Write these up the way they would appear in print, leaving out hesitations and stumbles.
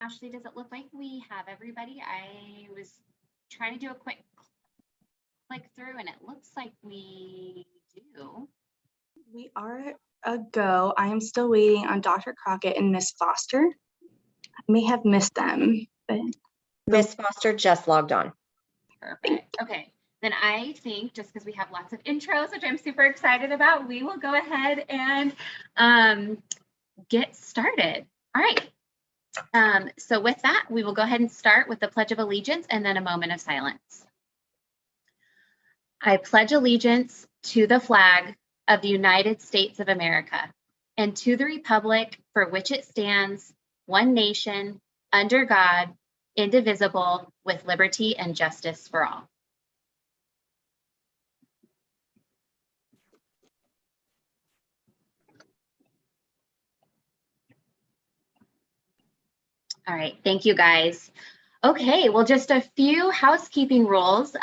Ashley, does it look like we have everybody? I was trying to do a quick click through and it looks like we do. We are a go. I am still waiting on Dr. Crockett and Miss Foster. I may have missed them, but Miss Foster just logged on. Perfect. Okay. Then I think just because we have lots of intros, which I'm super excited about, we will go ahead and get started. All right. So with that, we will go ahead and start with the Pledge of Allegiance and then a moment of silence. I pledge allegiance to the flag of the United States of America and to the republic for which it stands, one nation, under God, indivisible, with liberty and justice for all. All right, thank you guys. Okay, well, just a few housekeeping rules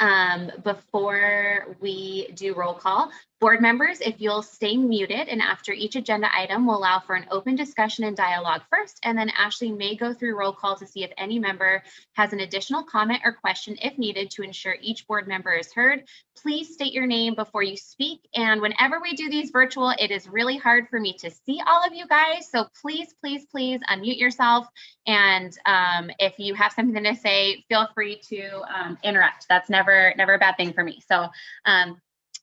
before we do roll call. Board members, if you'll stay muted, and after each agenda item, we'll allow for an open discussion and dialogue first, and then Ashley may go through roll call to see if any member has an additional comment or question if needed to ensure each board member is heard. Please state your name before you speak, and whenever we do these virtual, it is really hard for me to see all of you guys, so please, please, please unmute yourself, and if you have something to say, feel free to interrupt. That's never a bad thing for me. So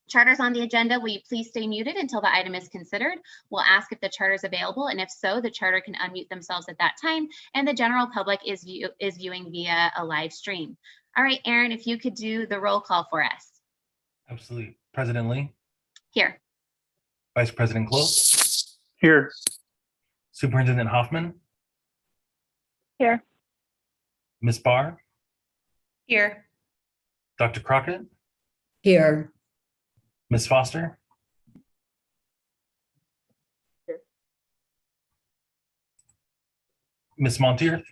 charter's on the agenda. Will you please stay muted until the item is considered? We'll ask if the charter is available, and if so, the charter can unmute themselves at that time, and the general public is viewing via a live stream. All right, Aaron, if you could do the roll call for us. Absolutely. President Lee. Here. Vice President Close. Here. Superintendent Hoffman. Here. Ms. Barr. Here. Dr. Crockett. Here. Ms. Foster. Here. Ms. Montier.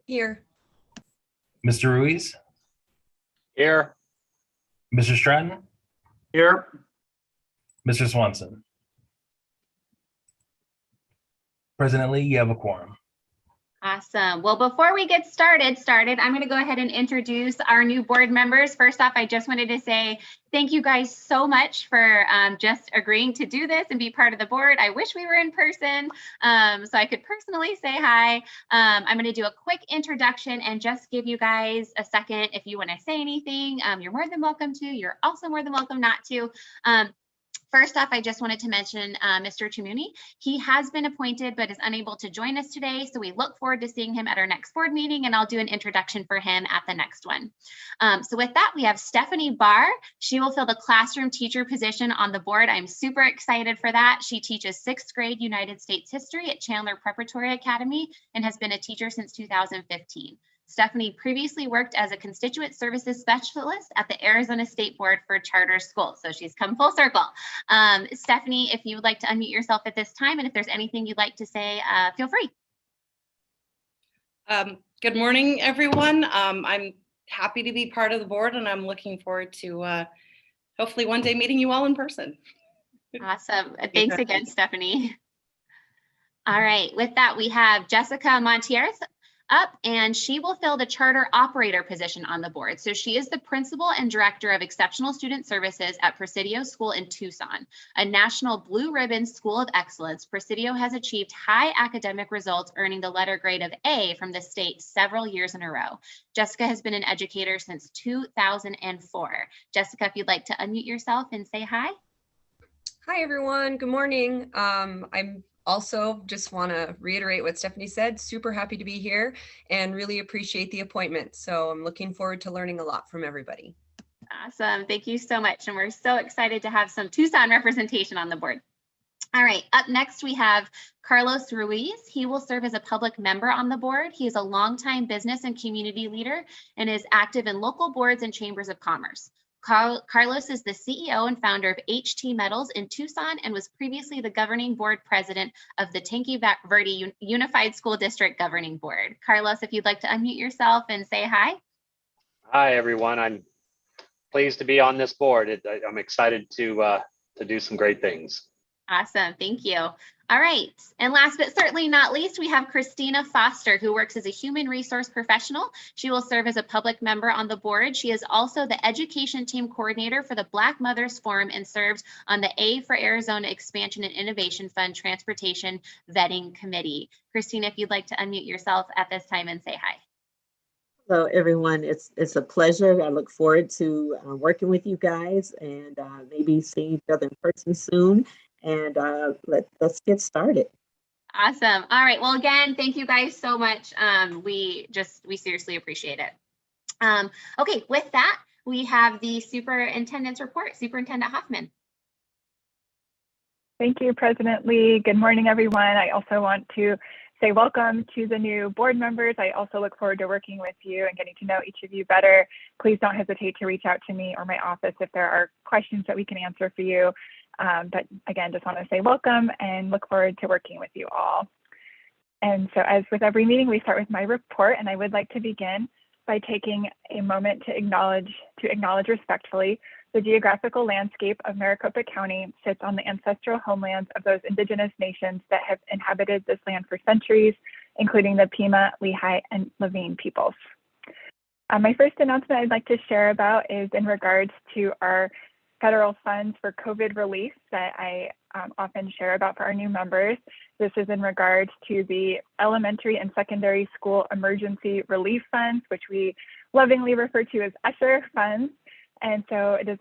Here. Mr. Ruiz. Here. Mr. Stratton. Here. Mr. Swanson. President Lee, you have a quorum. Awesome. Well, before we get started, I'm going to go ahead and introduce our new board members. First off, I just wanted to say thank you guys so much for just agreeing to do this and be part of the board. I wish we were in person so I could personally say hi. I'm going to do a quick introduction and just give you guys a second. If you want to say anything, you're more than welcome to. You're also more than welcome not to. First off, I just wanted to mention Mr. Chimuni. He has been appointed but is unable to join us today, so we look forward to seeing him at our next board meeting, and I'll do an introduction for him at the next one. So with that, we have Stephanie Barr. She will fill the classroom teacher position on the board. I'm super excited for that. She teaches 6th grade United States history at Chandler Preparatory Academy and has been a teacher since 2015. Stephanie previously worked as a constituent services specialist at the Arizona State Board for Charter Schools, so she's come full circle. Stephanie, if you would like to unmute yourself at this time, and if there's anything you'd like to say, feel free. Good morning, everyone. I'm happy to be part of the board, and I'm looking forward to hopefully one day meeting you all in person. Awesome. Thanks again, Stephanie. All right, with that, we have Jessica Montieres up, and she will fill the charter operator position on the board. So she is the principal and director of exceptional student services at Presidio School in Tucson, a national blue ribbon school of excellence. Presidio has achieved high academic results, earning the letter grade of A from the state several years in a row. Jessica has been an educator since 2004. Jessica, if you'd like to unmute yourself and say hi. Hi, everyone. Good morning. I'm also just want to reiterate what Stephanie said. Super happy to be here and really appreciate the appointment. So I'm looking forward to learning a lot from everybody. Awesome. Thank you so much. And we're so excited to have some Tucson representation on the board. All right, up next we have Carlos Ruiz. He will serve as a public member on the board. He is a longtime business and community leader and is active in local boards and chambers of commerce. Carlos is the CEO and founder of HT Metals in Tucson and was previously the governing board president of the Tanque Verde Unified School District Governing Board. Carlos, if you'd like to unmute yourself and say hi. Hi, everyone. I'm pleased to be on this board. I'm excited to do some great things. Awesome. Thank you. All right. And last but certainly not least, we have Christina Foster, who works as a human resource professional. She will serve as a public member on the board. She is also the education team coordinator for the Black Mothers Forum and serves on the A for Arizona Expansion and Innovation Fund Transportation Vetting Committee. Christina, if you'd like to unmute yourself at this time and say hi. Hello, everyone. It's a pleasure. I look forward to working with you guys and maybe seeing each other in person soon. And let's get started. Awesome. All right. Well, again, thank you guys so much. We seriously appreciate it. Okay, with that, we have the superintendent's report. Superintendent Hoffman. Thank you, President Lee. Good morning, everyone. I also want to say welcome to the new board members. I also look forward to working with you and getting to know each of you better. Please don't hesitate to reach out to me or my office if there are questions that we can answer for you. But again, just want to say welcome and look forward to working with you all. And so as with every meeting, we start with my report, and I would like to begin by taking a moment to acknowledge respectfully the geographical landscape of Maricopa County sits on the ancestral homelands of those indigenous nations that have inhabited this land for centuries, including the Pima, Lehigh, and Lavine peoples. My first announcement I'd like to share about is in regards to our federal funds for COVID relief that I often share about for our new members. This is in regards to the elementary and secondary school emergency relief funds, which we lovingly refer to as ESSER funds. And so it is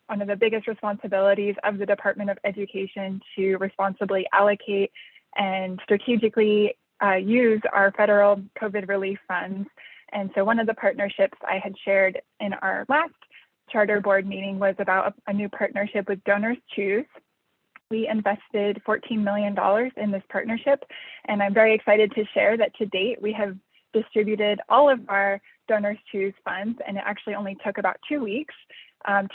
one of the biggest responsibilities of the Department of Education to responsibly allocate and strategically use our federal COVID relief funds. And so one of the partnerships I had shared in our last charter board meeting was about a new partnership with Donors Choose. We invested $14 million in this partnership, and I'm very excited to share that to date we have distributed all of our Donors Choose funds, and it actually only took about 2 weeks.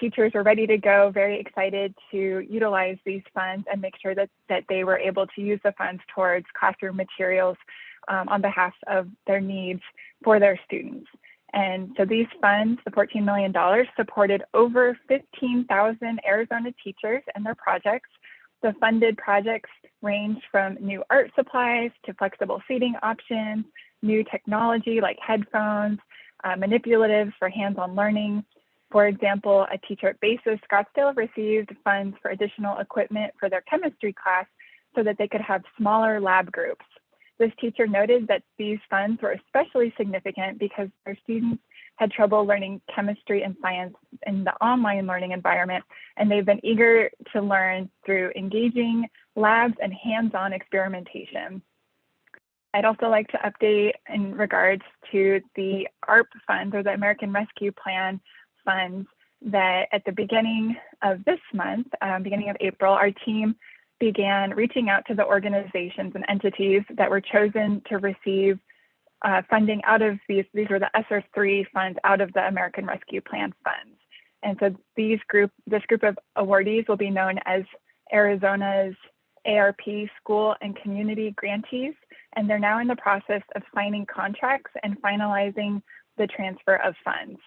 Teachers were ready to go, very excited to utilize these funds and make sure that they were able to use the funds towards classroom materials on behalf of their needs for their students. And so these funds, the $14 million, supported over 15,000 Arizona teachers and their projects. The funded projects range from new art supplies to flexible seating options, new technology like headphones, manipulatives for hands-on learning. For example, a teacher at Basis Scottsdale received funds for additional equipment for their chemistry class so that they could have smaller lab groups. This teacher noted that these funds were especially significant because their students had trouble learning chemistry and science in the online learning environment, and they've been eager to learn through engaging labs and hands-on experimentation. I'd also like to update in regards to the ARP funds, or the American Rescue Plan funds, that at the beginning of this month, beginning of April, our team began reaching out to the organizations and entities that were chosen to receive funding out of these were the ESSER 3 funds out of the American Rescue Plan funds. And so this group of awardees will be known as Arizona's ARP School and Community Grantees, and they're now in the process of signing contracts and finalizing the transfer of funds.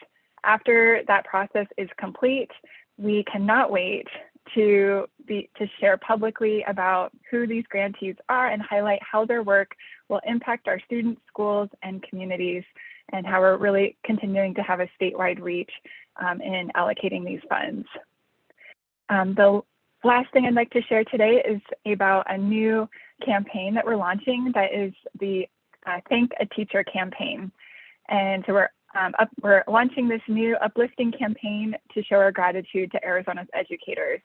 After that process is complete, we cannot wait to share publicly about who these grantees are and highlight how their work will impact our students, schools, and communities, and how we're really continuing to have a statewide reach in allocating these funds. The last thing I'd like to share today is about a new campaign that we're launching that is the Thank a Teacher campaign. And so we're launching this new uplifting campaign to show our gratitude to Arizona's educators.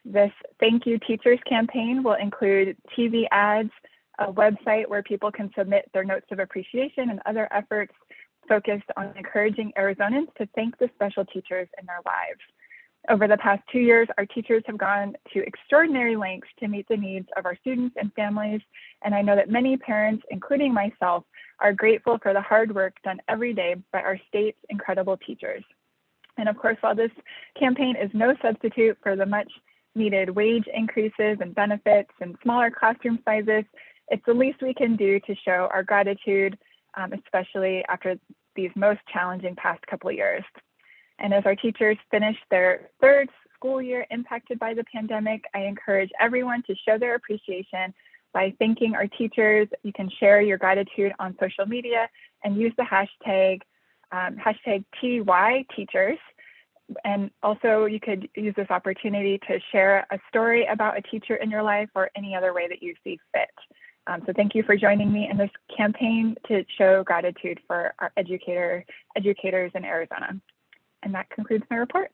This Thank You Teachers campaign will include TV ads, a website where people can submit their notes of appreciation, and other efforts focused on encouraging Arizonans to thank the special teachers in their lives. Over the past 2 years, our teachers have gone to extraordinary lengths to meet the needs of our students and families, and I know that many parents, including myself, are grateful for the hard work done every day by our state's incredible teachers. And of course, while this campaign is no substitute for the much needed wage increases and benefits and smaller classroom sizes, it's the least we can do to show our gratitude, especially after these most challenging past couple of years. And as our teachers finish their third school year impacted by the pandemic, I encourage everyone to show their appreciation by thanking our teachers. You can share your gratitude on social media and use the hashtag #TYTeachers. And also you could use this opportunity to share a story about a teacher in your life or any other way that you see fit. So thank you for joining me in this campaign to show gratitude for our educators in Arizona. And that concludes my report.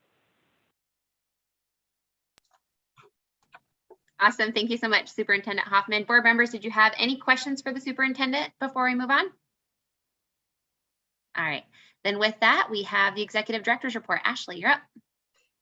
Awesome. Thank you so much, Superintendent Hoffman. Board members, did you have any questions for the superintendent before we move on? All right. Then with that, we have the Executive Director's Report. Ashley, you're up.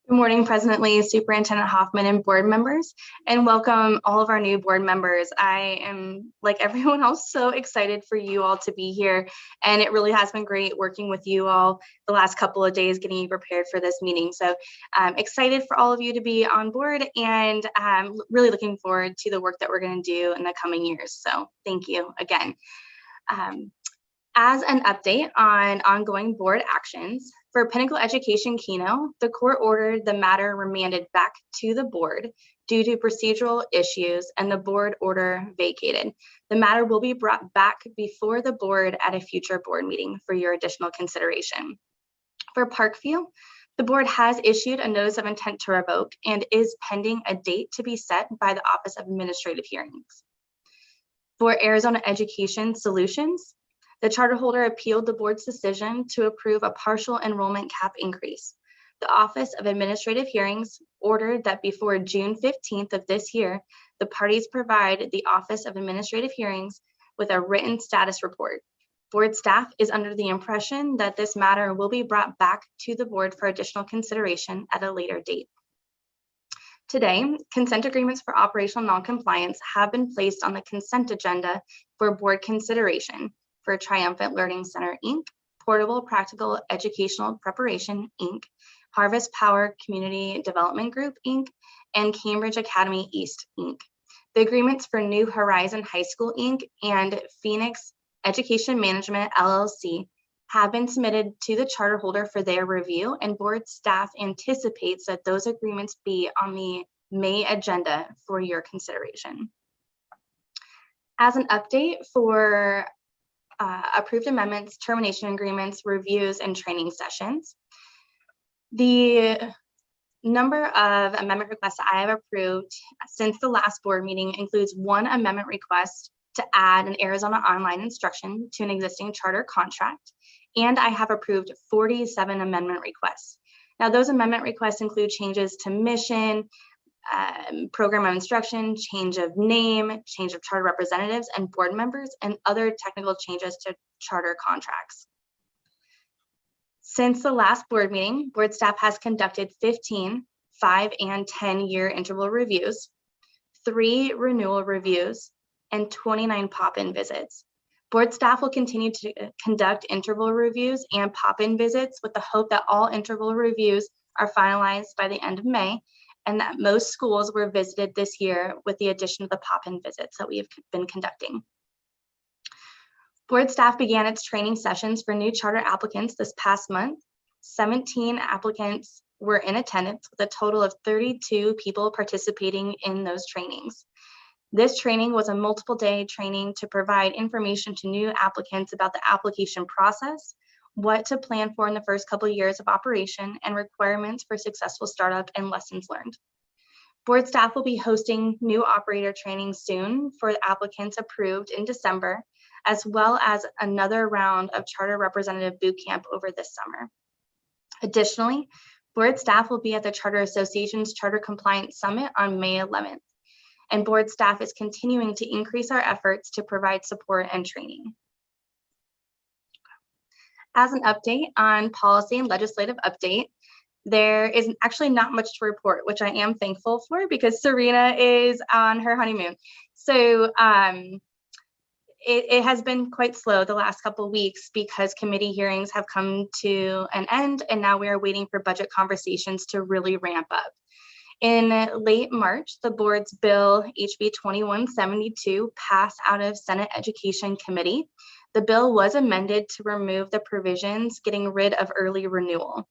Good morning, President Lee, Superintendent Hoffman, and board members, and welcome all of our new board members. I am, like everyone else, so excited for you all to be here, and it really has been great working with you all the last couple of days, getting you prepared for this meeting. So I'm excited for all of you to be on board, and I'm really looking forward to the work that we're going to do in the coming years. So thank you again. As an update on ongoing board actions, for Pinnacle Education Keno, the court ordered the matter remanded back to the board due to procedural issues and the board order vacated. The matter will be brought back before the board at a future board meeting for your additional consideration. For Parkview, the board has issued a notice of intent to revoke and is pending a date to be set by the Office of Administrative Hearings. For Arizona Education Solutions, the charter holder appealed the board's decision to approve a partial enrollment cap increase. The Office of Administrative Hearings ordered that before June 15th of this year, the parties provide the Office of Administrative Hearings with a written status report. Board staff is under the impression that this matter will be brought back to the board for additional consideration at a later date. Today, consent agreements for operational noncompliance have been placed on the consent agenda for board consideration for Triumphant Learning Center, Inc., Portable Practical Educational Preparation, Inc., Harvest Power Community Development Group, Inc., and Cambridge Academy East, Inc. The agreements for New Horizon High School, Inc. and Phoenix Education Management, LLC have been submitted to the charter holder for their review, and board staff anticipates that those agreements be on the May agenda for your consideration. As an update for approved amendments, termination agreements, reviews, and training sessions, the number of amendment requests I have approved since the last board meeting includes one amendment request to add an Arizona online instruction to an existing charter contract, and I have approved 47 amendment requests. Now, those amendment requests include changes to mission, program of instruction, change of name, change of charter representatives and board members, and other technical changes to charter contracts. Since the last board meeting, board staff has conducted 15 5- and 10-year interval reviews, 3 renewal reviews, and 29 pop-in visits. Board staff will continue to conduct interval reviews and pop-in visits with the hope that all interval reviews are finalized by the end of May, and that most schools were visited this year with the addition of the pop-in visits that we have been conducting. Board staff began its training sessions for new charter applicants this past month. 17 applicants were in attendance with a total of 32 people participating in those trainings. This training was a multiple day training to provide information to new applicants about the application process, what to plan for in the first couple of years of operation, and requirements for successful startup and lessons learned. Board staff will be hosting new operator training soon for applicants approved in December, as well as another round of charter representative boot camp over this summer. Additionally, board staff will be at the Charter Association's Charter Compliance Summit on May 11th, and board staff is continuing to increase our efforts to provide support and training. As an update on policy and legislative update, there is actually not much to report, which I am thankful for because Serena is on her honeymoon. So it has been quite slow the last couple of weeks because committee hearings have come to an end, and now we are waiting for budget conversations to really ramp up. In late March, the board's bill HB 2172 passed out of Senate Education Committee. The bill was amended to remove the provisions getting rid of early renewal.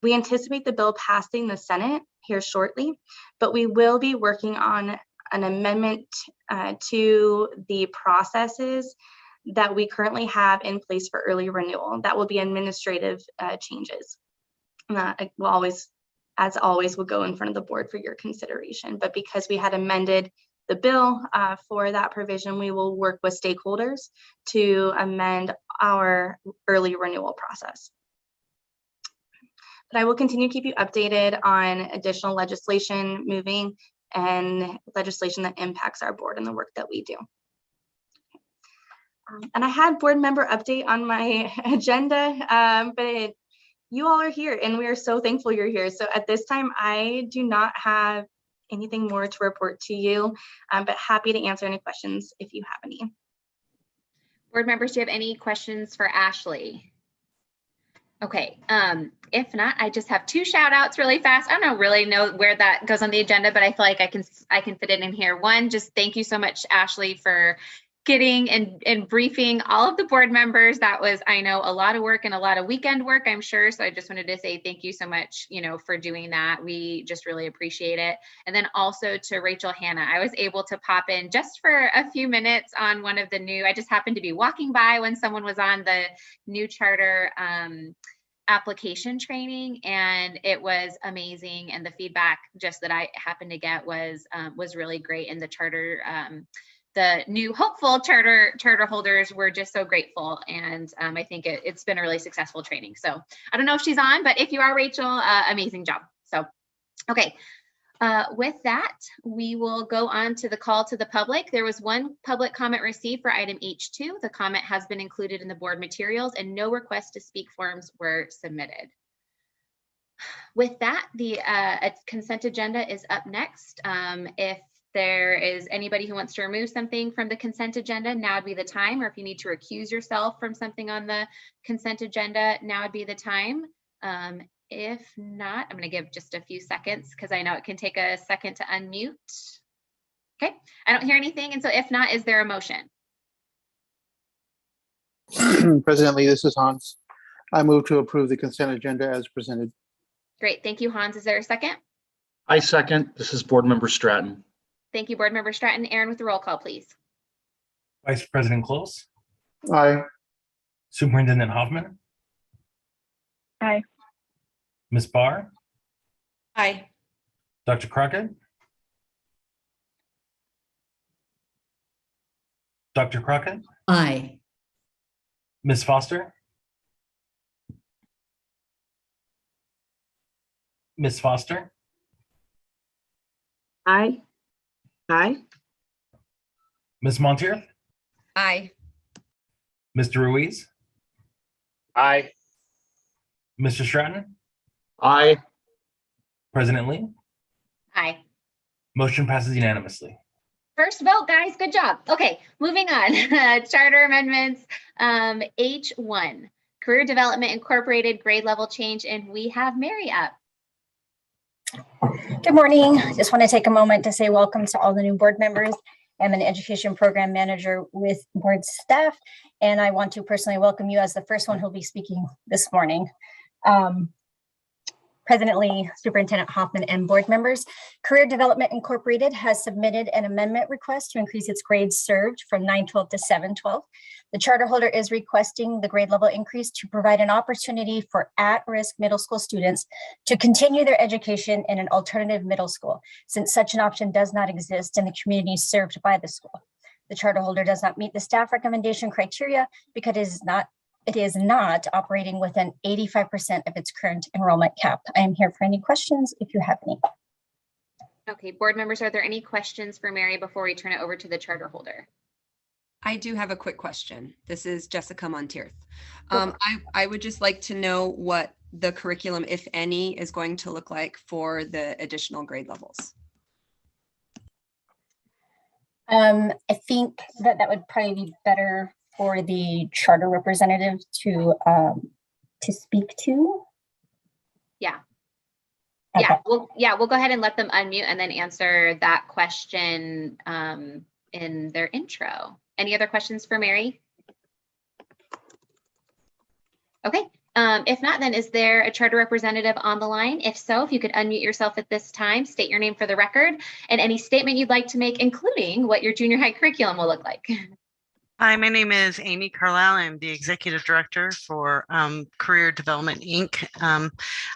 We anticipate the bill passing the Senate here shortly, but we will be working on an amendment to the processes that we currently have in place for early renewal. That will be administrative changes. Will always, as always, will go in front of the board for your consideration. But because we had amended the bill for that provision, we will work with stakeholders to amend our early renewal process. But I will continue to keep you updated on additional legislation moving and legislation that impacts our board and the work that we do. And I had board member update on my agenda, but you all are here and we are so thankful you're here. So at this time, I do not have anything more to report to you, but happy to answer any questions if you have any. Board members, do you have any questions for Ashley? Okay, if not, I just have 2 shout outs really fast. I don't really know where that goes on the agenda, but I feel like I can fit it in here. One, just thank you so much, Ashley, for getting and briefing all of the board members. That was, I know, a lot of work and a lot of weekend work, I'm sure. So I just wanted to say thank you so much, for doing that. We just really appreciate it. And then also to Rachel Hanna, I was able to pop in just for a few minutes on one of the new, I just happened to be walking by when someone was on the new charter application training, and it was amazing. And the feedback just that I happened to get was really great. And the charter, the new hopeful charter holders were just so grateful. And I think it's been a really successful training. So I don't know if she's on, but if you are, Rachel, amazing job. So, okay. With that, we will go on to the call to the public. There was one public comment received for item H2. The comment has been included in the board materials and no request to speak forms were submitted. With that, the consent agenda is up next. If there is anybody who wants to remove something from the consent agenda, now would be the time. Or if you need to recuse yourself from something on the consent agenda, now would be the time. If not, I'm going to give just a few seconds because I know it can take a second to unmute. Okay, I don't hear anything. And so if not, is there a motion? President Lee, this is Hans. I move to approve the consent agenda as presented. Great, thank you, Hans. Is there a second? I second. This is Board Member Stratton. Thank you, Board Member Stratton. Aaron with the roll call, please. Vice President Close, Aye. Superintendent Hoffman, Aye. Ms. Barr, Aye. Dr. Crockett, Dr. Crockett, Aye. Ms. Foster, Ms. Foster, Aye. Aye. Ms. Montier, Aye. Mr. Ruiz, Aye. Mr. Stratton, Aye. President Lee. Aye. Motion passes unanimously. First vote, guys. Good job. Okay, moving on. Charter amendments, H1, Career Development Incorporated grade level change, and we have Mary up. Good morning. Just want to take a moment to say welcome to all the new board members. I'm an education program manager with board staff, and I want to personally welcome you as the first one who'll be speaking this morning. President Lee, Superintendent Hoffman, and board members, Career Development Incorporated has submitted an amendment request to increase its grades served from 912 to 712. The charter holder is requesting the grade level increase to provide an opportunity for at-risk middle school students to continue their education in an alternative middle school, since such an option does not exist in the communities served by the school. The charter holder does not meet the staff recommendation criteria because it is not operating within 85% of its current enrollment cap. I am here for any questions if you have any. Okay, board members, are there any questions for Mary before we turn it over to the charter holder? I do have a quick question. This is Jessica Montier. I would just like to know what the curriculum, if any, is going to look like for the additional grade levels. I think that would probably be better for the charter representative to speak to. Yeah. Okay. We'll go ahead and let them unmute and then answer that question in their intro. Any other questions for Mary? Okay, If not, then is there a charter representative on the line? If so, if you could unmute yourself at this time, state your name for the record, and any statement you'd like to make, including what your junior high curriculum will look like. Hi, my name is Amy Carlisle. I'm the Executive Director for Career Development, Inc.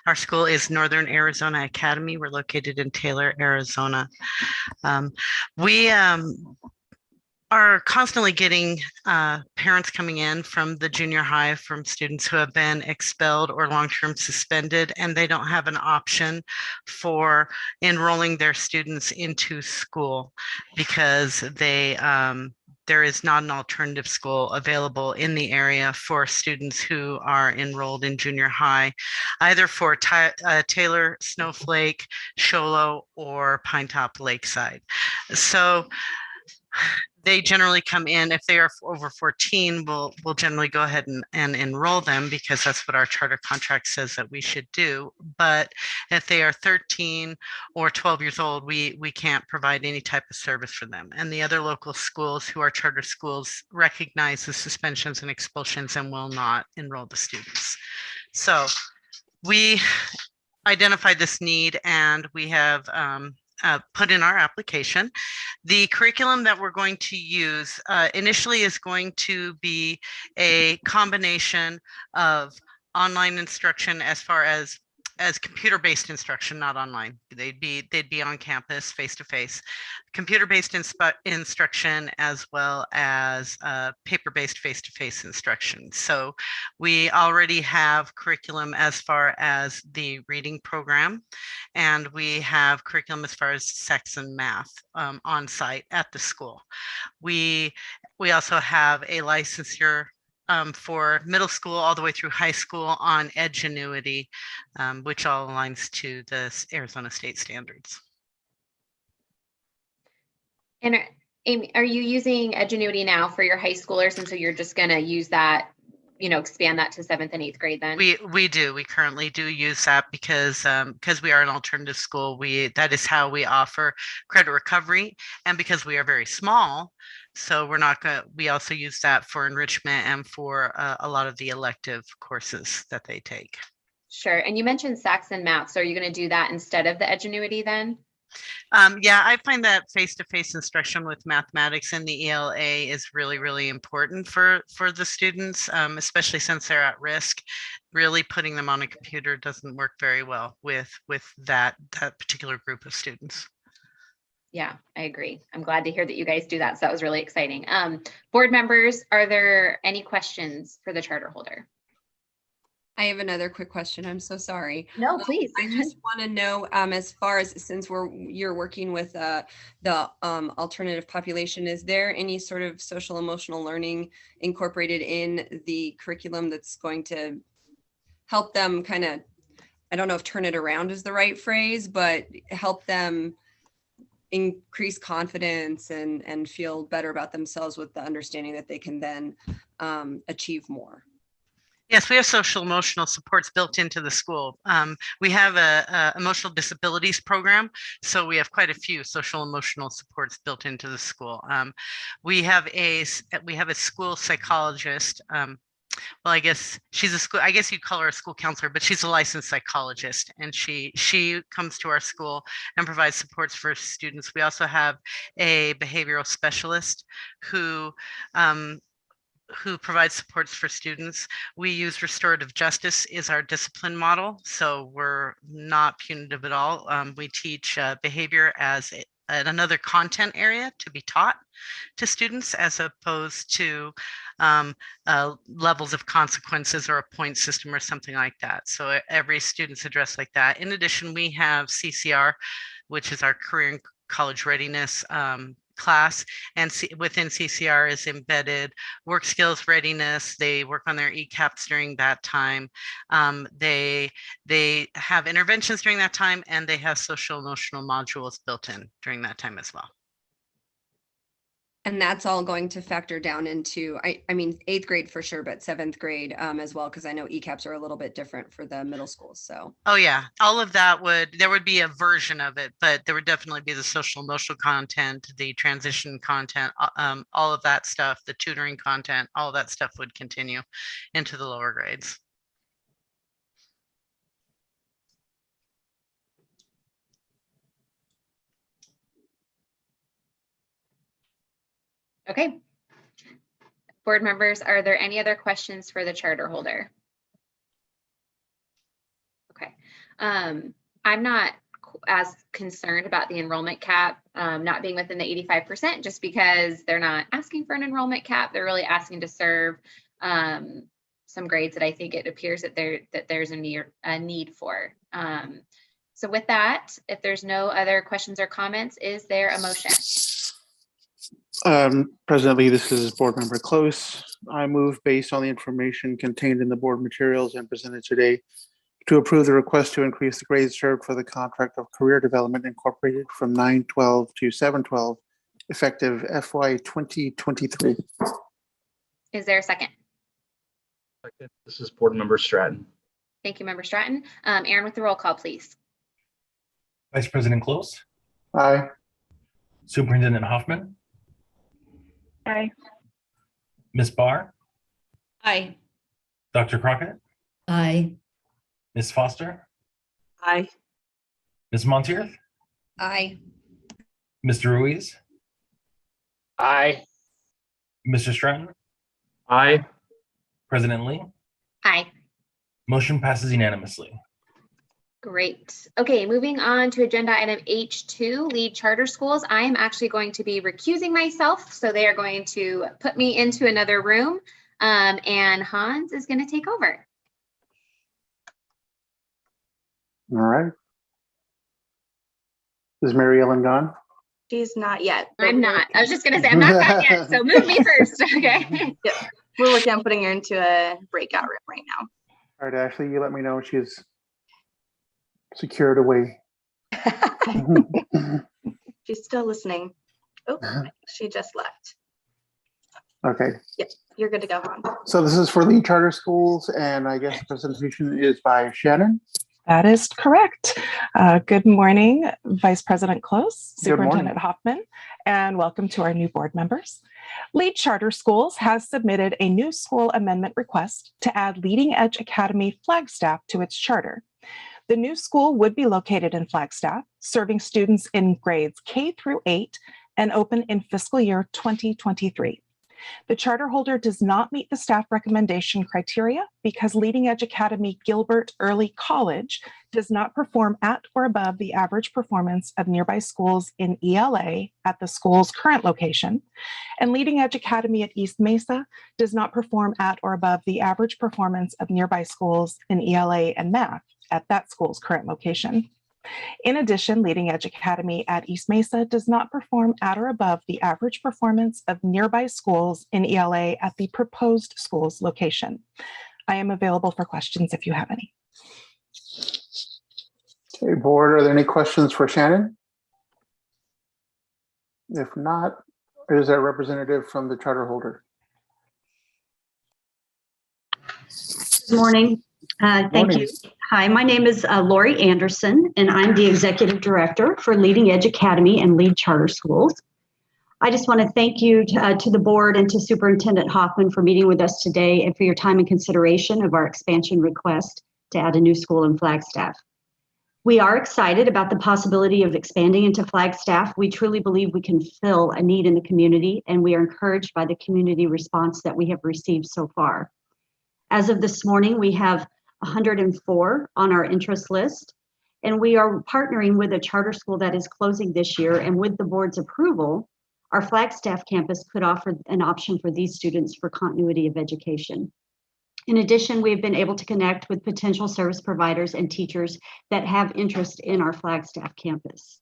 Our school is Northern Arizona Academy. We're located in Taylor, Arizona. We are constantly getting parents coming in from the junior high from students who have been expelled or long-term suspended, and they don't have an option for enrolling their students into school because there is not an alternative school available in the area for students who are enrolled in junior high, either for Taylor, Snowflake, Show Low, or Pinetop Lakeside. So they generally come in, if they are over 14, we'll generally go ahead and enroll them because that's what our charter contract says that we should do. But if they are 13 or 12 years old, we can't provide any type of service for them. And the other local schools who are charter schools recognize the suspensions and expulsions and will not enroll the students. So we identified this need, and we have put in our application. The curriculum that we're going to use initially is going to be a combination of online instruction as far as computer-based instruction, not online. They'd be on campus, face-to-face, computer-based instruction, as well as paper-based face-to-face instruction. So we already have curriculum as far as the reading program, and we have curriculum as far as sex and math on site at the school. We also have a licensure for middle school all the way through high school on Edgenuity, which all aligns to the Arizona state standards. And Amy, are you using Edgenuity now for your high schoolers? And so you're just going to use that, expand that to 7th and 8th grade then? We do. We currently do use that because we are an alternative school. That is how we offer credit recovery, and because we are very small, so we also use that for enrichment and for a lot of the elective courses that they take. Sure. And you mentioned Sax and Math. So are you going to do that instead of the Edgenuity then? Yeah, I find that face-to-face instruction with mathematics and the ELA is really, really important for the students, especially since they're at risk. Really putting them on a computer doesn't work very well with that particular group of students. Yeah, I agree. I'm glad to hear that you guys do that. So that was really exciting. Board members, are there any questions for the charter holder? I have another quick question. I'm so sorry. No, please. I just want to know, as far as since you're working with the alternative population, is there any sort of social emotional learning incorporated in the curriculum that's going to help them kind of, I don't know if turn it around is the right phrase, but help them increase confidence and feel better about themselves with the understanding that they can then achieve more? Yes, we have social emotional supports built into the school. We have a emotional disabilities program, so we have quite a few social emotional supports built into the school. We have a school psychologist. Well, I guess I guess you'd call her a school counselor, but she's a licensed psychologist, and she comes to our school and provides supports for students. We also have a behavioral specialist who provides supports for students. We use restorative justice is our discipline model, so we're not punitive at all. We teach behavior as another content area to be taught to students, as opposed to levels of consequences or a point system or something like that. So every student's addressed like that. In addition, we have CCR, which is our career and college readiness class, and within CCR is embedded work skills readiness. They work on their ECAPs during that time. They have interventions during that time, and they have social emotional modules built in during that time as well. And that's all going to factor down into, I mean, 8th grade for sure, but 7th grade as well, because I know ECAPs are a little bit different for the middle schools. So. Oh yeah, all of that there would be a version of it, but there would definitely be the social emotional content, the transition content, all of that stuff, the tutoring content, all of that stuff would continue into the lower grades. Okay. Board members, are there any other questions for the charter holder? Okay. I'm not as concerned about the enrollment cap not being within the 85%, just because they're not asking for an enrollment cap. They're really asking to serve some grades that I think it appears that there's a need for. So with that, if there's no other questions or comments, is there a motion? President Lee, this is Board Member Close. I move, based on the information contained in the board materials and presented today, to approve the request to increase the grades served for the contract of Career Development Incorporated from 9/12 to 7/12, effective FY 2023. Is there a second? Second, this is Board Member Stratton. Thank you, Member Stratton. Aaron, with the roll call, please. Vice President Close, Aye. Superintendent Hoffman, Aye. Ms. Barr, Aye. Dr. Crockett, Aye. Ms. Foster, Aye. Ms. Montier, Aye. Mr. Ruiz, Aye. Mr. Stratton, Aye. President Lee. Aye. Motion passes unanimously. Great. Okay, moving on to agenda item H2, lead charter schools. I am actually going to be recusing myself, so they are going to put me into another room, and Hans is going to take over. All right. Is Mary Ellen gone? She's not yet. but I'm not. I was just going to say I'm not gone yet, so move me first. Okay. Yep. We're working on putting her into a breakout room right now. All right, Ashley, you let me know when she's secured away. She's still listening. Oh, she just left. Okay, Yep, you're good to go, Hans. so this is for lead charter schools, and I guess the presentation is by Shannon. That is correct. Good morning, Vice President Close, Good morning. Superintendent Hoffman, and welcome to our new board members. Lead Charter Schools has submitted a new school amendment request to add Leading Edge Academy Flagstaff to its charter. The new school would be located in Flagstaff, serving students in grades K through 8 and open in fiscal year 2023. The charter holder does not meet the staff recommendation criteria because Leading Edge Academy Gilbert Early College does not perform at or above the average performance of nearby schools in ELA at the school's current location, and Leading Edge Academy at East Mesa does not perform at or above the average performance of nearby schools in ELA and math at that school's current location. In addition, Leading Edge Academy at East Mesa does not perform at or above the average performance of nearby schools in ELA at the proposed school's location. I am available for questions if you have any. Okay, board, are there any questions for Shannon? If not, is there a representative from the charter holder? Good morning. Thank you. Hi, my name is Lori Anderson, and I'm the Executive Director for Leading Edge Academy and Lead Charter Schools. I just want to thank you to the board and to Superintendent Hoffman for meeting with us today and for your time and consideration of our expansion request to add a new school in Flagstaff. We are excited about the possibility of expanding into Flagstaff. We truly believe we can fill a need in the community, and we are encouraged by the community response that we have received so far. As of this morning, we have 104 on our interest list, and we are partnering with a charter school that is closing this year, and with the board's approval, our Flagstaff campus could offer an option for these students for continuity of education. In addition, we have been able to connect with potential service providers and teachers that have interest in our Flagstaff campus.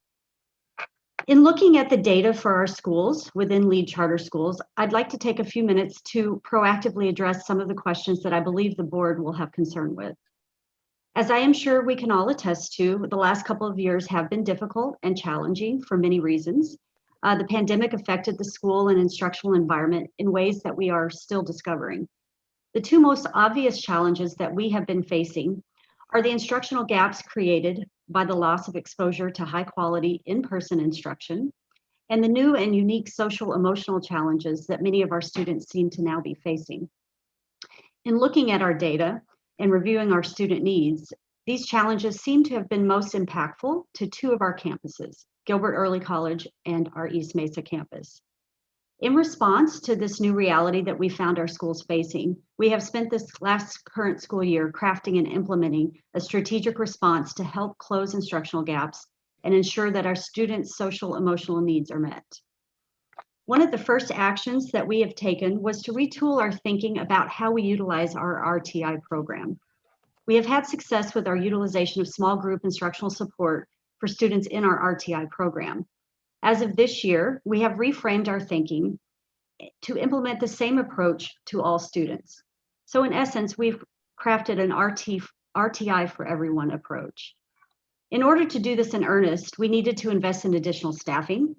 In looking at the data for our schools within Lead Charter Schools, I'd like to take a few minutes to proactively address some of the questions that I believe the board will have concern with. As I am sure we can all attest to, the last couple of years have been difficult and challenging for many reasons. The pandemic affected the school and instructional environment in ways that we are still discovering. The two most obvious challenges that we have been facing are the instructional gaps created by the loss of exposure to high quality in-person instruction and the new and unique social emotional challenges that many of our students seem to now be facing. In looking at our data and reviewing our student needs, these challenges seem to have been most impactful to two of our campuses, Gilbert Early College and our East Mesa campus. In response to this new reality that we found our schools facing, we have spent this last current school year crafting and implementing a strategic response to help close instructional gaps and ensure that our students' social emotional needs are met. One of the first actions that we have taken was to retool our thinking about how we utilize our RTI program. We have had success with our utilization of small group instructional support for students in our RTI program. As of this year, we have reframed our thinking to implement the same approach to all students. So in essence, we've crafted an RTI for everyone approach. In order to do this in earnest, we needed to invest in additional staffing.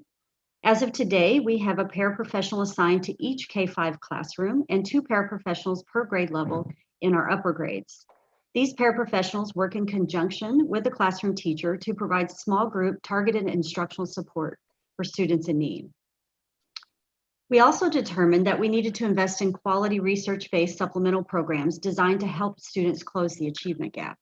As of today, we have a paraprofessional assigned to each K-5 classroom and 2 paraprofessionals per grade level in our upper grades. These paraprofessionals work in conjunction with the classroom teacher to provide small group targeted instructional support for students in need. We also determined that we needed to invest in quality research-based supplemental programs designed to help students close the achievement gap.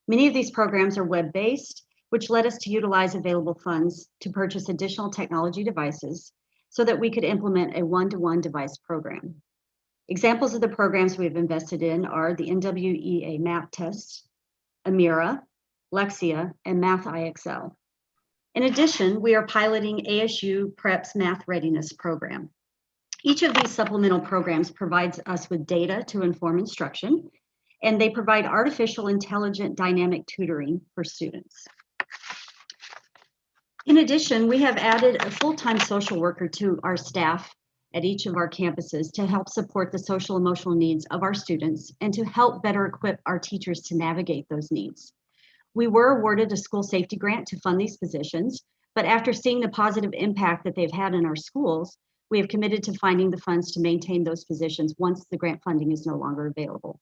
Many of these programs are web-based, which led us to utilize available funds to purchase additional technology devices so that we could implement a one-to-one device program. Examples of the programs we've invested in are the NWEA Math Test, Amira, Lexia, and Math IXL. In addition, we are piloting ASU Prep's Math Readiness Program. Each of these supplemental programs provides us with data to inform instruction, and they provide artificial intelligent dynamic tutoring for students. In addition, we have added a full-time social worker to our staff at each of our campuses to help support the social emotional needs of our students and to help better equip our teachers to navigate those needs. We were awarded a school safety grant to fund these positions, but after seeing the positive impact that they've had in our schools, we have committed to finding the funds to maintain those positions once the grant funding is no longer available.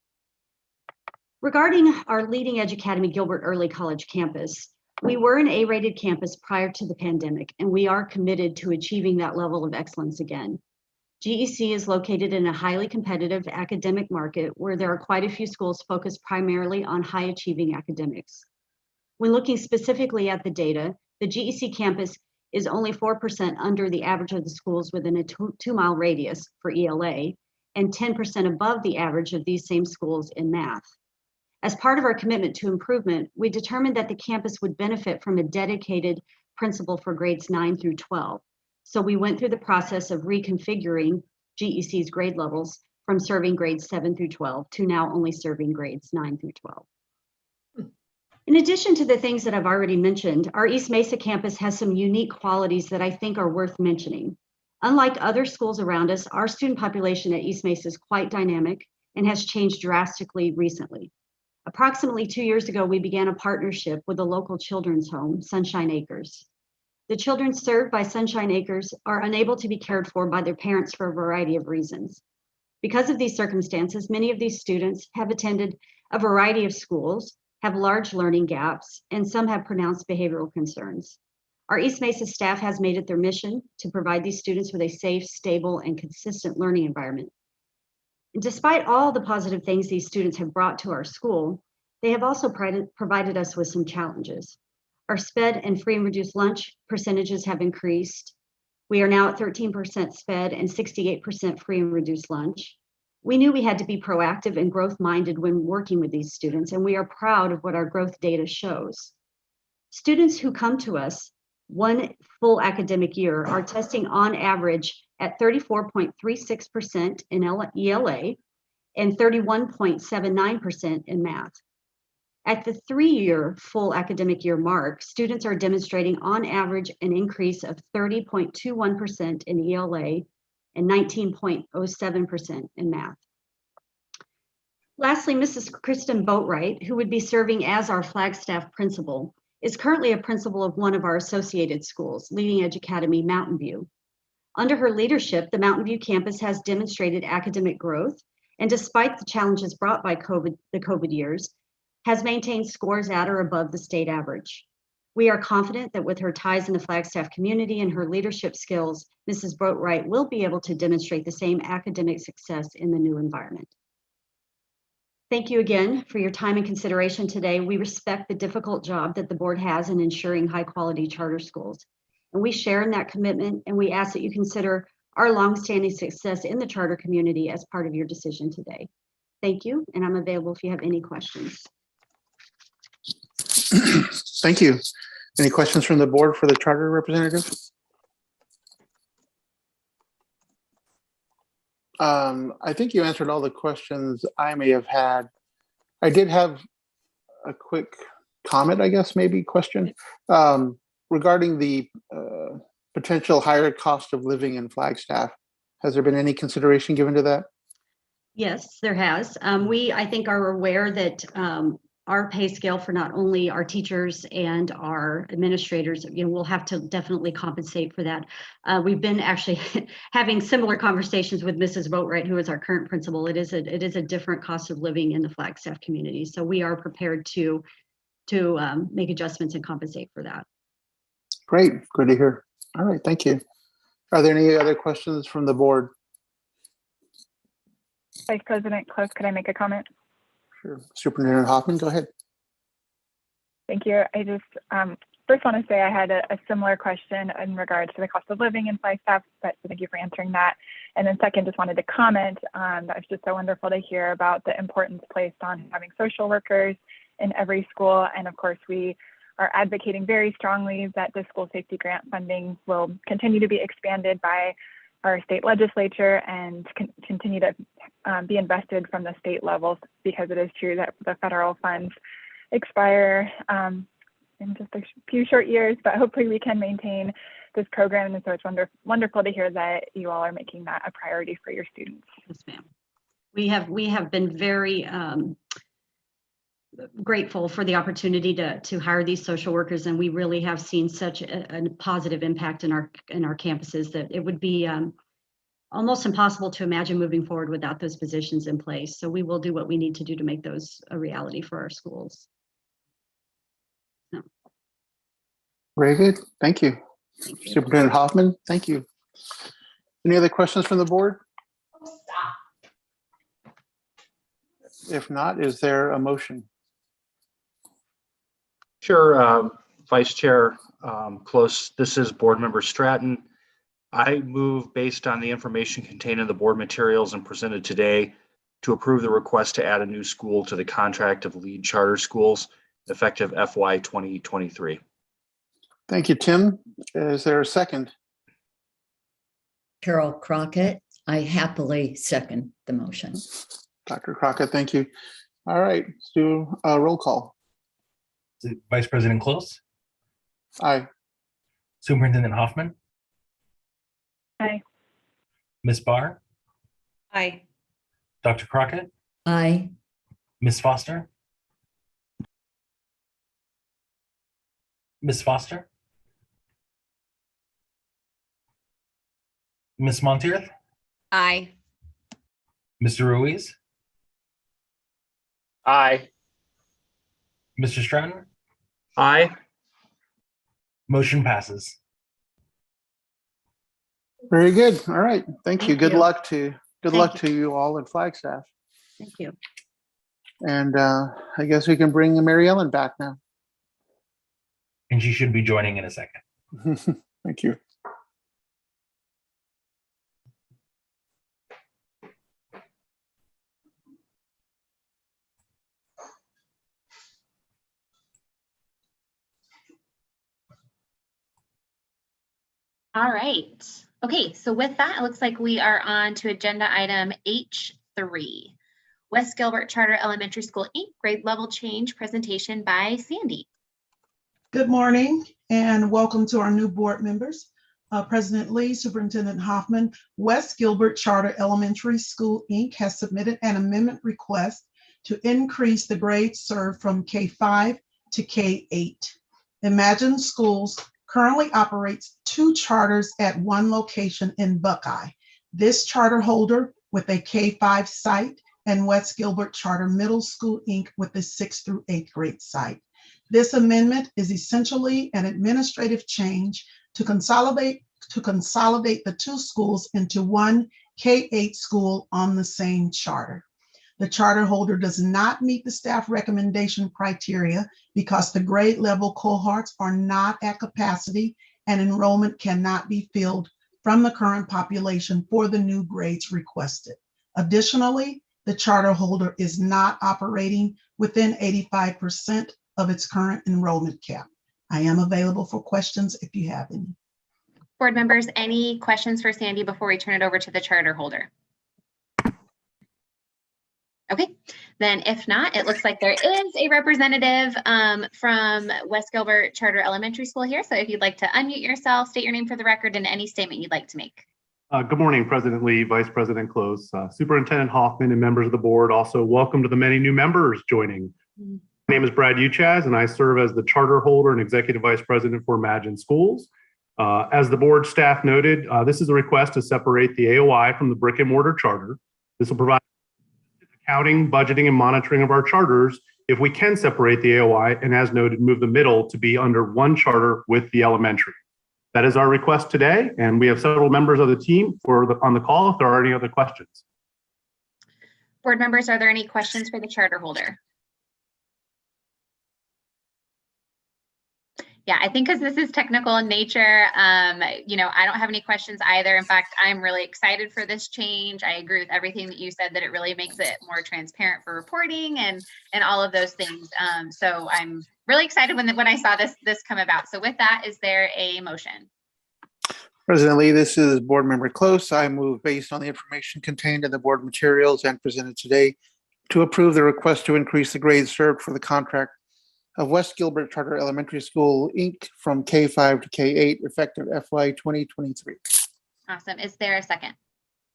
Regarding our Leading Edge Academy Gilbert Early College campus, we were an A-rated campus prior to the pandemic, and we are committed to achieving that level of excellence again. GEC is located in a highly competitive academic market where there are quite a few schools focused primarily on high-achieving academics. When looking specifically at the data, the GEC campus is only 4% under the average of the schools within a 2-mile radius for ELA and 10% above the average of these same schools in math. As part of our commitment to improvement, we determined that the campus would benefit from a dedicated principal for grades 9 through 12. So we went through the process of reconfiguring GEC's grade levels from serving grades 7 through 12 to now only serving grades 9 through 12. In addition to the things that I've already mentioned, our East Mesa campus has some unique qualities that I think are worth mentioning. Unlike other schools around us, our student population at East Mesa is quite dynamic and has changed drastically recently. Approximately 2 years ago, we began a partnership with a local children's home, Sunshine Acres. The children served by Sunshine Acres are unable to be cared for by their parents for a variety of reasons. Because of these circumstances, many of these students have attended a variety of schools, have large learning gaps, and some have pronounced behavioral concerns. Our East Mesa staff has made it their mission to provide these students with a safe, stable, and consistent learning environment. And despite all the positive things these students have brought to our school, they have also provided us with some challenges. Our SPED and free and reduced lunch percentages have increased. We are now at 13% SPED and 68% free and reduced lunch. We knew we had to be proactive and growth-minded when working with these students, and we are proud of what our growth data shows. Students who come to us one full academic year are testing on average at 34.36% in ELA and 31.79% in math. At the 3-year full academic year mark, students are demonstrating on average an increase of 30.21% in ELA and 19.07% in math. Lastly, Mrs. Kristen Boatwright, who would be serving as our Flagstaff principal, is currently a principal of one of our associated schools, Leading Edge Academy Mountain View. Under her leadership, the Mountain View campus has demonstrated academic growth, and despite the challenges brought by the COVID years, has maintained scores at or above the state average. We are confident that with her ties in the Flagstaff community and her leadership skills, Mrs. Boatwright will be able to demonstrate the same academic success in the new environment. Thank you again for your time and consideration today. We respect the difficult job that the board has in ensuring high quality charter schools. And we share in that commitment, and we ask that you consider our longstanding success in the charter community as part of your decision today. Thank you, and I'm available if you have any questions. Thank you. Any questions from the board for the charter representative? I think you answered all the questions I may have had. I did have a quick comment, I guess, maybe question, regarding the potential higher cost of living in Flagstaff. Has there been any consideration given to that? Yes, there has. We, I think, are aware that our pay scale for not only our teachers and our administrators, we'll have to definitely compensate for that. We've been actually having similar conversations with Mrs. Boatwright, who is our current principal. It is a different cost of living in the Flagstaff community. So we are prepared to make adjustments and compensate for that. Great, good to hear. All right, thank you. Are there any other questions from the board? Vice President Close, could I make a comment? Sure. Superintendent Hoffman, go ahead. Thank you. I just first want to say I had a similar question in regards to the cost of living in Flagstaff, but thank you for answering that. And then second, just wanted to comment, that was just so wonderful to hear about the importance placed on having social workers in every school. And of course, we are advocating very strongly that the school safety grant funding will continue to be expanded by our state legislature and continue to be invested from the state levels, because it is true that the federal funds expire in just a few short years, but hopefully we can maintain this program. And so it's wonderful to hear that you all are making that a priority for your students. Yes, ma'am. We have been very grateful for the opportunity to hire these social workers, and we really have seen such a positive impact in our campuses that it would be almost impossible to imagine moving forward without those positions in place. So we will do what we need to do to make those a reality for our schools. So. Very good, thank you. Superintendent Hoffman, thank you. Any other questions from the board? If not, is there a motion? Sure, Vice Chair Close, this is Board Member Stratton. I move, based on the information contained in the board materials and presented today, to approve the request to add a new school to the contract of lead charter schools effective FY 2023. Thank you, Tim. Is there a second? Carol Crockett, I happily second the motion. Dr. Crockett, thank you. All right, let's do a roll call. Vice President Close? Aye. Superintendent Hoffman? Aye. Ms. Barr? Aye. Dr. Crockett? Aye. Ms. Foster? Ms. Foster? Ms. Monteith? Aye. Mr. Ruiz? Aye. Mr. Stratton? Aye. Motion passes. Very good. All right. Thank you. Good you. luck to you all in Flagstaff. Thank you. And I guess we can bring Mary Ellen back now. And she should be joining in a second. Thank you. All right. Okay, so with that, it looks like we are on to agenda item H3. West Gilbert Charter Elementary School, Inc. grade level change presentation by Sandy. Good morning and welcome to our new board members. President Lee, Superintendent Hoffman, West Gilbert Charter Elementary School, Inc. has submitted an amendment request to increase the grades served from K-5 to K-8. Imagine Schools currently operates 2 charters at one location in Buckeye. This charter holder with a K-5 site and West Gilbert Charter Middle School, Inc. with a 6th through 8th grade site. This amendment is essentially an administrative change to consolidate the 2 schools into one K-8 school on the same charter. The charter holder does not meet the staff recommendation criteria because the grade level cohorts are not at capacity and enrollment cannot be filled from the current population for the new grades requested. Additionally, the charter holder is not operating within 85% of its current enrollment cap. I am available for questions if you have any. Board members, any questions for Sandy before we turn it over to the charter holder? Okay, then if not, it looks like there is a representative from West Gilbert Charter Elementary School here. So if you'd like to unmute yourself, state your name for the record and any statement you'd like to make. Good morning, President Lee, Vice President Close, Superintendent Hoffman, and members of the board. Also, welcome to the many new members joining. My name is Brad Uchaz, and I serve as the charter holder and executive vice president for Imagine Schools. As the board staff noted, this is a request to separate the AOI from the brick and mortar charter. This will provide accounting, budgeting, and monitoring of our charters if we can separate the AOI and, as noted, move the middle to be under one charter with the elementary. That is our request today, and we have several members of the team on the call if there are any other questions. Board members, are there any questions for the charter holder? Yeah, I think because this is technical in nature, I don't have any questions either. In fact, I'm really excited for this change. I agree with everything that you said, that it really makes it more transparent for reporting and all of those things. So I'm really excited when I saw this come about. So with that, is there a motion? President Lee, this is Board Member Close. I move based on the information contained in the board materials and presented today to approve the request to increase the grades served for the contract of West Gilbert Charter Elementary School, Inc. from K5 to K8, effective FY 2023. Awesome. Is there a second?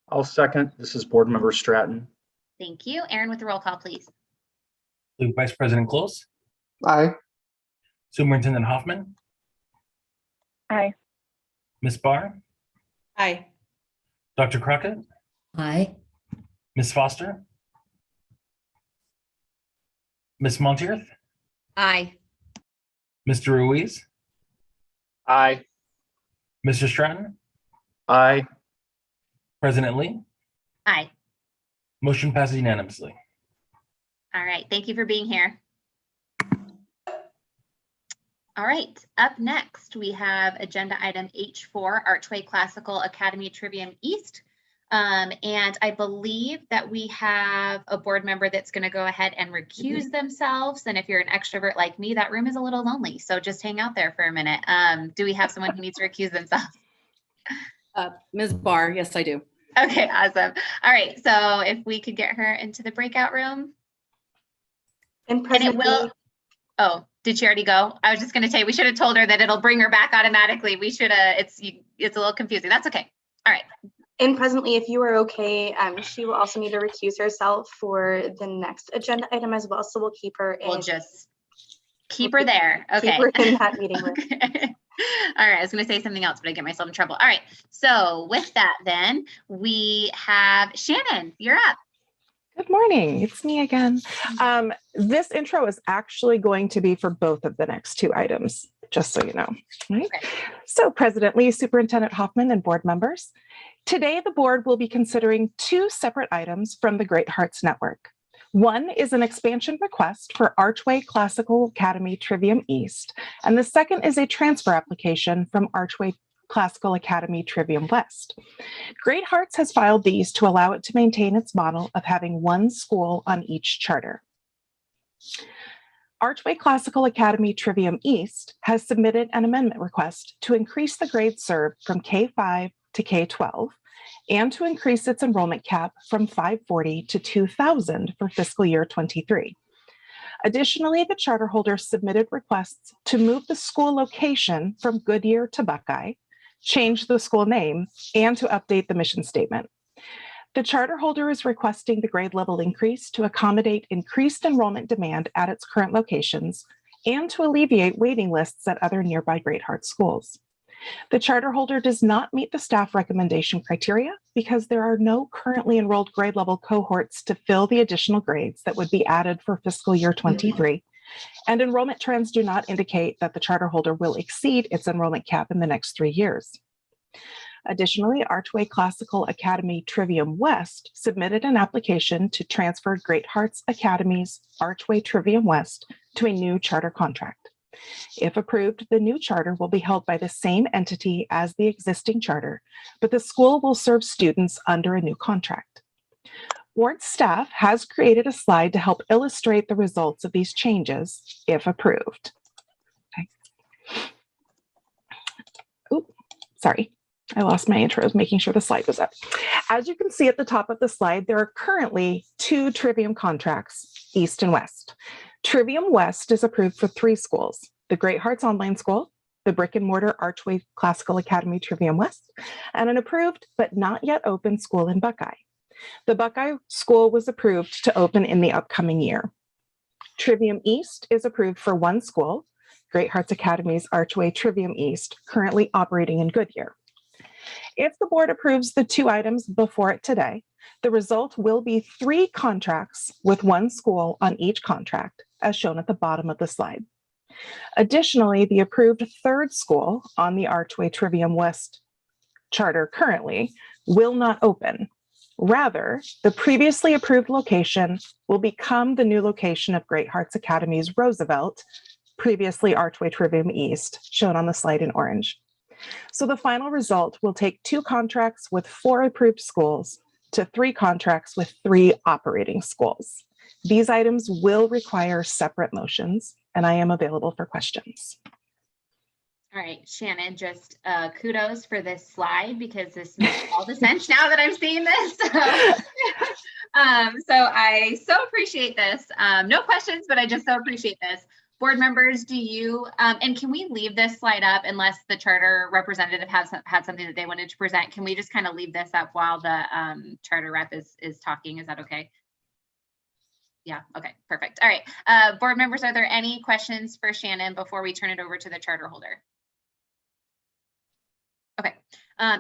I'll second. This is Board Member Stratton. Thank you. Aaron, with the roll call, please. Vice President Close. Aye. Superintendent Hoffman. Aye. Ms. Barr. Aye. Dr. Crockett. Aye. Ms. Foster. Ms. Monteith. Aye. Mr. Ruiz. Aye. Mr. Stratton. Aye. President Lee. Aye. Motion passes unanimously. All right. Thank you for being here. All right. Up next, we have agenda item H4, Archway Classical Academy Trivium East. And I believe that we have a board member that's going to go ahead and recuse themselves. And if you're an extrovert like me, that room is a little lonely. So just hang out there for a minute. Do we have someone who needs to recuse themselves? Ms. Barr, yes, I do. Okay, awesome. All right. So if we could get her into the breakout room. And it will. Oh, did she already go? I was just going to say, we should have told her that it'll bring her back automatically. We should it's a little confusing. That's okay. All right. And presently, if you are okay, she will also need to recuse herself for the next agenda item as well. So we'll keep her in. We'll just keep her there. Okay. Keep her in that meeting room. Okay. All right. I was going to say something else, but I get myself in trouble. All right. So with that, then we have Shannon. You're up. Good morning. It's me again. This intro is actually going to be for both of the next two items, just so you know. Right? Okay. So President Lee, Superintendent Hoffman, and board members, today the board will be considering two separate items from the Great Hearts Network. One is an expansion request for Archway Classical Academy Trivium East, and the second is a transfer application from Archway Classical Academy Trivium West. Great Hearts has filed these to allow it to maintain its model of having one school on each charter. Archway Classical Academy Trivium East has submitted an amendment request to increase the grades served from K5 to K12 and to increase its enrollment cap from 540 to 2,000 for fiscal year 23. Additionally, the charter holder submitted requests to move the school location from Goodyear to Buckeye, change the school name, and to update the mission statement. The charter holder is requesting the grade level increase to accommodate increased enrollment demand at its current locations and to alleviate waiting lists at other nearby Great Hearts schools. The charter holder does not meet the staff recommendation criteria because there are no currently enrolled grade level cohorts to fill the additional grades that would be added for fiscal year 23. And enrollment trends do not indicate that the charter holder will exceed its enrollment cap in the next 3 years. Additionally, Archway Classical Academy Trivium West submitted an application to transfer Great Hearts Academy's Archway Trivium West to a new charter contract. If approved, the new charter will be held by the same entity as the existing charter, but the school will serve students under a new contract. Board staff has created a slide to help illustrate the results of these changes if approved. Okay. Ooh, sorry. I lost my intro. I was making sure the slide was up. As you can see at the top of the slide, there are currently 2 Trivium contracts, East and West. Trivium West is approved for 3 schools, the Great Hearts Online School, the brick and mortar Archway Classical Academy Trivium West, and an approved but not yet open school in Buckeye. The Buckeye School was approved to open in the upcoming year. Trivium East is approved for 1 school, Great Hearts Academy's Archway Trivium East, currently operating in Goodyear. If the board approves the 2 items before it today, the result will be 3 contracts with 1 school on each contract, as shown at the bottom of the slide. Additionally, the approved 3rd school on the Archway Trivium West charter currently will not open. Rather, the previously approved location will become the new location of Great Hearts Academy's Roosevelt, previously Archway Trivium East, shown on the slide in orange. So the final result will take 2 contracts with 4 approved schools to 3 contracts with 3 operating schools. These items will require separate motions, and I am available for questions. All right, Shannon, just kudos for this slide because this makes all the sense now that I'm seeing this. So I so appreciate this. No questions, but I just so appreciate this. Board members, do you, and can we leave this slide up unless the charter representative has had something that they wanted to present? Can we just kind of leave this up while the charter rep is talking? Is that okay? Yeah, okay, perfect. All right, board members, are there any questions for Shannon before we turn it over to the charter holder? Okay,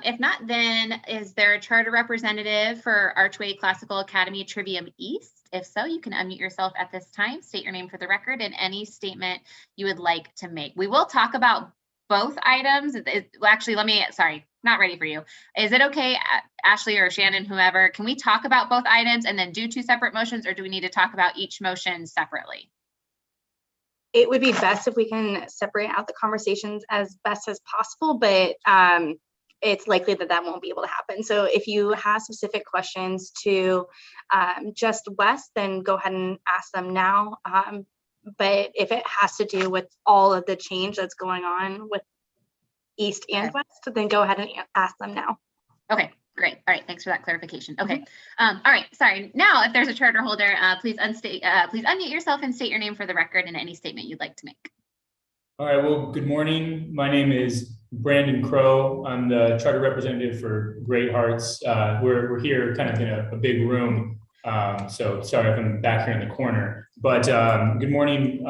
if not, then is there a charter representative for Archway Classical Academy Trivium East? If so, you can unmute yourself at this time, state your name for the record, and any statement you would like to make. We will talk about both items. Well, actually, sorry, not ready for you. Is it okay, Ashley or Shannon, whoever, can we talk about both items and then do 2 separate motions, or do we need to talk about each motion separately? It would be best if we can separate out the conversations as best as possible, but it's likely that that won't be able to happen. So if you have specific questions to just West, then go ahead and ask them now. But if it has to do with all of the change that's going on with East and West, then go ahead and ask them now. Okay, great. All right, thanks for that clarification. Okay, all right, sorry. Now, if there's a charter holder, please unmute yourself and state your name for the record and any statement you'd like to make. All right, well, good morning. My name is Brandon Crow. I'm the charter representative for Great Hearts. We're here kind of in a big room, so sorry if I'm back here in the corner. But good morning,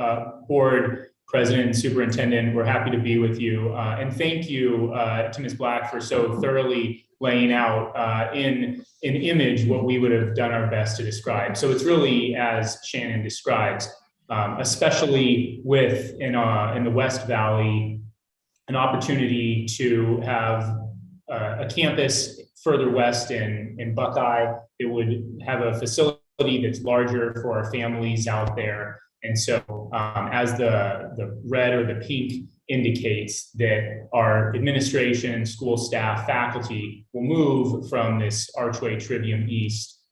board, president, superintendent. We're happy to be with you. And thank you to Ms. Black for so thoroughly laying out in an image what we would have done our best to describe. So it's really as Shannon describes, especially with in the West Valley, an opportunity to have a campus further west in Buckeye. It would have a facility that's larger for our families out there. And so as the red or the pink indicates, that our administration, school staff, faculty will move from this Archway Trivium East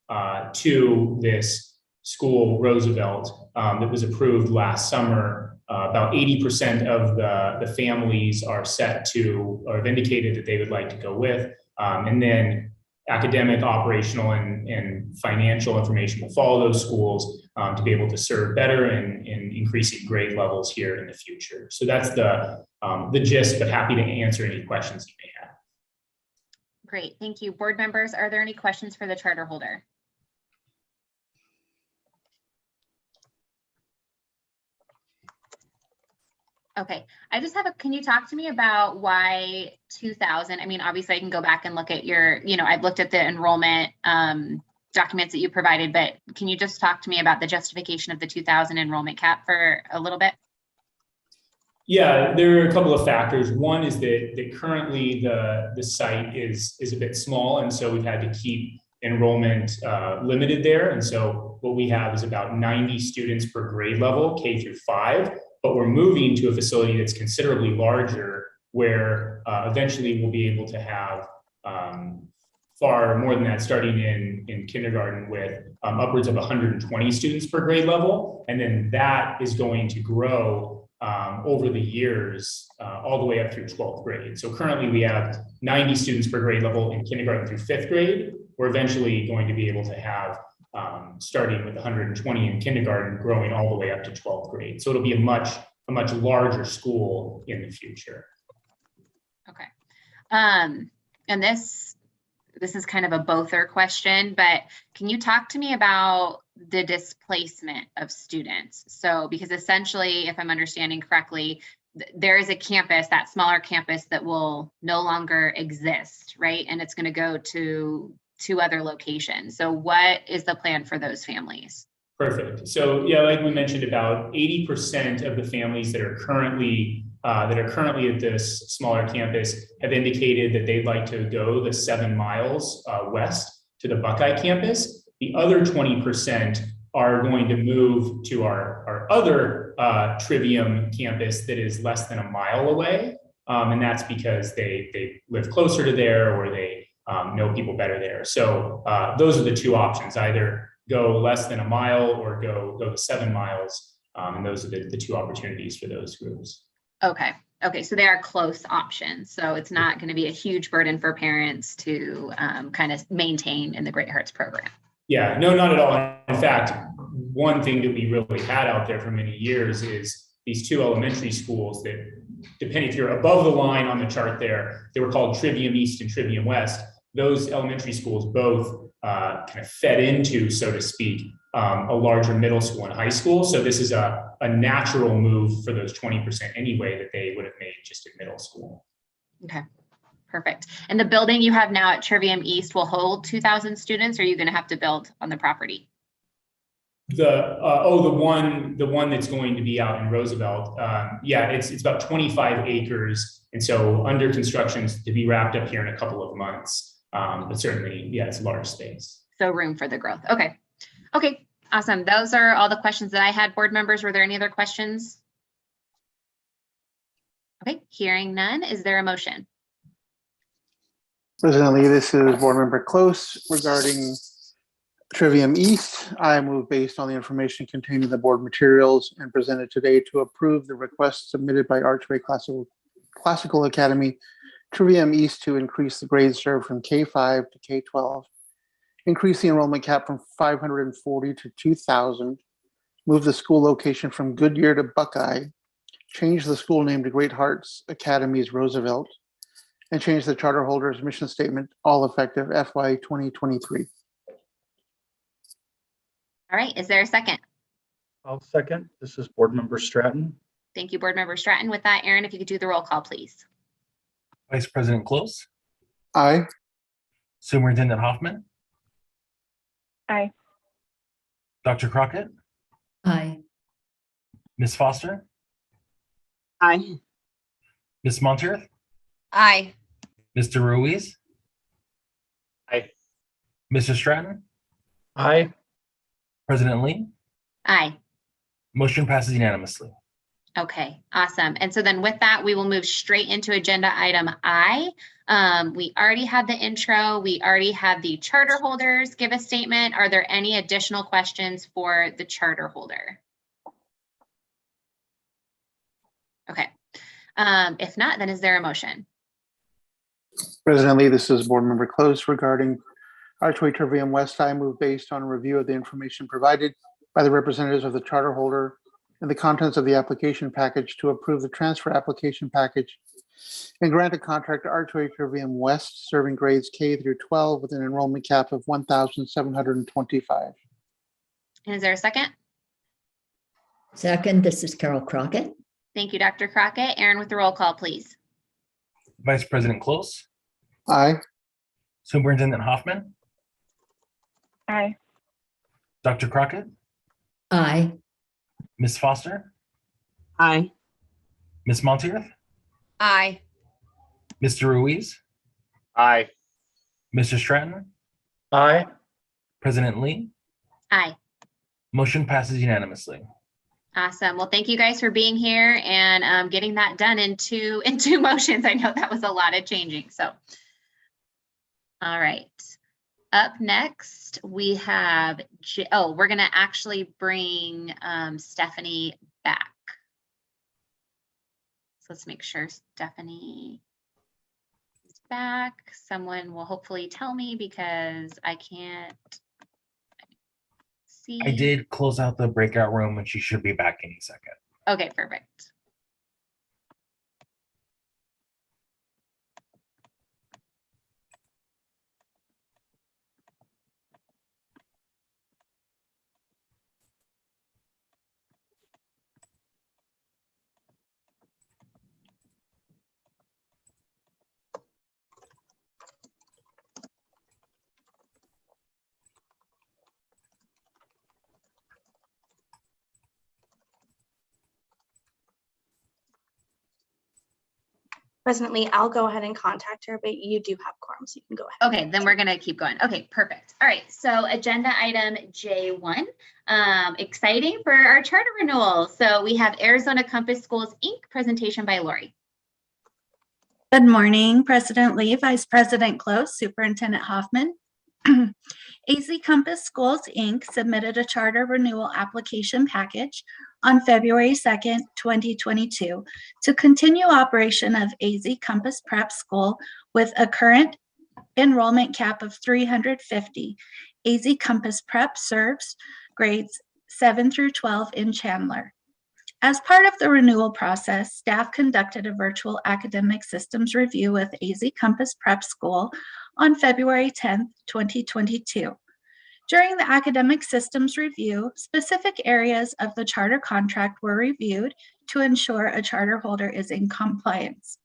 to this school Roosevelt that was approved last summer. About 80% of the families are set to, or have indicated that they would like to go with. And then academic, operational, and financial information will follow those schools to be able to serve better and increasing grade levels here in the future. So that's the gist, but happy to answer any questions you may have. Great, thank you. Board members, are there any questions for the charter holder? Okay, I just have can you talk to me about why 2000? I mean, obviously I can go back and look at your, I've looked at the enrollment documents that you provided, but can you just talk to me about the justification of the 2000 enrollment cap for a little bit? Yeah, there are a couple of factors. One is that currently the site is a bit small, and so we've had to keep enrollment limited there. And so what we have is about 90 students per grade level, K through 5. but we're moving to a facility that's considerably larger where eventually we'll be able to have far more than that, starting in kindergarten with upwards of 120 students per grade level. And then that is going to grow over the years all the way up through 12th grade. So currently we have 90 students per grade level in kindergarten through 5th grade. We're eventually going to be able to have, starting with 120 in kindergarten, growing all the way up to 12th grade. So it'll be a much larger school in the future. Okay. And this is kind of a bother question, but can you talk to me about the displacement of students? So, because essentially, if I'm understanding correctly, there is a campus, that smaller campus, that will no longer exist, right? And it's going to go to 2 other locations. So what is the plan for those families? Perfect. So yeah, like we mentioned, about 80% of the families that are currently at this smaller campus have indicated that they'd like to go the 7 miles west to the Buckeye campus. The other 20% are going to move to our other Trivium campus that is less than a mile away. And that's because they live closer to there, or they know people better there. So those are the 2 options: either go less than a mile or go the 7 miles. And those are the 2 opportunities for those groups. Okay. Okay. So they are close options. So it's not going to be a huge burden for parents to kind of maintain in the Great Hearts program. Yeah, no, not at all. In fact, one thing that we really had out there for many years is these 2 elementary schools that, depending if you're above the line on the chart there, they were called Trivium East and Trivium West. Those elementary schools both kind of fed into, so to speak, a larger middle school and high school. So this is a natural move for those 20% anyway that they would have made just in middle school. Okay, perfect. And the building you have now at Trivium East will hold 2,000 students, or are you going to have to build on the property? The one that's going to be out in Roosevelt. Yeah, it's about 25 acres. And so under construction to be wrapped up here in a couple of months. But certainly, yeah, it's a large space. So room for the growth. Okay. Okay, awesome. Those are all the questions that I had. Board members, were there any other questions? Okay, hearing none. Is there a motion? President Lee, this is Board Member Close regarding Trivium East. I move, based on the information contained in the board materials and presented today, to approve the request submitted by Archway Classical Academy Trivium East to increase the grades served from K-5 to K-12, increase the enrollment cap from 540 to 2,000, move the school location from Goodyear to Buckeye, change the school name to Great Hearts Academies Roosevelt, and change the charter holder's mission statement, all effective FY 2023. All right, is there a second? I'll second. This is Board Member Stratton. Thank you, Board Member Stratton. With that, Aaron, if you could do the roll call, please. Vice President Close. Aye. Superintendent Hoffman. Aye. Dr. Crockett. Aye. Ms. Foster. Aye. Ms. Monteith. Aye. Mr. Ruiz. Aye. Mr. Stratton. Aye. President Lee. Aye. Motion passes unanimously. Okay, awesome. And so then with that, we will move straight into agenda item I. We already had the intro. We already had the charter holders give a statement. Are there any additional questions for the charter holder? Okay. If not, then is there a motion? President Lee, this is Board Member Close regarding Archway Trivium West. I move, based on a review of the information provided by the representatives of the charter holder and the contents of the application package, to approve the transfer application package and grant a contract to Archway Trivium West, serving grades K through 12 with an enrollment cap of 1,725. And is there a second? Second, this is Carol Crockett. Thank you, Dr. Crockett. Aaron, with the roll call, please. Vice President Close. Aye. Superintendent Hoffman. Aye. Dr. Crockett. Aye. Ms. Foster. Aye. Ms. Monteith. Aye. Mr. Ruiz. Aye. Mr. Stratton. Aye. President Lee. Aye. Motion passes unanimously. Awesome. Well, thank you guys for being here and getting that done in two motions. I know that was a lot of changing. So, all right. Up next, we have, we're going to actually bring Stephanie back. So let's make sure Stephanie is back. Someone will hopefully tell me because I can't see. I did close out the breakout room and she should be back any second. Okay, perfect. President Lee, I'll go ahead and contact her, but you do have quorum, so you can go ahead. Okay, then we're going to keep going. Okay, perfect. All right, so agenda item J1, exciting for our charter renewal. So we have Arizona Compass Schools, Inc. presentation by Lori. Good morning, President Lee, Vice President Close, Superintendent Hoffman. AZ Compass Schools, Inc. submitted a charter renewal application package on February 2nd, 2022 to continue operation of AZ Compass Prep School with a current enrollment cap of 350. AZ Compass Prep serves grades 7 through 12 in Chandler. As part of the renewal process, staff conducted a virtual academic systems review with AZ Compass Prep School on February 10th, 2022. During the academic systems review, specific areas of the charter contract were reviewed to ensure a charter holder is in compliance.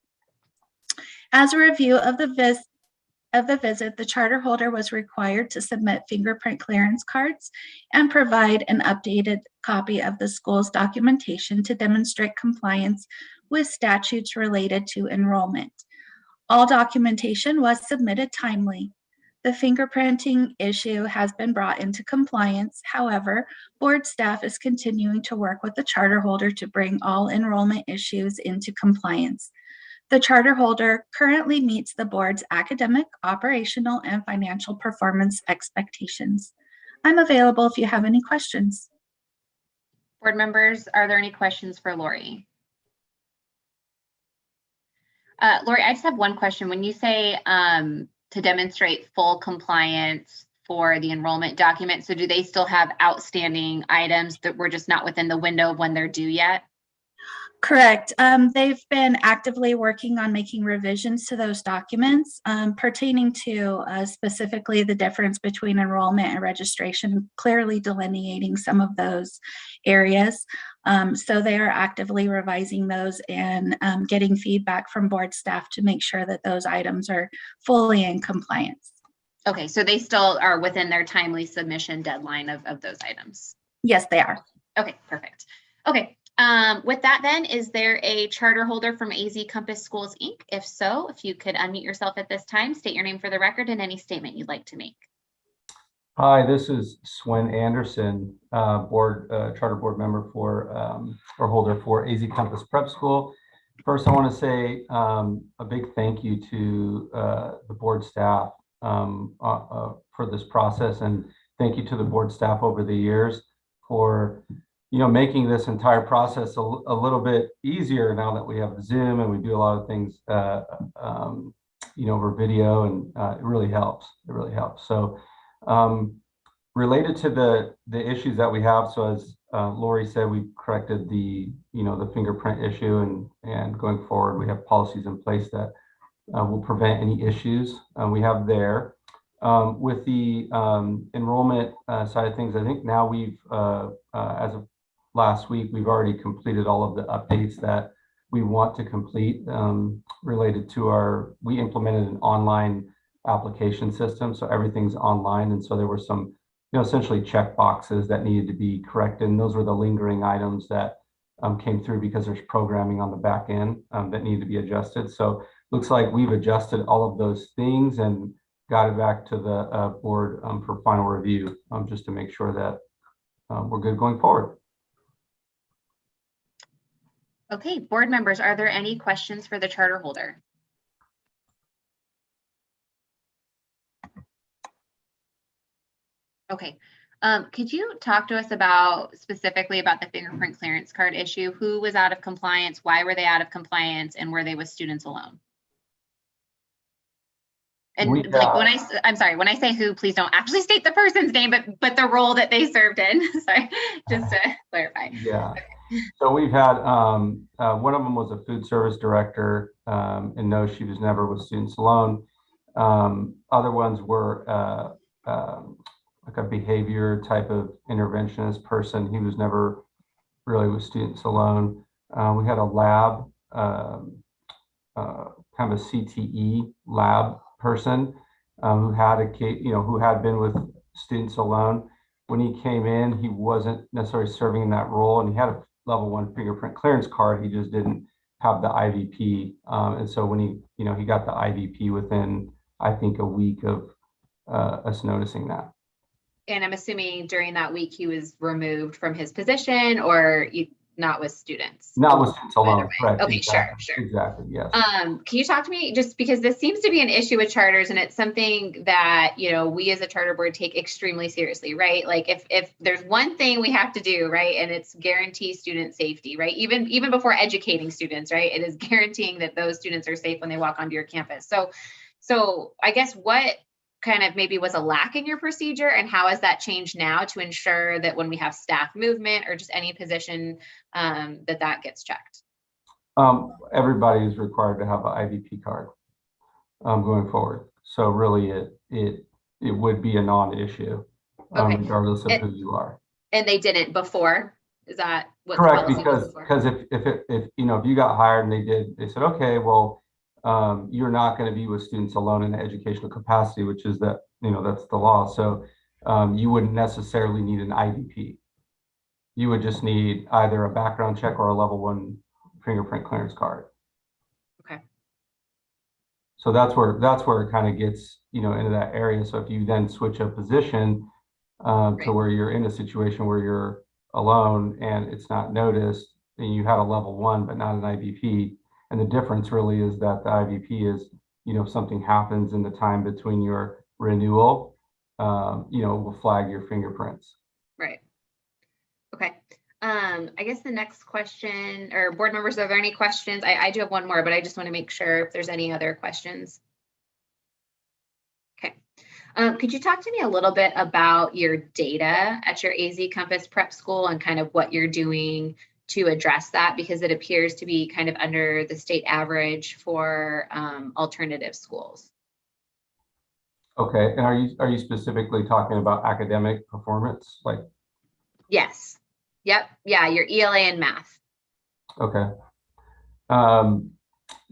As a review of the visit, the charter holder was required to submit fingerprint clearance cards and provide an updated copy of the school's documentation to demonstrate compliance with statutes related to enrollment. All documentation was submitted timely. The fingerprinting issue has been brought into compliance. However, board staff is continuing to work with the charter holder to bring all enrollment issues into compliance. The charter holder currently meets the board's academic, operational, and financial performance expectations. I'm available if you have any questions. Board members, are there any questions for Lori? Lori, I just have one question. When you say to demonstrate full compliance for the enrollment document, so do they still have outstanding items that were just not within the window of when they're due yet? Correct. They've been actively working on making revisions to those documents pertaining to specifically the difference between enrollment and registration, clearly delineating some of those areas. So they are actively revising those and getting feedback from board staff to make sure that those items are fully in compliance. Okay, so they still are within their timely submission deadline of those items? Yes, they are. Okay, perfect. Okay. With that then, is there a charter holder from AZ Compass Schools, Inc.? If so, if you could unmute yourself at this time, state your name for the record and any statement you'd like to make. Hi, this is Swen Anderson, charter board member for or holder for AZ Compass Prep School. First, I want to say a big thank you to the board staff for this process, and thank you to the board staff over the years for making this entire process a little bit easier now that we have Zoom and we do a lot of things over video, and it really helps. It really helps. So related to the issues that we have, so as Lori said, we corrected the fingerprint issue, and going forward we have policies in place that will prevent any issues we have there. With the enrollment side of things, I think now we've as of last week, we've already completed all of the updates that we want to complete related to we implemented an online application system. So everything's online. And so there were some, essentially check boxes that needed to be corrected. And those were the lingering items that came through because there's programming on the back end that needed to be adjusted. So looks like we've adjusted all of those things and got it back to the board for final review, just to make sure that we're good going forward. Okay, board members, are there any questions for the charter holder? Okay, could you talk to us specifically about the fingerprint clearance card issue? Who was out of compliance? Why were they out of compliance? And were they with students alone? And like I'm sorry, when I say who, please don't actually state the person's name, but the role that they served in. Sorry, just to clarify. Yeah. Okay. So we've had one of them was a food service director, and no, she was never with students alone. Other ones were like a behavior type of interventionist person. He was never really with students alone. We had a lab, kind of a CTE lab person who had who had been with students alone. When he came in, he wasn't necessarily serving in that role, and he had a level 1 fingerprint clearance card. He just didn't have the IVP, and so when he got the IVP within, I think, a week of us noticing that. And I'm assuming during that week he was removed from his position, or not with students? Not with students alone, correct. Okay, exactly. sure. Exactly, yes. Can you talk to me, just because this seems to be an issue with charters, and it's something that, we as a charter board take extremely seriously, right? Like if there's one thing we have to do, right, and it's guarantee student safety, right? Even before educating students, right? It is guaranteeing that those students are safe when they walk onto your campus. So I guess what kind of maybe was a lack in your procedure, and how has that changed now to ensure that when we have staff movement or just any position that gets checked? Everybody is required to have an IVP card going forward. So really it would be a non-issue regardless of who you are. And they didn't before? Is that what correct? The policy Because if you got hired and they said, okay, well, you're not going to be with students alone in an educational capacity, which is that, that's the law. So you wouldn't necessarily need an IVP. You would just need either a background check or a level 1 fingerprint clearance card. Okay. So that's where it kind of gets, into that area. So if you then switch a position to where you're in a situation where you're alone and it's not noticed, and you had a level 1 but not an IVP. And the difference really is that the IVP is, if something happens in the time between your renewal, will flag your fingerprints. Right. Okay. I guess the next question, or board members, are there any questions? I do have one more, but I just want to make sure if there's any other questions. Okay. Could you talk to me a little bit about your data at your AZ Compass Prep School and kind of what you're doing to address that, because it appears to be kind of under the state average for alternative schools? Okay, and are you specifically talking about academic performance, like? Yes. Yep. Yeah, your ELA and math. Okay.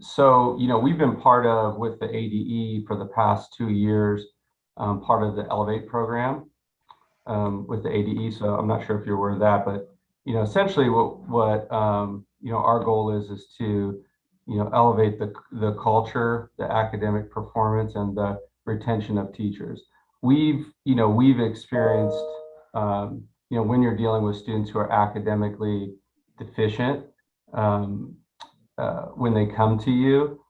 So we've been part of, with the ADE for the past 2 years, part of the Elevate program with the ADE. So I'm not sure if you're aware of that, but essentially what our goal is to elevate the culture, the academic performance, and the retention of teachers. We've experienced when you're dealing with students who are academically deficient, when they come to you,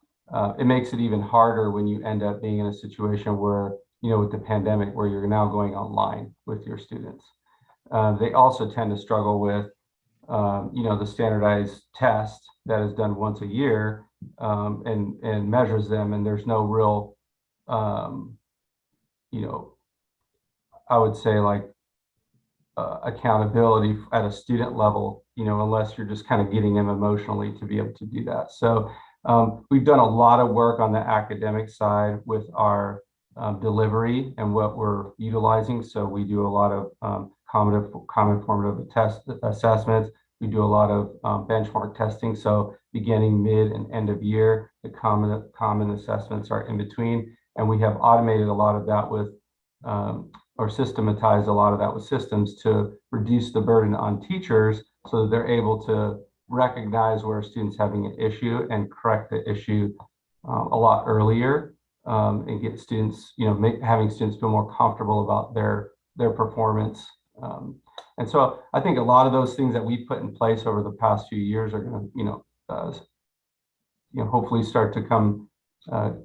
it makes it even harder when you end up being in a situation where with the pandemic, where you're now going online with your students. They also tend to struggle with, the standardized test that is done once a year and measures them. And there's no real, I would say accountability at a student level, unless you're just kind of getting them emotionally to be able to do that. So we've done a lot of work on the academic side with our delivery and what we're utilizing. So we do a lot of common formative test assessments. We do a lot of benchmark testing. So beginning, mid, and end of year, the common assessments are in between. And we have automated a lot of that with, or systematized a lot of that with systems to reduce the burden on teachers so that they're able to recognize where a student's having an issue and correct the issue a lot earlier, and get students, having students feel more comfortable about their performance And so I think a lot of those things that we've put in place over the past few years are going to, hopefully start to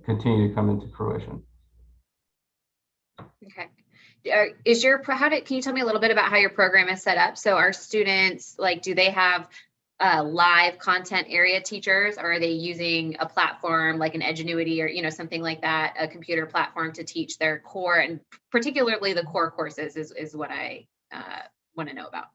continue to come into fruition. Okay. Can you tell me a little bit about how your program is set up? So our students, do they have live content area teachers, or are they using a platform like an Edgenuity or, something like that, a computer platform to teach their core, and particularly the core courses is what I want to know about.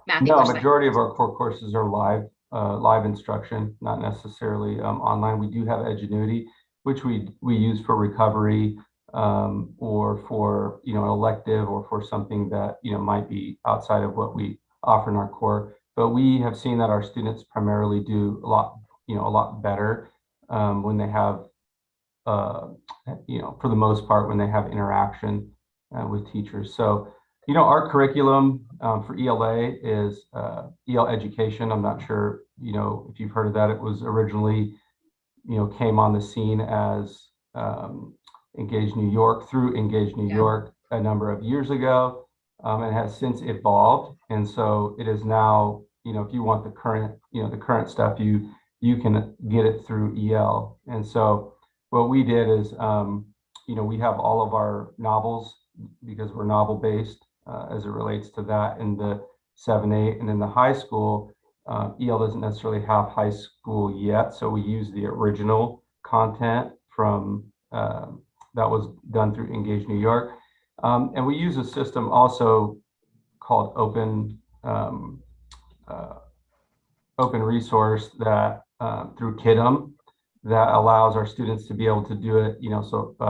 Math, No, English, majority of our core courses are live instruction, not necessarily online. We do have Edgenuity, which we use for recovery, or for an elective, or for something that might be outside of what we offer in our core. But we have seen that our students primarily do a lot better when they have, for the most part, when they have interaction with teachers. So, our curriculum for ELA is EL education. I'm not sure, if you've heard of that. It was originally, came on the scene as Engage New York, through Engage New York a number of years ago, and has since evolved. And so it is now, if you want the current stuff, you can get it through EL. And so what we did is, we have all of our novels, because we're novel based as it relates to that in the 7-8, and in the high school, EL doesn't necessarily have high school yet. So we use the original content from that was done through Engage New York. And we use a system also called Open Resource that through KIDM, that allows our students to be able to do it,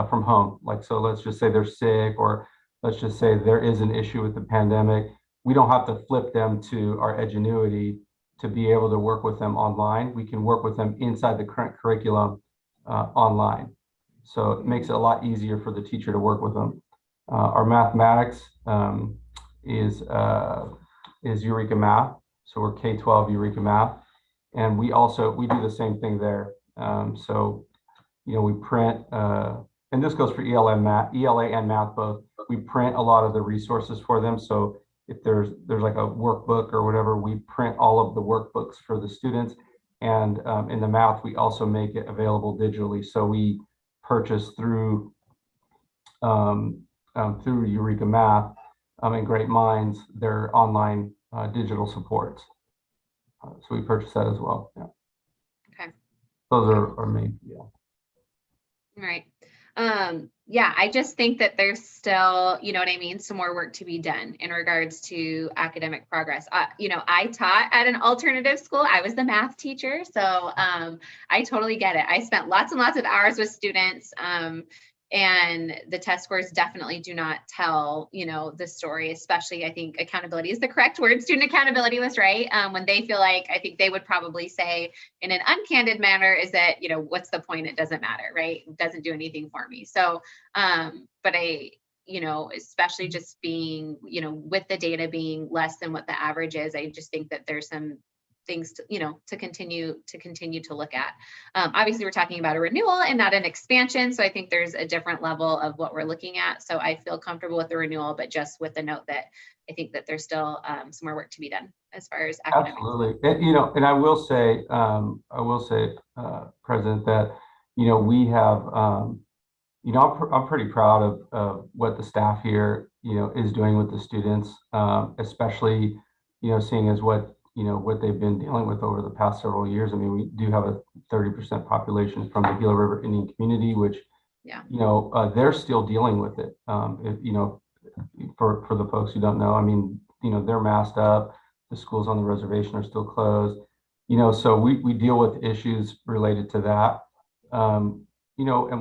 from home. So let's just say they're sick, or let's just say there is an issue with the pandemic. We don't have to flip them to our Edgenuity to be able to work with them online. We can work with them inside the current curriculum online. So it makes it a lot easier for the teacher to work with them. Our mathematics is Eureka Math. So we're K-12 Eureka Math. And we do the same thing there. So, we print, and this goes for ELA and math both. We print a lot of the resources for them. So if there's like a workbook or whatever, we print all of the workbooks for the students. And in the math, we also make it available digitally. So we purchase through Eureka Math and Great Minds their online digital supports. So we purchase that as well. Yeah. Okay. Those are our main. Yeah. All right. I just think that there's still, some more work to be done in regards to academic progress. I taught at an alternative school. I was the math teacher. So I totally get it. I spent lots and lots of hours with students. And the test scores definitely do not tell, the story, especially I think accountability is the correct word. Student accountability was right. When they feel like, I think they would probably say in an uncandid manner is that, what's the point? It doesn't matter, right? It doesn't do anything for me. So, but I, especially just being, with the data being less than what the average is, I just think that there's some things to continue to look at. Obviously, we're talking about a renewal and not an expansion. So I think there's a different level of what we're looking at. So I feel comfortable with the renewal, but just with the note that I think that there's still some more work to be done as far as academics. Absolutely. And I will say, President, that, we have, I'm pretty proud of what the staff here, is doing with the students, especially, seeing as what they've been dealing with over the past several years. I mean, we do have a 30% population from the Gila River Indian community, which, they're still dealing with it. For the folks who don't know, I mean, they're masked up. The schools on the reservation are still closed. So we deal with issues related to that. And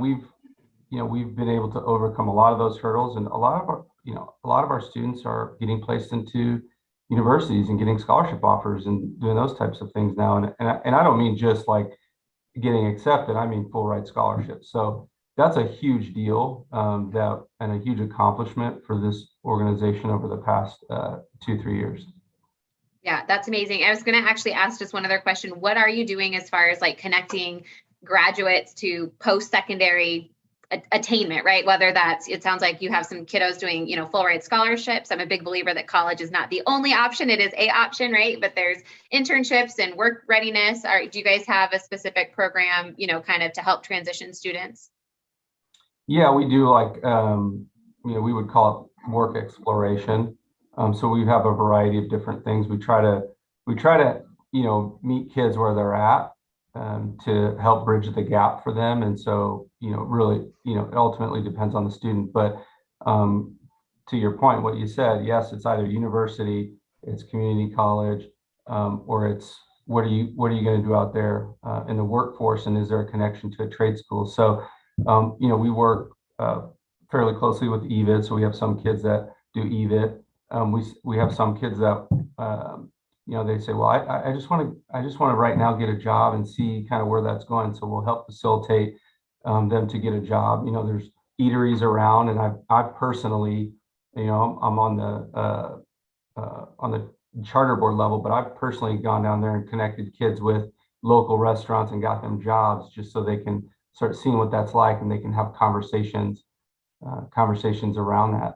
we've been able to overcome a lot of those hurdles, and a lot of our students are getting placed into universities and getting scholarship offers and doing those types of things now. And I don't mean just like getting accepted, I mean full ride scholarships. So that's a huge deal, and a huge accomplishment for this organization over the past 2-3 years. Yeah, that's amazing. I was going to actually ask just one other question. What are you doing as far as like connecting graduates to post-secondary attainment, right? Whether that's, it sounds like you have some kiddos doing, full ride scholarships. I'm a big believer that college is not the only option. It is a option, right? But there's internships and work readiness. Do you guys have a specific program, kind of to help transition students? Yeah, we do, like, we would call it work exploration. So we have a variety of different things. We try to, meet kids where they're at, to help bridge the gap for them. And so, really, it ultimately depends on the student. But to your point, what you said, yes, it's either university, it's community college, or it's what are you going to do out there in the workforce, and is there a connection to a trade school? So, we work fairly closely with EVIT. So we have some kids that do EVIT. We have some kids that they say, well, I just want to right now get a job and see kind of where that's going. So we'll help facilitate them to get a job. There's eateries around, and I've personally, I'm on the charter board level, but I've personally gone down there and connected kids with local restaurants and got them jobs just so they can start seeing what that's like, and they can have conversations around that.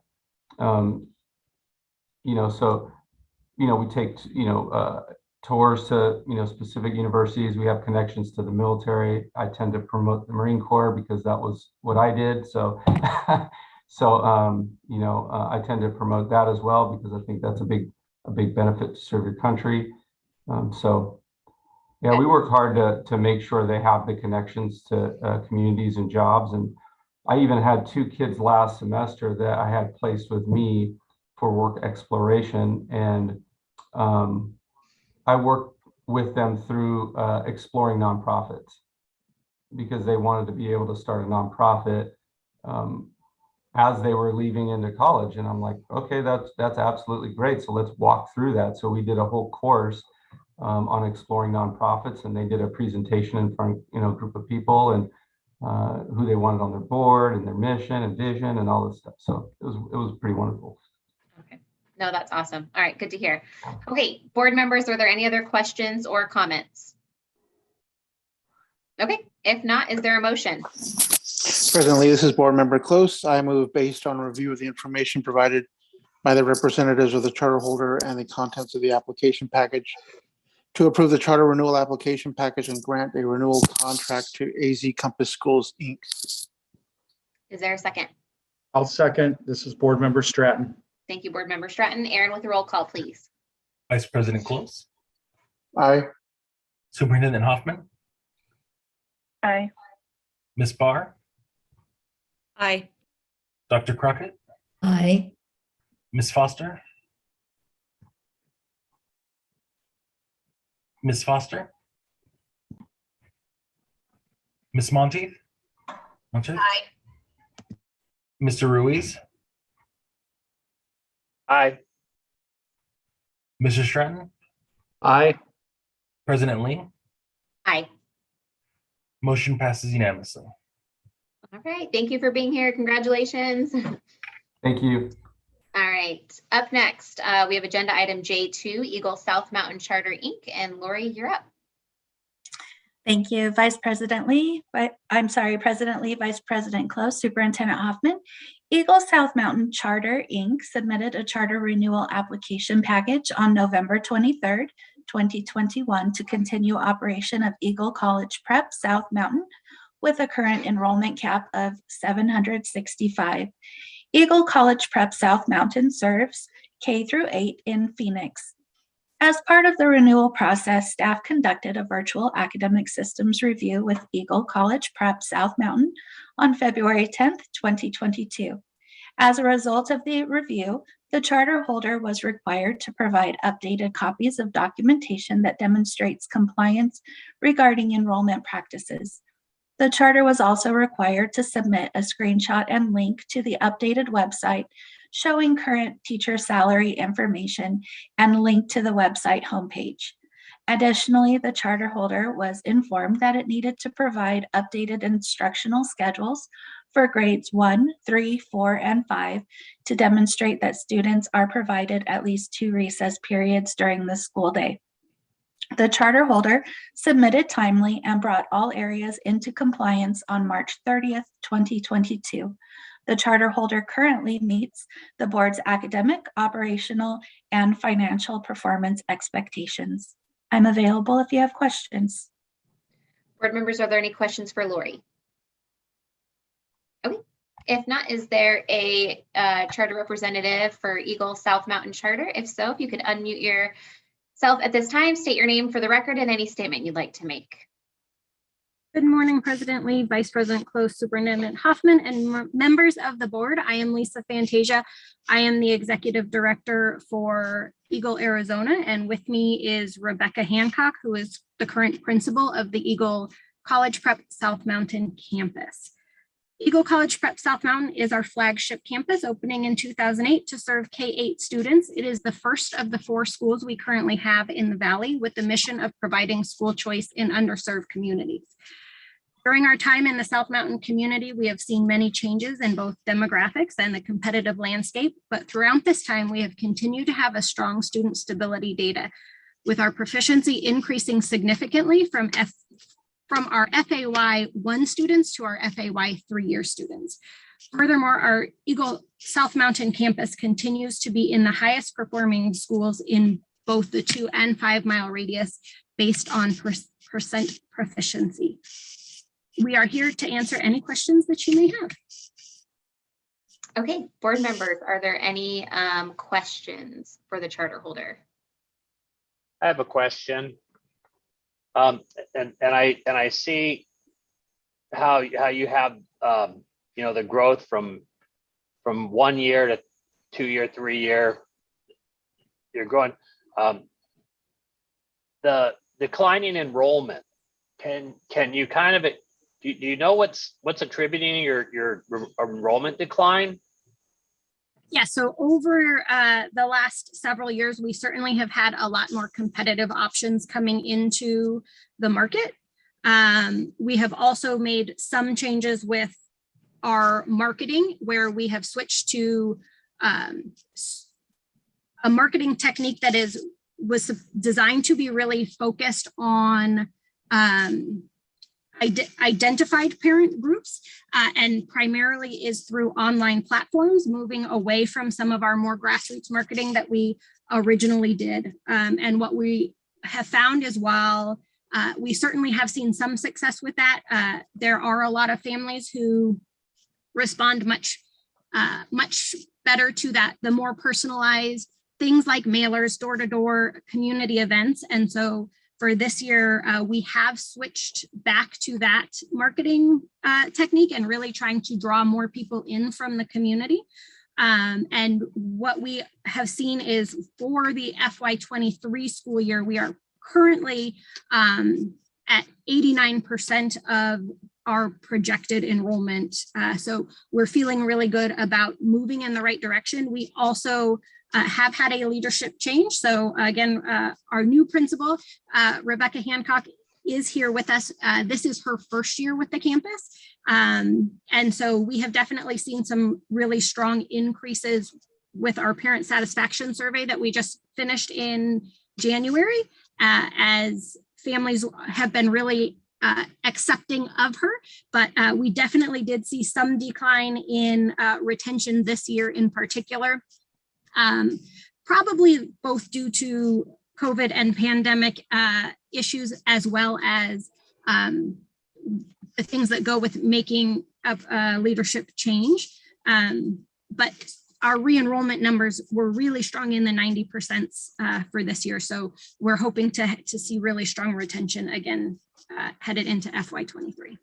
We take, tours to, specific universities. We have connections to the military. I tend to promote the Marine Corps because that was what I did. So, I tend to promote that as well, because I think that's a big benefit to serve your country. Yeah, we work hard to make sure they have the connections to communities and jobs. And I even had 2 kids last semester that I had placed with me for work exploration. And I worked with them through exploring nonprofits, because they wanted to be able to start a nonprofit as they were leaving into college. And I'm like, okay, that's absolutely great. So let's walk through that. So we did a whole course on exploring nonprofits, and they did a presentation in front of a group of people, and who they wanted on their board, and their mission and vision and all this stuff. So it was pretty wonderful. Okay. No, that's awesome. All right, good to hear. Okay, board members, are there any other questions or comments? Okay, if not, is there a motion? President Lee, this is Board Member Close. I move, based on review of the information provided by the representatives of the charter holder and the contents of the application package, to approve the charter renewal application package and grant a renewal contract to AZ Compass Schools, Inc. Is there a second? I'll second. This is Board Member Stratton. Thank you, Board Member Stratton. Aaron, with a roll call, please. Vice President Close. Aye. Superintendent Hoffman. Aye. Ms. Barr. Aye. Dr. Crockett. Aye. Ms. Foster. Ms. Foster. Ms. Monteith. Aye. Mr. Ruiz. Aye. Mr. Stratton. Aye. President Lee. Aye. Motion passes unanimously. All right, thank you for being here. Congratulations. Thank you. All right, up next, we have agenda item J2, Eagle South Mountain Charter, Inc. And Lori, you're up. Thank you, President Lee, Vice President Close, Superintendent Hoffman. Eagle South Mountain Charter, Inc. submitted a charter renewal application package on November 23rd, 2021 to continue operation of Eagle College Prep South Mountain with a current enrollment cap of 765. Eagle College Prep South Mountain serves K-8 in Phoenix. As part of the renewal process, staff conducted a virtual academic systems review with Eagle College Prep South Mountain on February 10th, 2022. As a result of the review, the charter holder was required to provide updated copies of documentation that demonstrates compliance regarding enrollment practices. The charter was also required to submit a screenshot and link to the updated website showing current teacher salary information and link to the website homepage. Additionally, the charter holder was informed that it needed to provide updated instructional schedules for grades 1, 3, 4, and 5 to demonstrate that students are provided at least 2 recess periods during the school day. The charter holder submitted timely and brought all areas into compliance on March 30th, 2022. The charter holder currently meets the board's academic, operational, and financial performance expectations. I'm available if you have questions. Board members, are there any questions for Lori? Okay. If not, is there a charter representative for Eagle South Mountain Charter? If so, if you could unmute yourself at this time, state your name for the record and any statement you'd like to make. Good morning, President Lee, Vice President Close, Superintendent Hoffman, and members of the board. I am Lisa Fantasia. I am the Executive Director for Eagle, Arizona, and with me is Rebecca Hancock, who is the current principal of the Eagle College Prep South Mountain campus. Eagle College Prep South Mountain is our flagship campus, opening in 2008 to serve K-8 students. It is the first of the 4 schools we currently have in the Valley, with the mission of providing school choice in underserved communities. During our time in the South Mountain community, we have seen many changes in both demographics and the competitive landscape, but throughout this time, we have continued to have a strong student stability data, with our proficiency increasing significantly from our FAY 1 students to our FAY 3-year students. Furthermore, our Eagle South Mountain campus continues to be in the highest performing schools in both the 2 and 5 mile radius based on percent proficiency. We are here to answer any questions that you may have. Okay, board members, are there any questions for the charter holder? I have a question. And I see how you have the growth from 1 year to 2 year, 3 year. You're going the declining enrollment. Can you kind of do you know what's attributing your enrollment decline? Yeah, so over the last several years, we certainly have had a lot more competitive options coming into the market. We have also made some changes with our marketing, where we have switched to a marketing technique that was designed to be really focused on identified parent groups and primarily is through online platforms, moving away from some of our more grassroots marketing that we originally did. And what we have found is, while we certainly have seen some success with that, there are a lot of families who respond much better to that, the more personalized things like mailers, door-to-door community events. And so for this year, we have switched back to that marketing technique and really trying to draw more people in from the community. And what we have seen is, for the FY23 school year, we are currently at 89% of our projected enrollment. So we're feeling really good about moving in the right direction. We also have had a leadership change. So again, our new principal, Rebecca Hancock, is here with us. This is her first year with the campus. And so we have definitely seen some really strong increases with our parent satisfaction survey that we just finished in January, as families have been really accepting of her. But we definitely did see some decline in retention this year in particular. Probably both due to COVID and pandemic issues, as well as the things that go with making a leadership change. But our re-enrollment numbers were really strong in the 90% for this year. So we're hoping to see really strong retention again headed into FY23.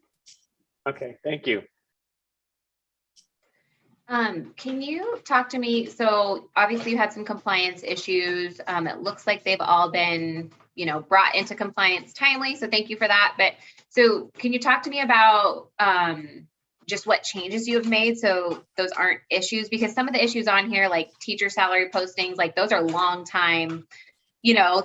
Okay, thank you. Can you talk to me? So obviously you had some compliance issues. It looks like they've all been, brought into compliance timely. So thank you for that. But so can you talk to me about just what changes you have made so those aren't issues? Because some of the issues on here, like teacher salary postings, like those are long time,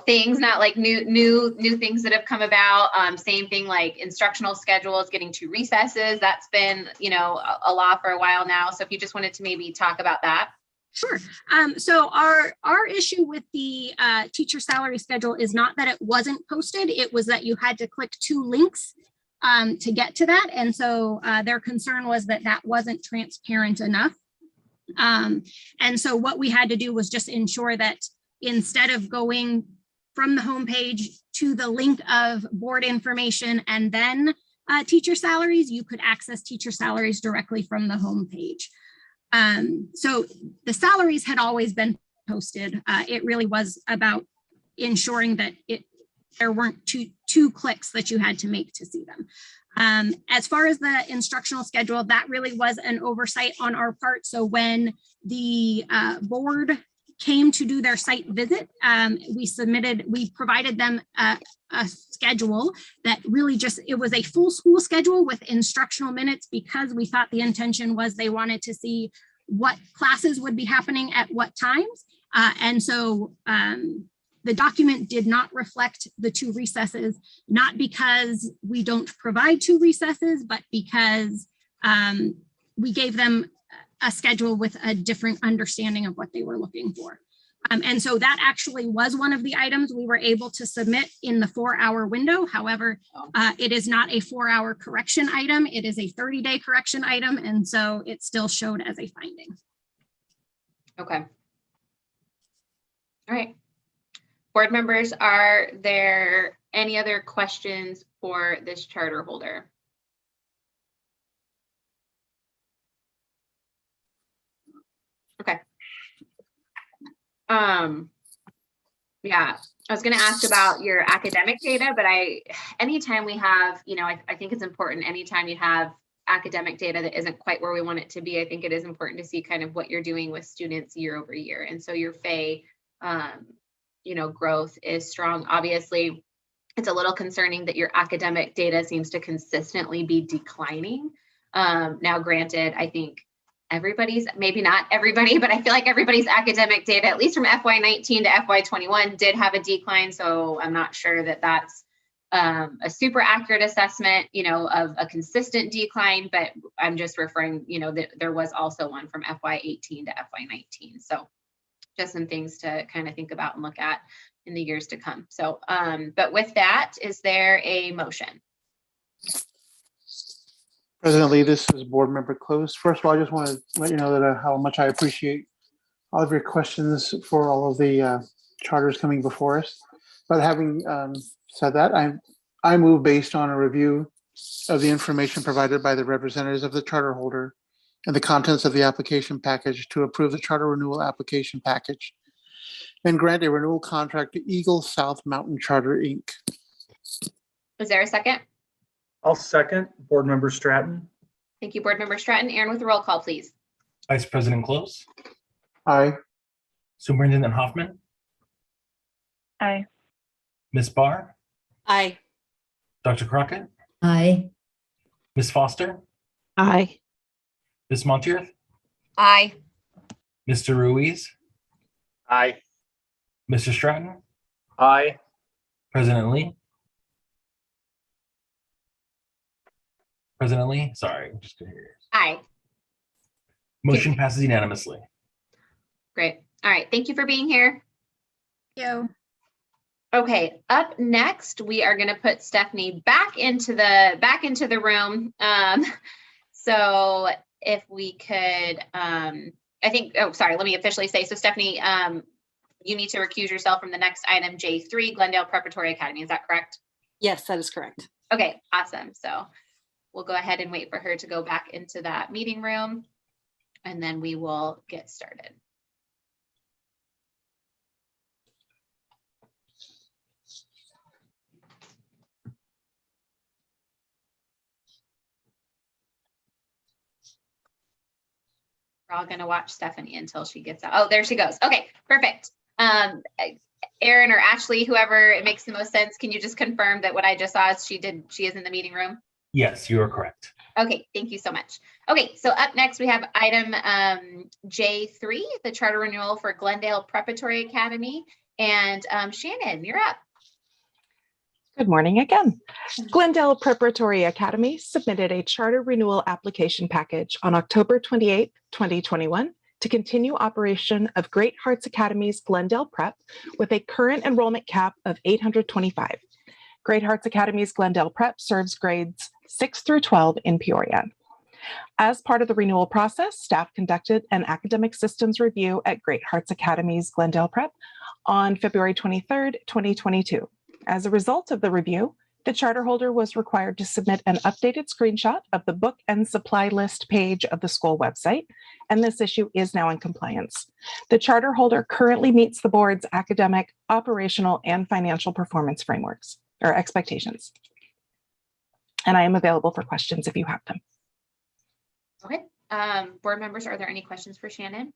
things, not like new things that have come about. Same thing like instructional schedules, getting to recesses. That's been, a law for a while now. So if you just wanted to maybe talk about that. Sure. So our issue with the teacher salary schedule is not that it wasn't posted. It was that you had to click 2 links to get to that. And so their concern was that that wasn't transparent enough. And so what we had to do was just ensure that instead of going from the homepage to the link of board information and then teacher salaries, you could access teacher salaries directly from the homepage. So the salaries had always been posted. It really was about ensuring that there weren't two clicks that you had to make to see them. As far as the instructional schedule, that really was an oversight on our part. So when the board came to do their site visit, we provided them a schedule that really it was a full school schedule with instructional minutes, because we thought the intention was they wanted to see what classes would be happening at what times. And so the document did not reflect the 2 recesses, not because we don't provide 2 recesses, but because we gave them a schedule with a different understanding of what they were looking for. And so that actually was one of the items we were able to submit in the 4-hour window. However, it is not a 4-hour correction item. It is a 30-day correction item. And so it still showed as a finding. Okay. All right. Board members, are there any other questions for this charter holder? Okay. Yeah, I was going to ask about your academic data, but anytime we have, I think it's important anytime you have academic data that isn't quite where we want it to be, I think it is important to see kind of what you're doing with students year over year. And so your FAE, growth is strong. Obviously, it's a little concerning that your academic data seems to consistently be declining. Now, granted, I think maybe not everybody, but I feel like everybody's academic data, at least from FY19 to FY21, did have a decline. So I'm not sure that that's a super accurate assessment, of a consistent decline, but I'm just referring, that there was also one from FY18 to FY19. So just some things to kind of think about and look at in the years to come. So, but with that, is there a motion? President Lee, this is Board Member Close. First of all, I just want to let you know that how much I appreciate all of your questions for all of the charters coming before us. But having said that, I move based on a review of the information provided by the representatives of the charter holder and the contents of the application package to approve the charter renewal application package and grant a renewal contract to Eagle South Mountain Charter, Inc. Is there a second? I'll second. Board Member Stratton. Thank you, Board Member Stratton. Aaron, with a roll call, please. Vice President Close. Aye. Superintendent Hoffman. Aye. Ms. Barr. Aye. Dr. Crockett. Aye. Ms. Foster. Aye. Ms. Montier. Aye. Mr. Ruiz. Aye. Mr. Stratton. Aye. President Lee. President Lee, sorry, I'm just gonna hear yours. Aye. Motion passes unanimously. Great. All right. Thank you for being here. Thank you. Okay. Up next, we are going to put Stephanie back into the room. So if we could, let me officially say, so Stephanie, you need to recuse yourself from the next item, J3, Glendale Preparatory Academy. Is that correct? Yes, that is correct. Okay, awesome. So we'll go ahead and wait for her to go back into that meeting room, and then we will get started. We're all going to watch Stephanie until she gets out. Oh, there she goes. Okay, perfect. Aaron or Ashley, whoever it makes the most sense, can you just confirm that what I just saw is she is in the meeting room? Yes, you are correct. Okay, thank you so much. Okay, so up next we have item J3, the charter renewal for Glendale Preparatory Academy. And Shannon, you're up. Good morning again. Glendale Preparatory Academy submitted a charter renewal application package on October 28, 2021 to continue operation of Great Hearts Academy's Glendale Prep with a current enrollment cap of 825. Great Hearts Academy's Glendale Prep serves grades 6 through 12 in Peoria. As part of the renewal process, staff conducted an academic systems review at Great Hearts Academy's Glendale Prep on February 23rd, 2022. As a result of the review, the charter holder was required to submit an updated screenshot of the book and supply list page of the school website, and this issue is now in compliance. The charter holder currently meets the board's academic, operational, and financial performance frameworks or expectations. And I am available for questions if you have them. Okay, board members, are there any questions for Shannon?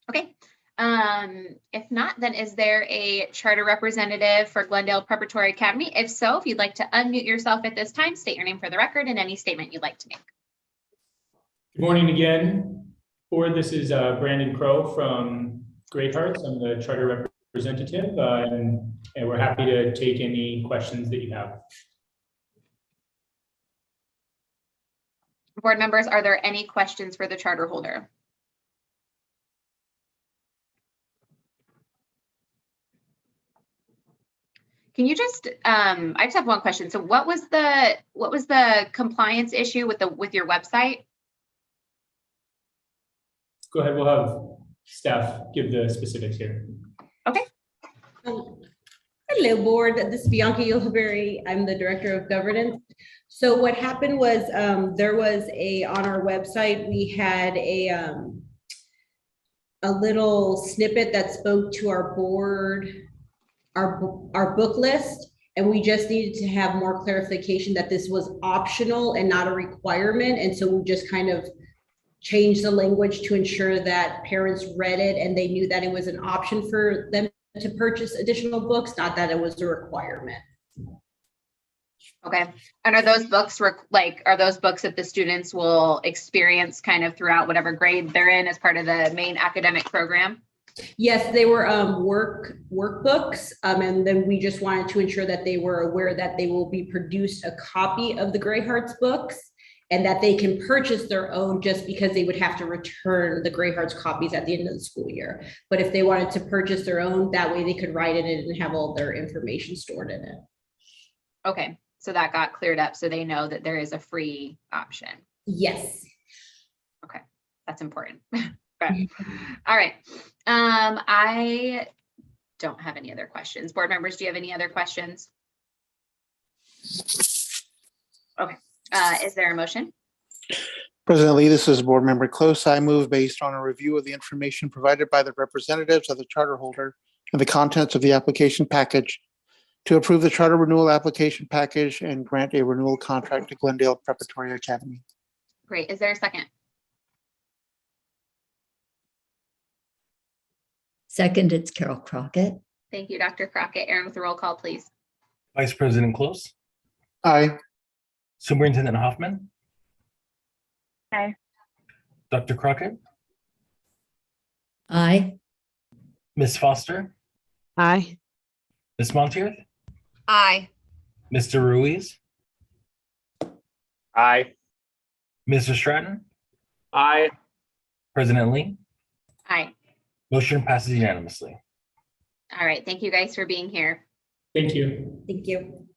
Okay, if not, then is there a charter representative for Glendale Preparatory Academy? If so, if you'd like to unmute yourself at this time, state your name for the record and any statement you'd like to make. Good morning again, board. This is Brandon Crow from Great Hearts. I'm the charter representative, and we're happy to take any questions that you have. Board members, are there any questions for the charter holder? Can you just, I just have one question. So what was the compliance issue with your website? Go ahead, we'll have staff give the specifics here. Okay. Hello, board. This is Bianca Yulberry. I'm the director of governance. So what happened was there was on our website, we had a little snippet that spoke to our board, our book list, and we just needed to have more clarification that this was optional and not a requirement. And so we just kind of changed the language to ensure that parents read it and they knew that it was an option for them to purchase additional books, not that it was a requirement. Okay. And are those books are those books that the students will experience kind of throughout whatever grade they're in as part of the main academic program? Yes, they were workbooks. And then we just wanted to ensure that they were aware that they will be produced a copy of the Great Hearts books and that they can purchase their own, just because they would have to return the Great Hearts copies at the end of the school year. But if they wanted to purchase their own, that way they could write in it and have all their information stored in it. Okay, so that got cleared up so they know that there is a free option. Yes. Okay, that's important. Okay. All right. I don't have any other questions. Board members, do you have any other questions? Okay. Is there a motion? President Lee, this is Board Member Close. I move, based on a review of the information provided by the representatives of the charter holder and the contents of the application package, to approve the charter renewal application package and grant a renewal contract to Glendale Preparatory Academy. Great. Is there a second? Second, it's Carol Crockett. Thank you, Dr. Crockett. Aaron, with a roll call, please. Vice President Close. Aye. Superintendent Hoffman. Aye. Dr. Crockett. Aye. Ms. Foster. Aye. Ms. Montier. Aye. Mr. Ruiz. Aye. Mr. Stratton. Aye. President Lee. Aye. Motion passes unanimously. All right. Thank you guys for being here. Thank you. Thank you.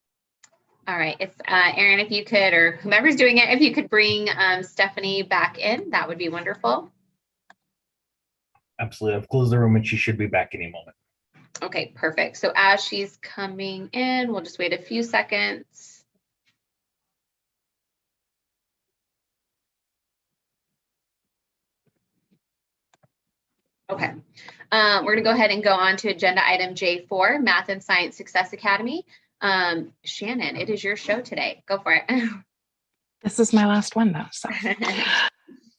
All right. If Aaron, if you could, or whomever's doing it, if you could bring Stephanie back in, that would be wonderful. Absolutely. I've closed the room and she should be back any moment. Okay, perfect. So as she's coming in, we'll just wait a few seconds. Okay, we're going to go ahead and go on to agenda item J4, Math and Science Success Academy. Shannon, it is your show today. Go for it. This is my last one though. So.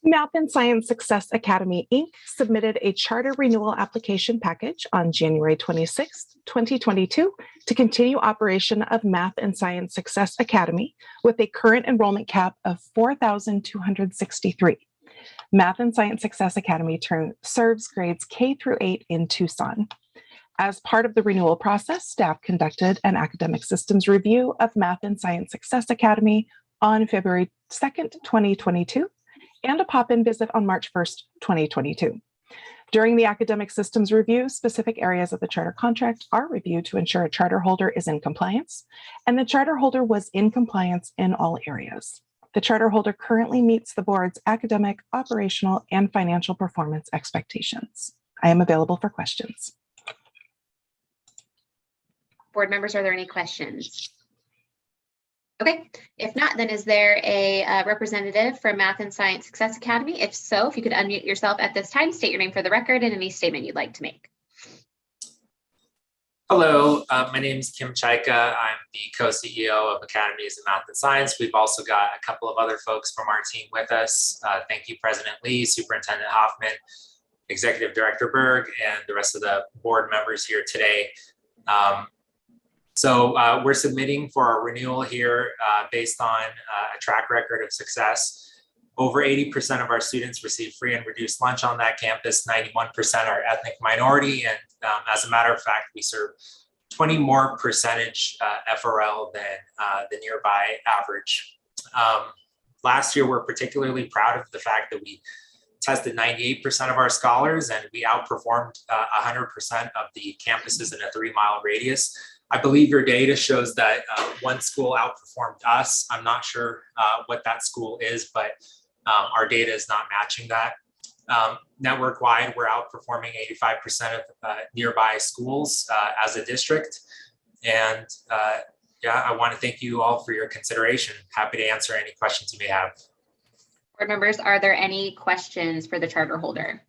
Math and Science Success Academy, Inc. submitted a charter renewal application package on January 26, 2022 to continue operation of Math and Science Success Academy with a current enrollment cap of 4,263. Math and Science Success Academy serves grades K through 8 in Tucson. As part of the renewal process, staff conducted an academic systems review of Math and Science Success Academy on February 2nd, 2022, and a pop-in visit on March 1st, 2022. During the academic systems review, specific areas of the charter contract are reviewed to ensure a charter holder is in compliance, and the charter holder was in compliance in all areas. The charter holder currently meets the board's academic, operational, and financial performance expectations. I am available for questions. Board members, are there any questions? Okay, if not, then is there a representative from Math and Science Success Academy? If so, if you could unmute yourself at this time, state your name for the record and any statement you'd like to make. Hello, my name is Kim Chaika. I'm the co-CEO of Academies of Math and Science. We've also got a couple of other folks from our team with us. Thank you, President Lee, Superintendent Hoffman, Executive Director Berg, and the rest of the board members here today. So we're submitting for our renewal here based on a track record of success. Over 80% of our students receive free and reduced lunch on that campus. 91% are ethnic minority. And as a matter of fact, we serve 20 more percentage FRL than the nearby average. Last year, we're particularly proud of the fact that we tested 98% of our scholars and we outperformed 100% of the campuses in a 3-mile radius. I believe your data shows that one school outperformed us. I'm not sure what that school is, but our data is not matching that. Network-wide, we're outperforming 85% of nearby schools as a district. And yeah, I want to thank you all for your consideration. Happy to answer any questions you may have. Board members, are there any questions for the charter holder?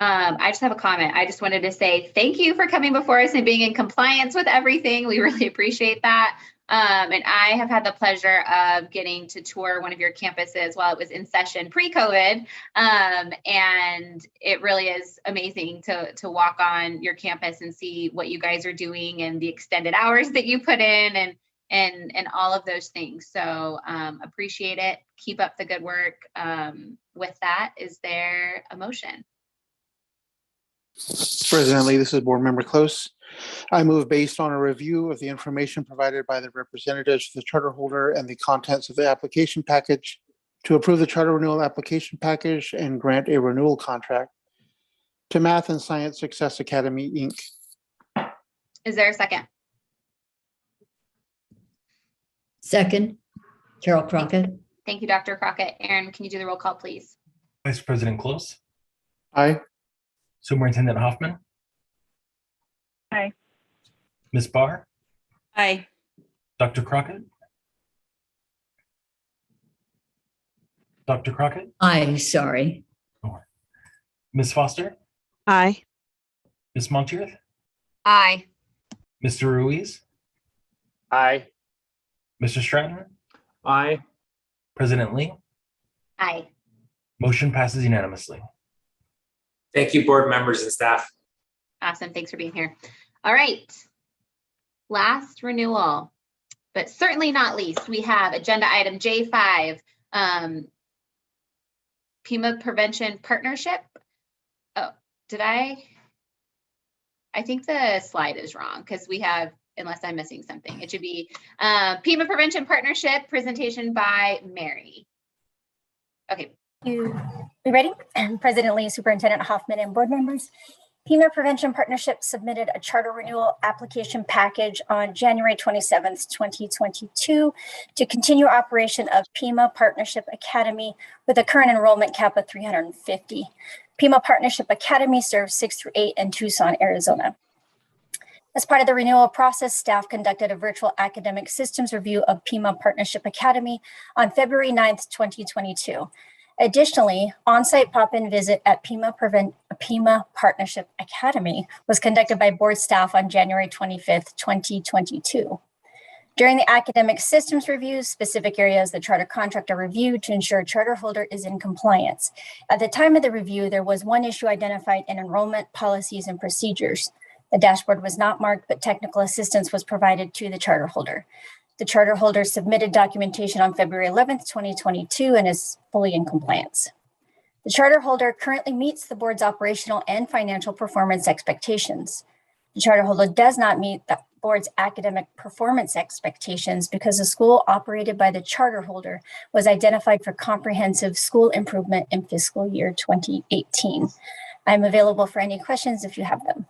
I just have a comment. I just wanted to say thank you for coming before us and being in compliance with everything. We really appreciate that. And I have had the pleasure of getting to tour one of your campuses while it was in session pre-COVID. And it really is amazing to walk on your campus and see what you guys are doing and the extended hours that you put in and all of those things. So appreciate it. Keep up the good work. With that, is there a motion? President Lee, this is Board Member Close. I move based on a review of the information provided by the representatives of the charter holder and the contents of the application package to approve the charter renewal application package and grant a renewal contract to Math and Science Success Academy, Inc. Is there a second? Second, Carol Crockett. Thank you, Dr. Crockett. Aaron, can you do the roll call, please? Vice President Close. Aye. Superintendent Hoffman. Aye. Ms. Barr. Aye. Dr. Crockett. Dr. Crockett. Aye, sorry. Ms. Foster. Aye. Ms. Montier. Aye. Mr. Ruiz. Aye. Mr. Stratton. Aye. President Lee. Aye. Motion passes unanimously. Thank you, board members and staff. Awesome. Thanks for being here. All right. Last renewal, but certainly not least, we have agenda item J5, PIMA Prevention Partnership. Oh, did I think the slide is wrong because we have, unless I'm missing something, it should be PIMA Prevention Partnership presentation by Mary. Okay. You ready? President Lee, Superintendent Hoffman, and board members. PIMA Prevention Partnership submitted a charter renewal application package on January 27th, 2022 to continue operation of PIMA Partnership Academy with a current enrollment cap of 350. PIMA Partnership Academy serves 6th through 8 in Tucson, Arizona. As part of the renewal process, staff conducted a virtual academic systems review of PIMA Partnership Academy on February 9th, 2022. Additionally, on-site pop-in visit at PIMA Partnership Academy was conducted by board staff on January 25th, 2022. During the academic systems review, specific areas of the charter contract are reviewed to ensure charter holder is in compliance. At the time of the review, there was one issue identified in enrollment policies and procedures. The dashboard was not marked, but technical assistance was provided to the charter holder. The charter holder submitted documentation on February 11th, 2022 and is fully in compliance. The charter holder currently meets the board's operational and financial performance expectations. The The charter holder does not meet the board's academic performance expectations because the school operated by the charter holder was identified for comprehensive school improvement in fiscal year 2018. I'm available for any questions if you have them.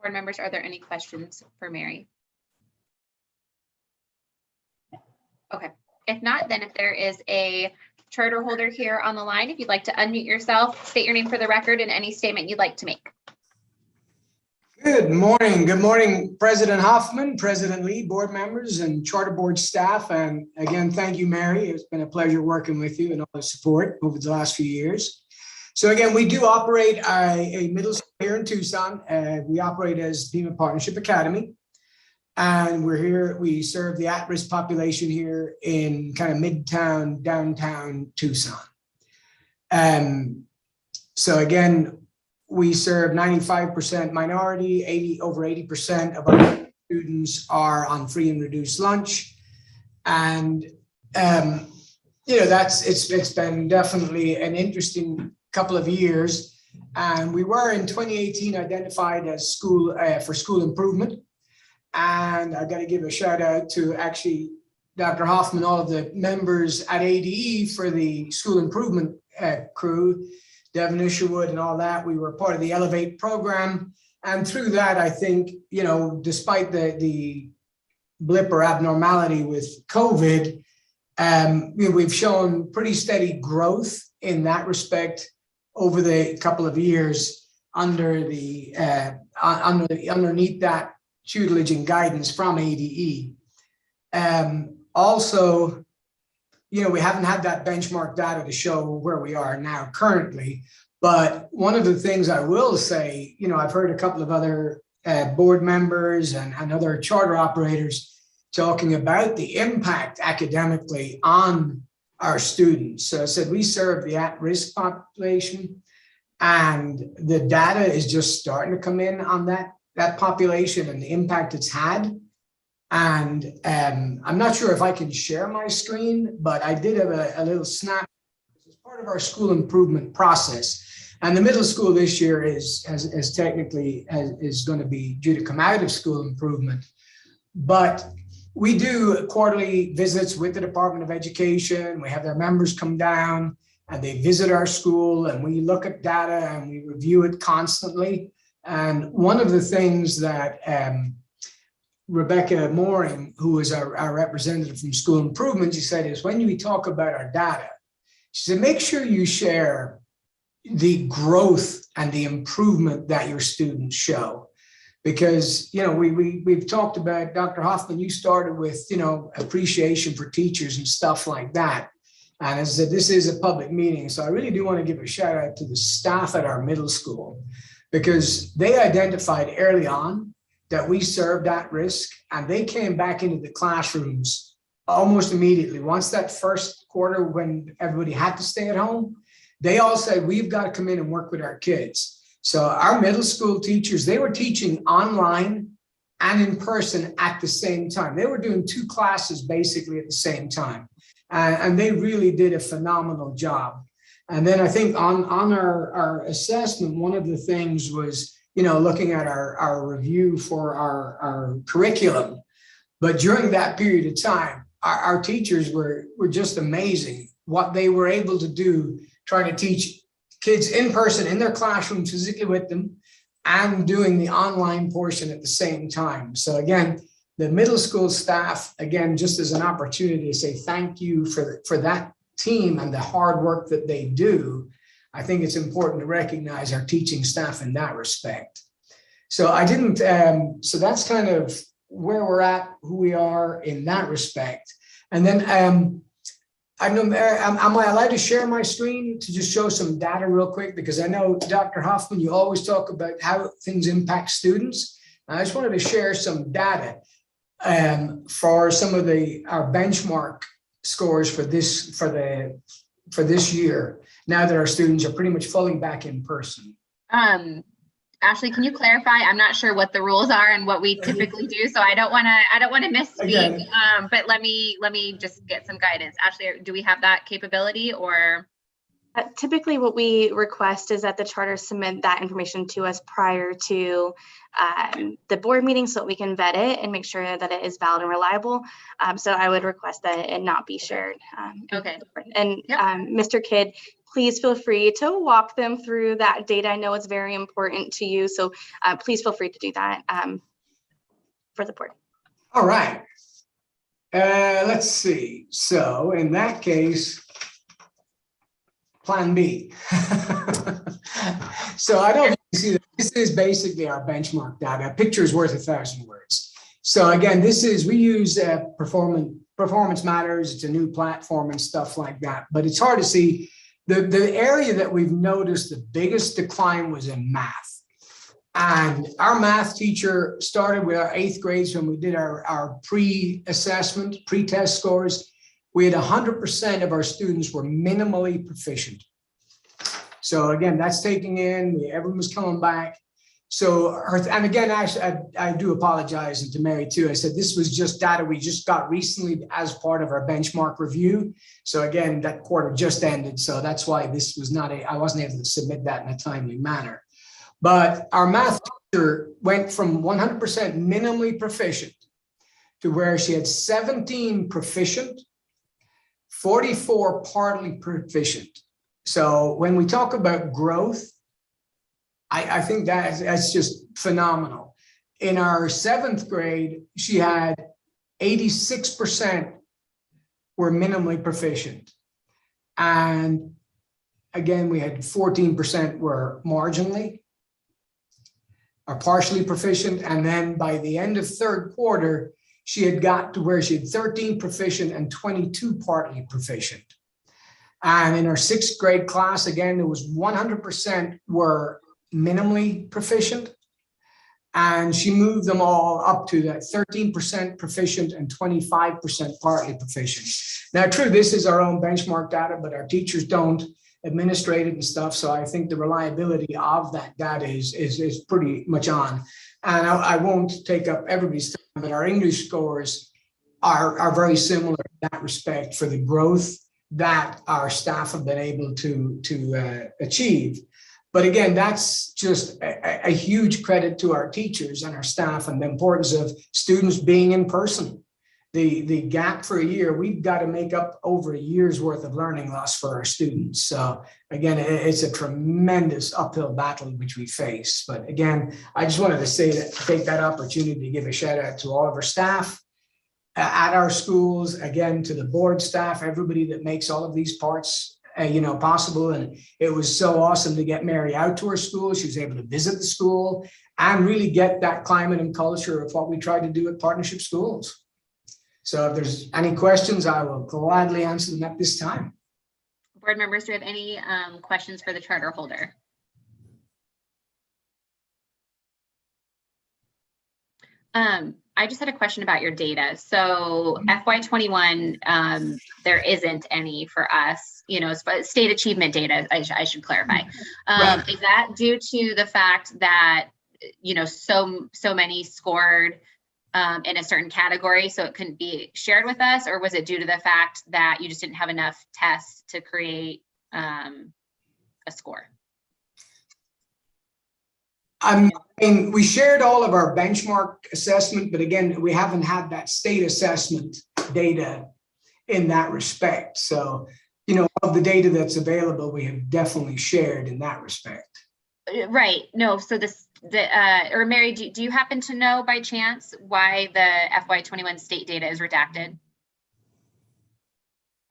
Board members, are there any questions for Mary? Okay, if not, then if there is a charter holder here on the line, if you'd like to unmute yourself, state your name for the record and any statement you'd like to make. Good morning. Good morning, President Hoffman, President Lee, board members, and charter board staff. And again, thank you, Mary. It's been a pleasure working with you and all the support over the last few years. So again, we do operate a middle school here in Tucson. We operate as Pima Partnership Academy. And we're here, we serve the at-risk population here in kind of midtown, downtown Tucson. So again, we serve 95% minority, over 80% of our students are on free and reduced lunch. And, you know, it's been definitely an interesting couple of years. And we were in 2018 identified as school for school improvement. And I got to give a shout out to actually Dr. Hoffman, all of the members at ADE for the school improvement crew, Devin Isherwood and all that. We were part of the Elevate program. And through that, I think, you know, despite the blip or abnormality with COVID, we've shown pretty steady growth in that respect over the couple of years under the underneath that tutelage and guidance from ADE. Also, you know, we haven't had that benchmark data to show where we are now currently, but one of the things I will say, you know, I've heard a couple of other board members and other charter operators talking about the impact academically on our students. So I said, we serve the at-risk population, and the data is just starting to come in on that population and the impact it's had. And I'm not sure if I can share my screen, but I did have a little snap as part of our school improvement process. And the middle school this year is going to be due to come out of school improvement. But we do quarterly visits with the Department of Education. We have their members come down and they visit our school, and we look at data and we review it constantly. And one of the things that Rebecca Mooring, who is our representative from School Improvement, she said is when we talk about our data, she said, make sure you share the growth and the improvement that your students show. Because, you know, we've talked about, Dr. Hoffman, you started with, you know, appreciation for teachers and stuff like that. And as I said, this is a public meeting. So I really do want to give a shout out to the staff at our middle school, because they identified early on that we served at risk, and they came back into the classrooms almost immediately. Once that first quarter, when everybody had to stay at home, they all said, we've got to come in and work with our kids. So our middle school teachers, they were teaching online and in person at the same time. They were doing 2 classes basically at the same time. And they really did a phenomenal job. And then I think on our assessment, one of the things was, you know, looking at our review for our curriculum. But during that period of time, our teachers were just amazing what they were able to do, trying to teach kids in person in their classroom physically with them and doing the online portion at the same time. So again, the middle school staff, again, just as an opportunity to say thank you for that team and the hard work that they do. I think it's important to recognize our teaching staff in that respect. So so that's kind of where we're at, who we are in that respect. And then I know, am I allowed to share my screen to just show some data real quick? Because I know, Dr. Hoffman, you always talk about how things impact students. I just wanted to share some data for some of our benchmark scores for this year, now that our students are pretty much falling back in person. Ashley, can you clarify? I'm not sure what the rules are and what we typically do, so I don't want to misspeak. But let me just get some guidance. Ashley, do we have that capability or? Typically, what we request is that the charter submit that information to us prior to the board meeting so that we can vet it and make sure that it is valid and reliable. So I would request that it not be shared. Okay. And Mr. Kidd, please feel free to walk them through that data. I know it's very important to you, so please feel free to do that for the board. All right. Let's see. So in that case, Plan B. So I don't see that. This is basically our benchmark data. A picture is worth 1,000 words. So again, we use Performance Matters. It's a new platform and stuff like that. But it's hard to see. The area that we've noticed the biggest decline was in math. And our math teacher started with our 8th grades when we did our pre-assessment, pre-test scores. We had 100% of our students were minimally proficient. So again, that's taking in, everyone was coming back. So, and again, actually, I do apologize, and to Mary too, I said this was just data we just got recently as part of our benchmark review. So again, that quarter just ended. So that's why this was I wasn't able to submit that in a timely manner. But our math teacher went from 100% minimally proficient to where she had 17 proficient, 44 partly proficient. So when we talk about growth, I think that's just phenomenal. In our 7th grade, she had 86% were minimally proficient. And again, we had 14% were marginally or partially proficient. And then by the end of 3rd quarter, she had got to where she had 13 proficient and 22 partly proficient. And in our 6th grade class, again, it was 100% were minimally proficient. And she moved them all up to that 13% proficient and 25% partly proficient. Now, true, this is our own benchmark data, but our teachers don't administrate it and stuff. So I think the reliability of that data is pretty much on. And I won't take up everybody's time, but our English scores are very similar in that respect for the growth that our staff have been able to achieve. But again, that's just a huge credit to our teachers and our staff and the importance of students being in person. The gap for a year, we've got to make up over a year's worth of learning loss for our students. So again, it's a tremendous uphill battle which we face. But again, I just wanted to say that, take that opportunity to give a shout out to all of our staff at our schools, again, to the board staff, everybody that makes all of these parts possible. And it was so awesome to get Mary out to her school. She was able to visit the school and really get that climate and culture of what we try to do at partnership schools. So if there's any questions, I will gladly answer them at this time. Board members, do you have any questions for the charter holder? I just had a question about your data. So FY21, there isn't any for us, state achievement data, I should clarify. Right. Is that due to the fact that, so many scored in a certain category, so it couldn't be shared with us? Or was it due to the fact that you just didn't have enough tests to create a score? I mean, we shared all of our benchmark assessment, but again, we haven't had that state assessment data in that respect. So, of the data that's available, we have definitely shared in that respect. Right. No. So or Mary, do you happen to know by chance why the FY21 state data is redacted?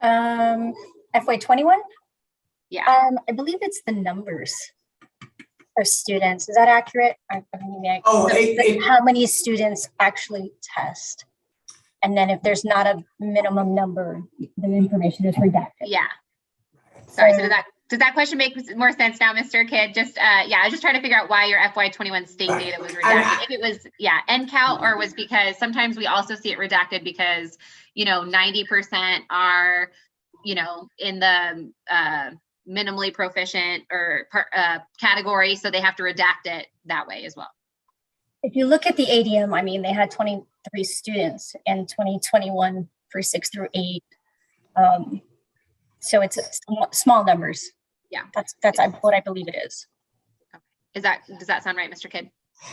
FY21? Yeah. I believe it's the numbers of students. Is that accurate? How many students actually test? And then if there's not a minimum number, the information is redacted. Yeah. Sorry. So does that question make more sense now, Mr. Kidd? Just I was just trying to figure out why your FY21 state data was redacted. If it was NCAL, or was because sometimes we also see it redacted because 90% are in the minimally proficient or category, so they have to redact it that way as well. If you look at the ADM, they had 23 students in 2021 for 6 through 8. So it's small numbers. Yeah. That's what I believe it is. Does that sound right, Mr. Kidd?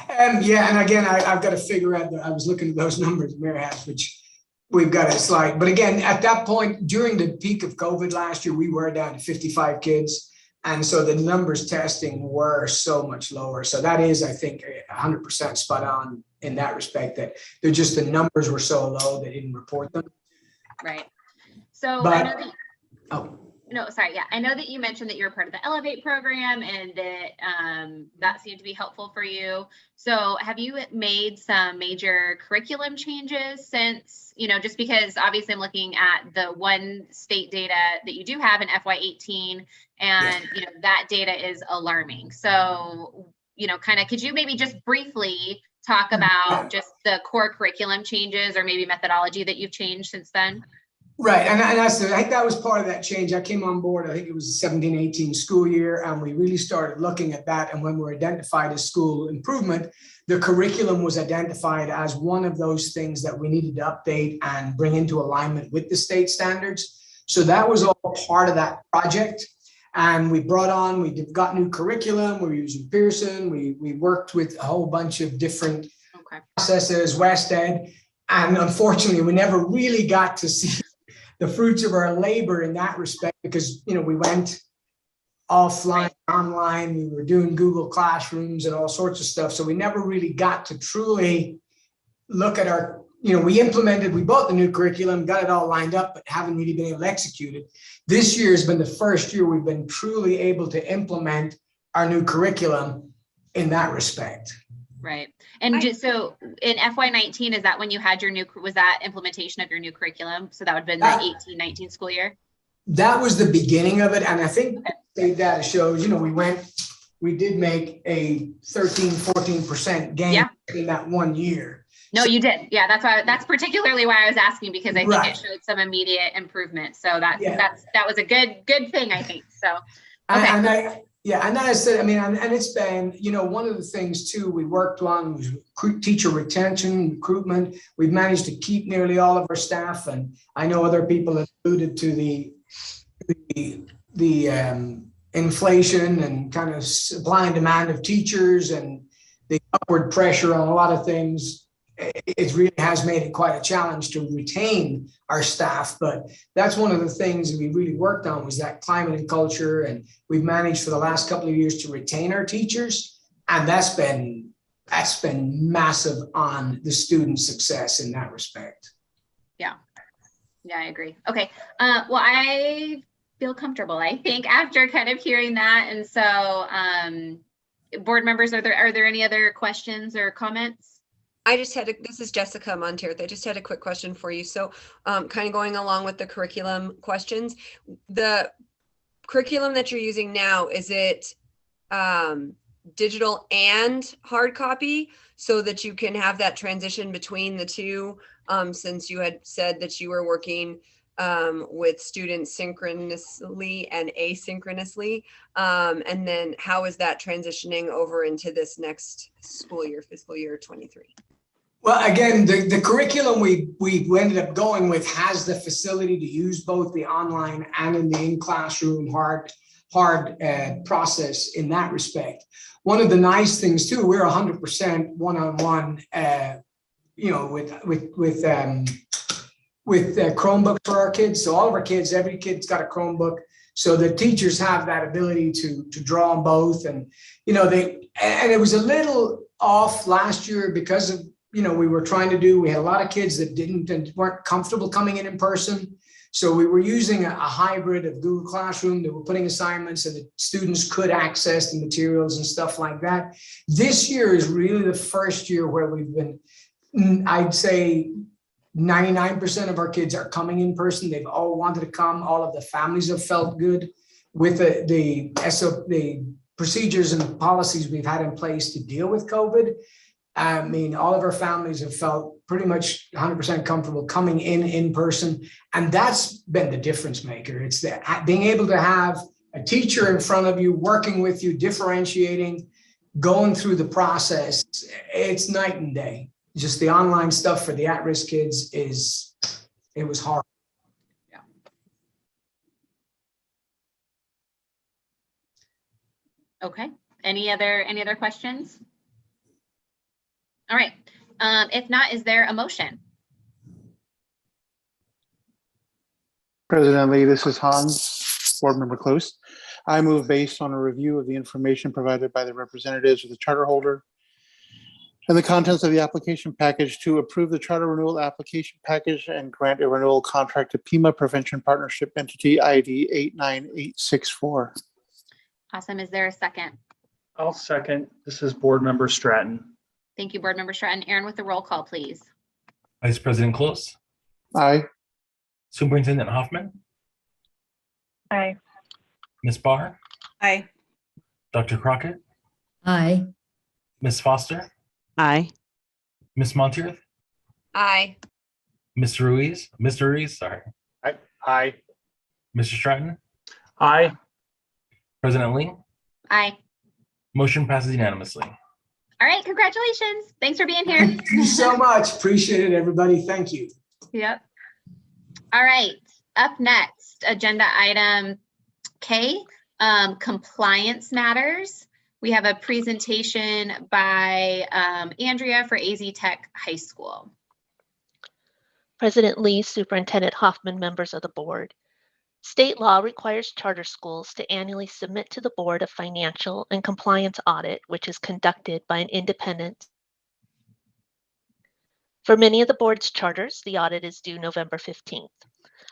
Yeah, and again, I've got to figure out that I was looking at those numbers Mary has, which we've got a slide. But again, at that point, during the peak of COVID last year, we were down to 55 kids. And so the numbers testing were so much lower. So that is, I think, 100% spot on in that respect, that they're just, the numbers were so low, they didn't report them. Right. So But, I know that, no, sorry. Yeah. I know that you mentioned that you're part of the Elevate program and that that seemed to be helpful for you. So have you made some major curriculum changes since, just because obviously I'm looking at the one state data that you do have in FY18 and, that data is alarming. So, could you maybe just briefly talk about just the core curriculum changes or maybe methodology that you've changed since then? Right, and I think that was part of that change. I came on board, I think it was 17-18 school year, and we really started looking at that. And when we're identified as school improvement, the curriculum was identified as one of those things that we needed to update and bring into alignment with the state standards. So that was all part of that project. And we got new curriculum, we were using Pearson, we worked with a whole bunch of different processes, West Ed, and unfortunately, we never really got to see the fruits of our labor in that respect, because we went offline, online, we were doing Google Classrooms and all sorts of stuff. So we never really got to truly look at our, we bought the new curriculum, got it all lined up, but haven't really been able to execute it. This year has been the first year we've been truly able to implement our new curriculum in that respect. Right. And just so in FY19, is that when you had was that implementation of your new curriculum? So that would have been the 18-19 school year? That was the beginning of it. And I think state data shows, we did make a 13-14% gain in that 1 year. No, you did. Yeah, that's particularly why I was asking, because I think it showed some immediate improvement. So that was a good thing, I think. So okay. And I said, and it's been, one of the things too we worked on was teacher retention, recruitment. We've managed to keep nearly all of our staff, and I know other people have alluded to the inflation and kind of supply and demand of teachers and the upward pressure on a lot of things. It really has made it quite a challenge to retain our staff, but that's one of the things we really worked on, was that climate and culture, and we've managed for the last couple of years to retain our teachers, and that's been massive on the student success in that respect. Yeah, I agree. Okay, well, I feel comfortable, I think, after kind of hearing that, and so board members, are there any other questions or comments? This is Jessica Monteiro. I just had a quick question for you. So kind of going along with the curriculum questions, the curriculum that you're using now, is it digital and hard copy so that you can have that transition between the two? Since you had said that you were working with students synchronously and asynchronously. And then how is that transitioning over into this next school year, fiscal year 23? Well, again, the curriculum we ended up going with has the facility to use both the online and in the in-classroom hard process in that respect. One of the nice things too, we're 100% one-on-one, with Chromebooks for our kids. So all of our kids, every kid's got a Chromebook. So the teachers have that ability to draw on both. And, and it was a little off last year because of, we had a lot of kids that weren't comfortable coming in person. So we were using a hybrid of Google Classroom. They were putting assignments and the students could access the materials and stuff like that. This year is really the first year where we've been, I'd say 99% of our kids are coming in person. They've all wanted to come. All of the families have felt good with the procedures and policies we've had in place to deal with COVID. All of our families have felt pretty much 100% comfortable coming in person. And that's been the difference maker. It's that being able to have a teacher in front of you, working with you, differentiating, going through the process. It's night and day. Just the online stuff for the at-risk kids it was hard. Okay. Any other questions? All right. If not, is there a motion? President Lee, this is Hans, Board Member Close. I move based on a review of the information provided by the representatives of the charter holder and the contents of the application package to approve the charter renewal application package and grant a renewal contract to Pima Prevention Partnership Entity ID 89864. Awesome. Is there a second? I'll second. This is Board Member Stratton. Thank you, Board Member Stratton. Aaron, with the roll call, please. Vice President Close, Aye. Superintendent Hoffman, Aye. Ms. Barr, Aye. Dr. Crockett, Aye. Ms. Foster, Aye. Ms. Montier, Aye. Mr. Ruiz, sorry, Aye. Mr. Stratton, Aye. President Lee, Aye. motion passes unanimously. All right. Congratulations. Thanks for being here. Thank you so much. Appreciate it, everybody. Thank you. Yep. All right. Up next, agenda item K, compliance matters. We have a presentation by Andrea for AZ Tech High School. President Lee, Superintendent Hoffman, members of the board. State law requires charter schools to annually submit to the board a financial and compliance audit, which is conducted by an independent. For many of the board's charters, the audit is due November 15th.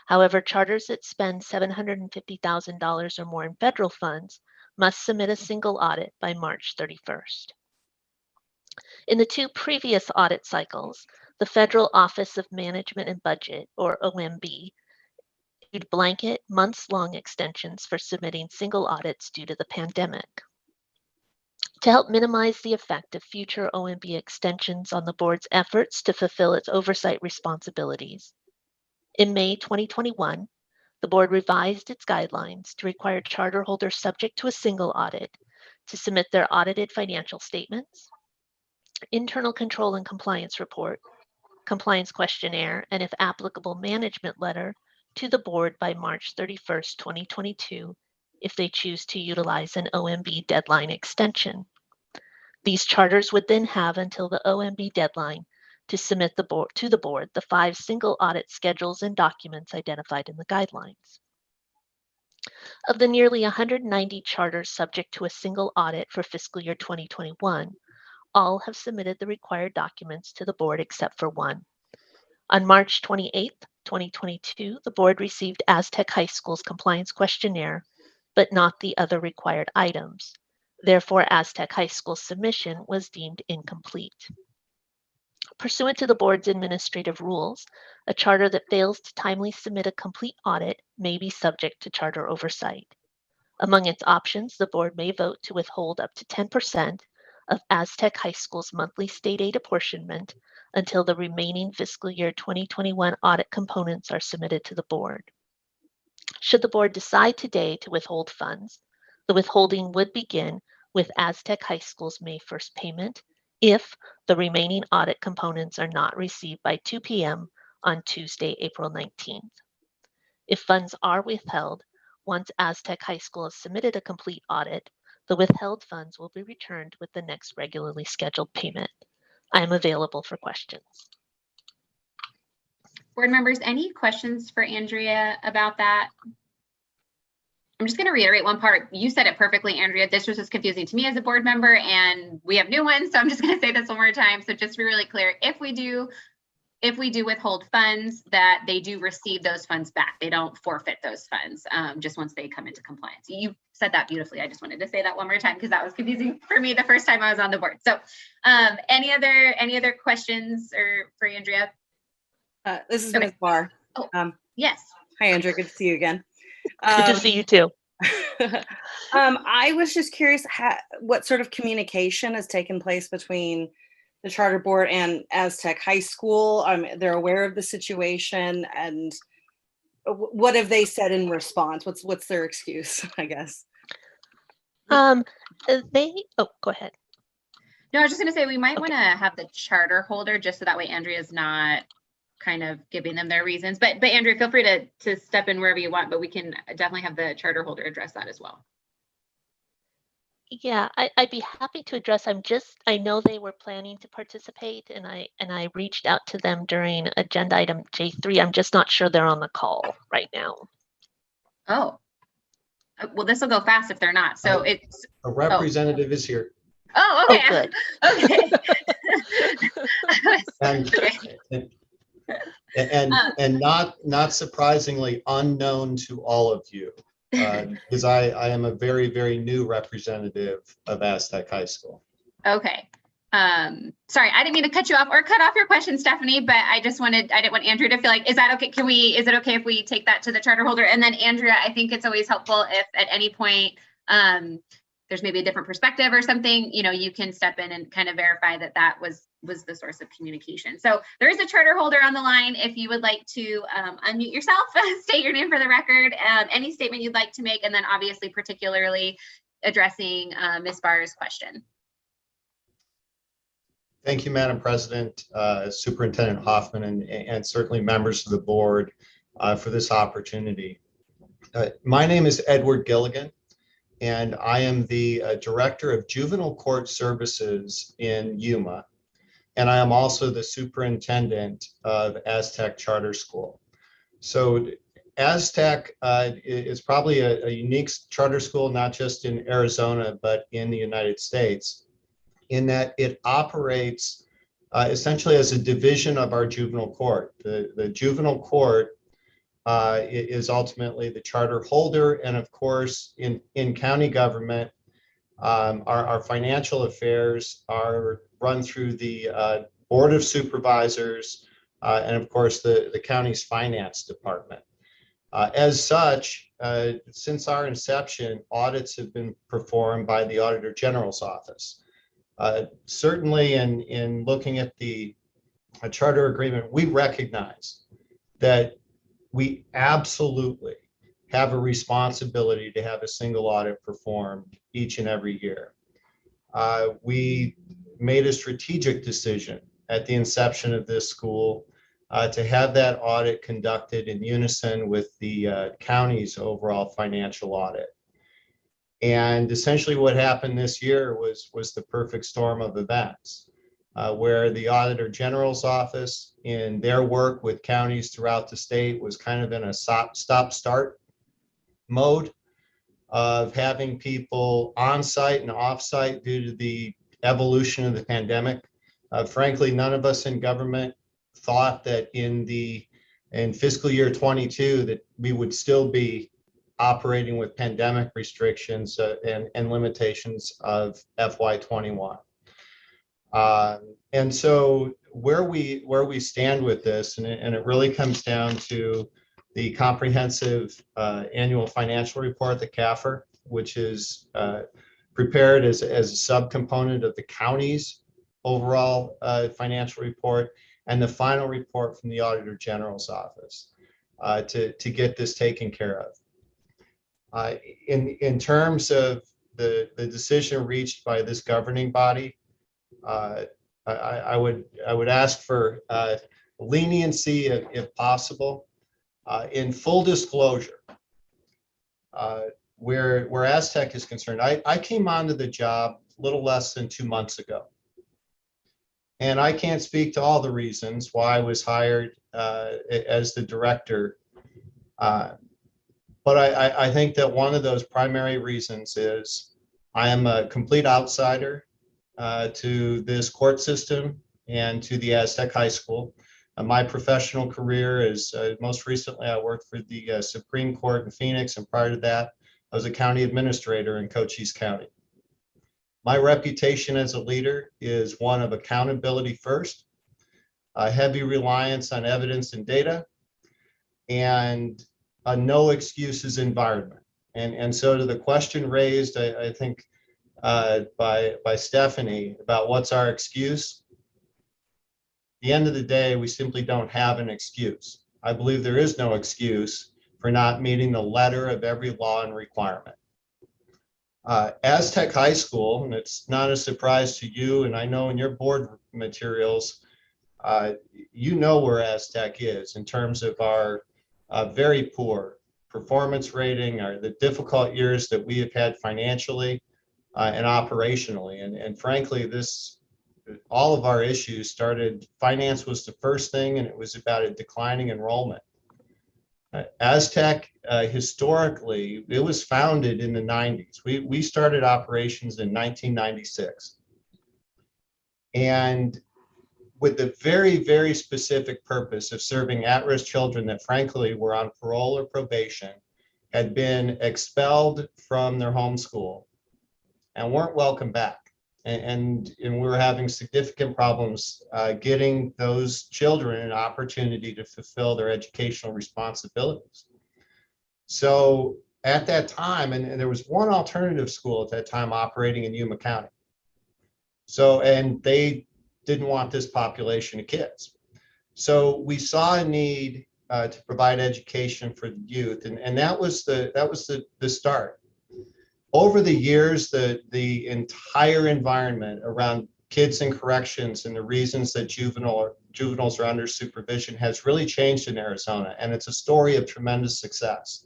However, charters that spend $750,000 or more in federal funds must submit a single audit by March 31st. In the two previous audit cycles, the Federal Office of Management and Budget, or OMB, issued blanket months-long extensions for submitting single audits due to the pandemic. To help minimize the effect of future OMB extensions on the board's efforts to fulfill its oversight responsibilities, in May 2021, the board revised its guidelines to require charter holders subject to a single audit to submit their audited financial statements, internal control and compliance report, compliance questionnaire, and if applicable, management letter to the board by March 31st, 2022, if they choose to utilize an OMB deadline extension. These charters would then have until the OMB deadline to submit to the board the 5 single audit schedules and documents identified in the guidelines. Of the nearly 190 charters subject to a single audit for fiscal year 2021, all have submitted the required documents to the board except for one. On March 28th, 2022, the board received Aztec High School's compliance questionnaire, but not the other required items. Therefore, Aztec High School's submission was deemed incomplete. Pursuant to the board's administrative rules, a charter that fails to timely submit a complete audit may be subject to charter oversight. Among its options, the board may vote to withhold up to 10% of Aztec High School's monthly state aid apportionment until the remaining fiscal year 2021 audit components are submitted to the board. Should the board decide today to withhold funds, the withholding would begin with Aztec High School's May 1st payment if the remaining audit components are not received by 2 p.m. on Tuesday, April 19th. If funds are withheld, once Aztec High School has submitted a complete audit, the withheld funds will be returned with the next regularly scheduled payment. I am available for questions. Board members, any questions for Andrea about that? I'm just going to reiterate one part. You said it perfectly, Andrea. This was just confusing to me as a board member, and we have new ones. So I'm just going to say this one more time. So just to be really clear, if we do withhold funds, that they do receive those funds back. They don't forfeit those funds just once they come into compliance. You said that beautifully. I just wanted to say that one more time because that was confusing for me the first time I was on the board. So any other questions for Andrea? This is Ms. Barr. Yes. Hi, Andrea. Good to see you again. Good to see you too. I was just curious what sort of communication has taken place between the charter board and Aztec High School. They're aware of the situation, and what have they said in response? What's their excuse, I guess? Go ahead. No, I was just going to say we might want to have the charter holder just so that way Andrea's not kind of giving them their reasons. But Andrea, feel free to step in wherever you want, but we can definitely have the charter holder address that as well. Yeah, I'd be happy to address. I know they were planning to participate and I reached out to them during agenda item J3. I'm just not sure they're on the call right now. Oh, well, this will go fast if they're not. So it's A representative is here. Oh, okay. Oh, good. Okay. And not surprisingly unknown to all of you, because I am a very, very new representative of Aztec High School. Okay. Sorry, I didn't mean to cut you off or cut off your question, Stephanie, but I didn't want Andrew to feel like, is that okay? Is it okay if we take that to the charter holder? And then Andrea, I think it's always helpful if at any point, there's maybe a different perspective or something, you can step in and kind of verify that was the source of communication. So there is a charter holder on the line. If you would like to unmute yourself, state your name for the record, any statement you'd like to make, and then obviously particularly addressing Ms. Barr's question. Thank you, Madam President, Superintendent Hoffman, and certainly members of the board for this opportunity. My name is Edward Gilligan, and I am the Director of Juvenile Court Services in Yuma, and I am also the Superintendent of Aztec Charter School. So Aztec is probably a unique charter school, not just in Arizona, but in the United States, in that it operates essentially as a division of our juvenile court. The juvenile court is ultimately the charter holder, and of course in county government, our financial affairs are run through the Board of Supervisors and of course the county's finance department. As such, since our inception, audits have been performed by the Auditor General's office. Certainly in looking at the charter agreement, we recognize that we absolutely have a responsibility to have a single audit performed each and every year. We made a strategic decision at the inception of this school to have that audit conducted in unison with the county's overall financial audit. And essentially what happened this year was the perfect storm of events. Where the Auditor General's office in their work with counties throughout the state was kind of in a stop-start mode of having people on-site and off-site due to the evolution of the pandemic. Frankly, none of us in government thought that in fiscal year 22 that we would still be operating with pandemic restrictions and limitations of FY21. And so where we stand with this, and it really comes down to the comprehensive annual financial report, the CAFR, which is prepared as a subcomponent of the county's overall financial report, and the final report from the Auditor General's office to get this taken care of. In terms of the decision reached by this governing body, I would ask for leniency if possible. In full disclosure, where Aztec is concerned, I came onto the job a little less than 2 months ago. And I can't speak to all the reasons why I was hired as the director. But I think that one of those primary reasons is I am a complete outsider to this court system and to the Aztec High School. My professional career is most recently I worked for the Supreme Court in Phoenix, and prior to that I was a county administrator in Cochise County. My reputation as a leader is one of accountability first, a heavy reliance on evidence and data, and a no excuses environment. And so to the question raised, I think by Stephanie about what's our excuse, at the end of the day, we simply don't have an excuse. I believe there is no excuse for not meeting the letter of every law and requirement. Aztec High School, and it's not a surprise to you, and I know in your board materials, you know where Aztec is in terms of our very poor performance rating, the difficult years that we have had financially, and operationally. And frankly, all of our issues started, finance was the first thing, and it was about a declining enrollment. Aztec, historically, it was founded in the 90s. We started operations in 1996. And with the very, very specific purpose of serving at-risk children that frankly were on parole or probation, had been expelled from their home school and weren't welcome back. And we were having significant problems getting those children an opportunity to fulfill their educational responsibilities. So at that time, and there was one alternative school at that time operating in Yuma County. So, and they didn't want this population of kids. So we saw a need to provide education for the youth, and that was the start. Over the years, the entire environment around kids in corrections and the reasons that juveniles are under supervision has really changed in Arizona, and it's a story of tremendous success.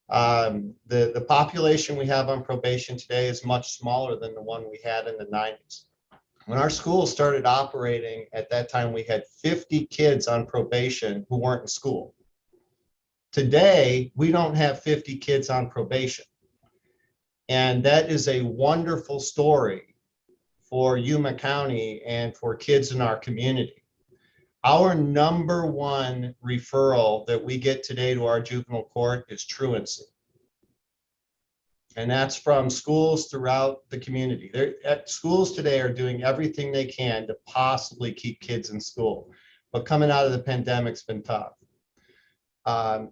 The population we have on probation today is much smaller than the one we had in the 90s. When our school started operating at that time, we had 50 kids on probation who weren't in school. Today, we don't have 50 kids on probation. And that is a wonderful story for Yuma County and for kids in our community. Our number one referral that we get today to our juvenile court is truancy. And that's from schools throughout the community. Schools today are doing everything they can to possibly keep kids in school. But coming out of the pandemic's been tough.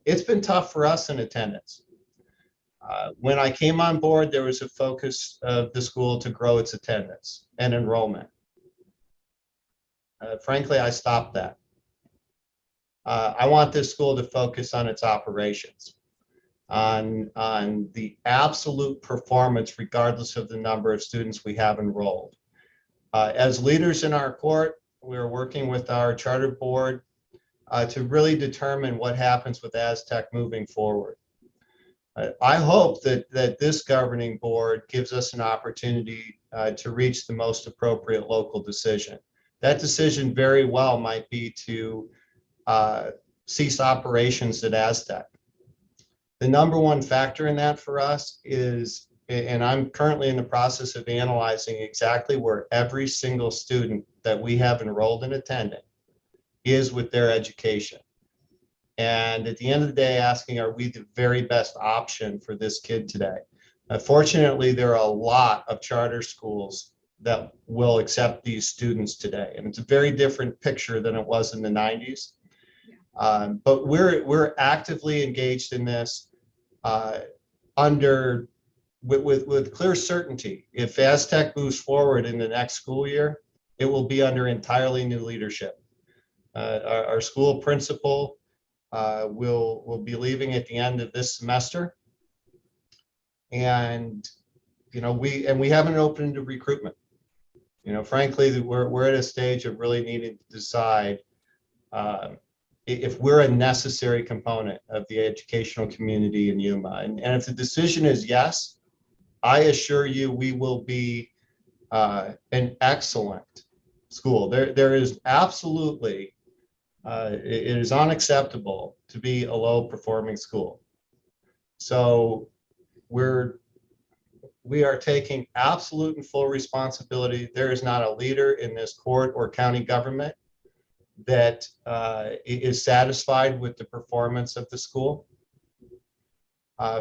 It's been tough for us in attendance. When I came on board, there was a focus of the school to grow its attendance and enrollment. Frankly, I stopped that. I want this school to focus on its operations, on the absolute performance, regardless of the number of students we have enrolled. As leaders in our court, we're working with our charter board to really determine what happens with Aztec moving forward. I hope that this governing board gives us an opportunity to reach the most appropriate local decision. That decision very well might be to cease operations at Aztec. The number one factor in that for us is, and I'm currently in the process of analyzing exactly where every single student that we have enrolled and attending is with their education. And at the end of the day, asking, are we the very best option for this kid today? Fortunately, there are a lot of charter schools that will accept these students today. And it's a very different picture than it was in the 90s. But we're actively engaged in this with clear certainty. If Aztec moves forward in the next school year, it will be under entirely new leadership. Our school principal will be leaving at the end of this semester, and we haven't opened to recruitment. Frankly, we're at a stage of really needing to decide if we're a necessary component of the educational community in Yuma. And if the decision is yes, I assure you we will be an excellent school. There is absolutely, it is unacceptable to be a low performing school. So we are taking absolute and full responsibility. There is not a leader in this court or county government that is satisfied with the performance of the school.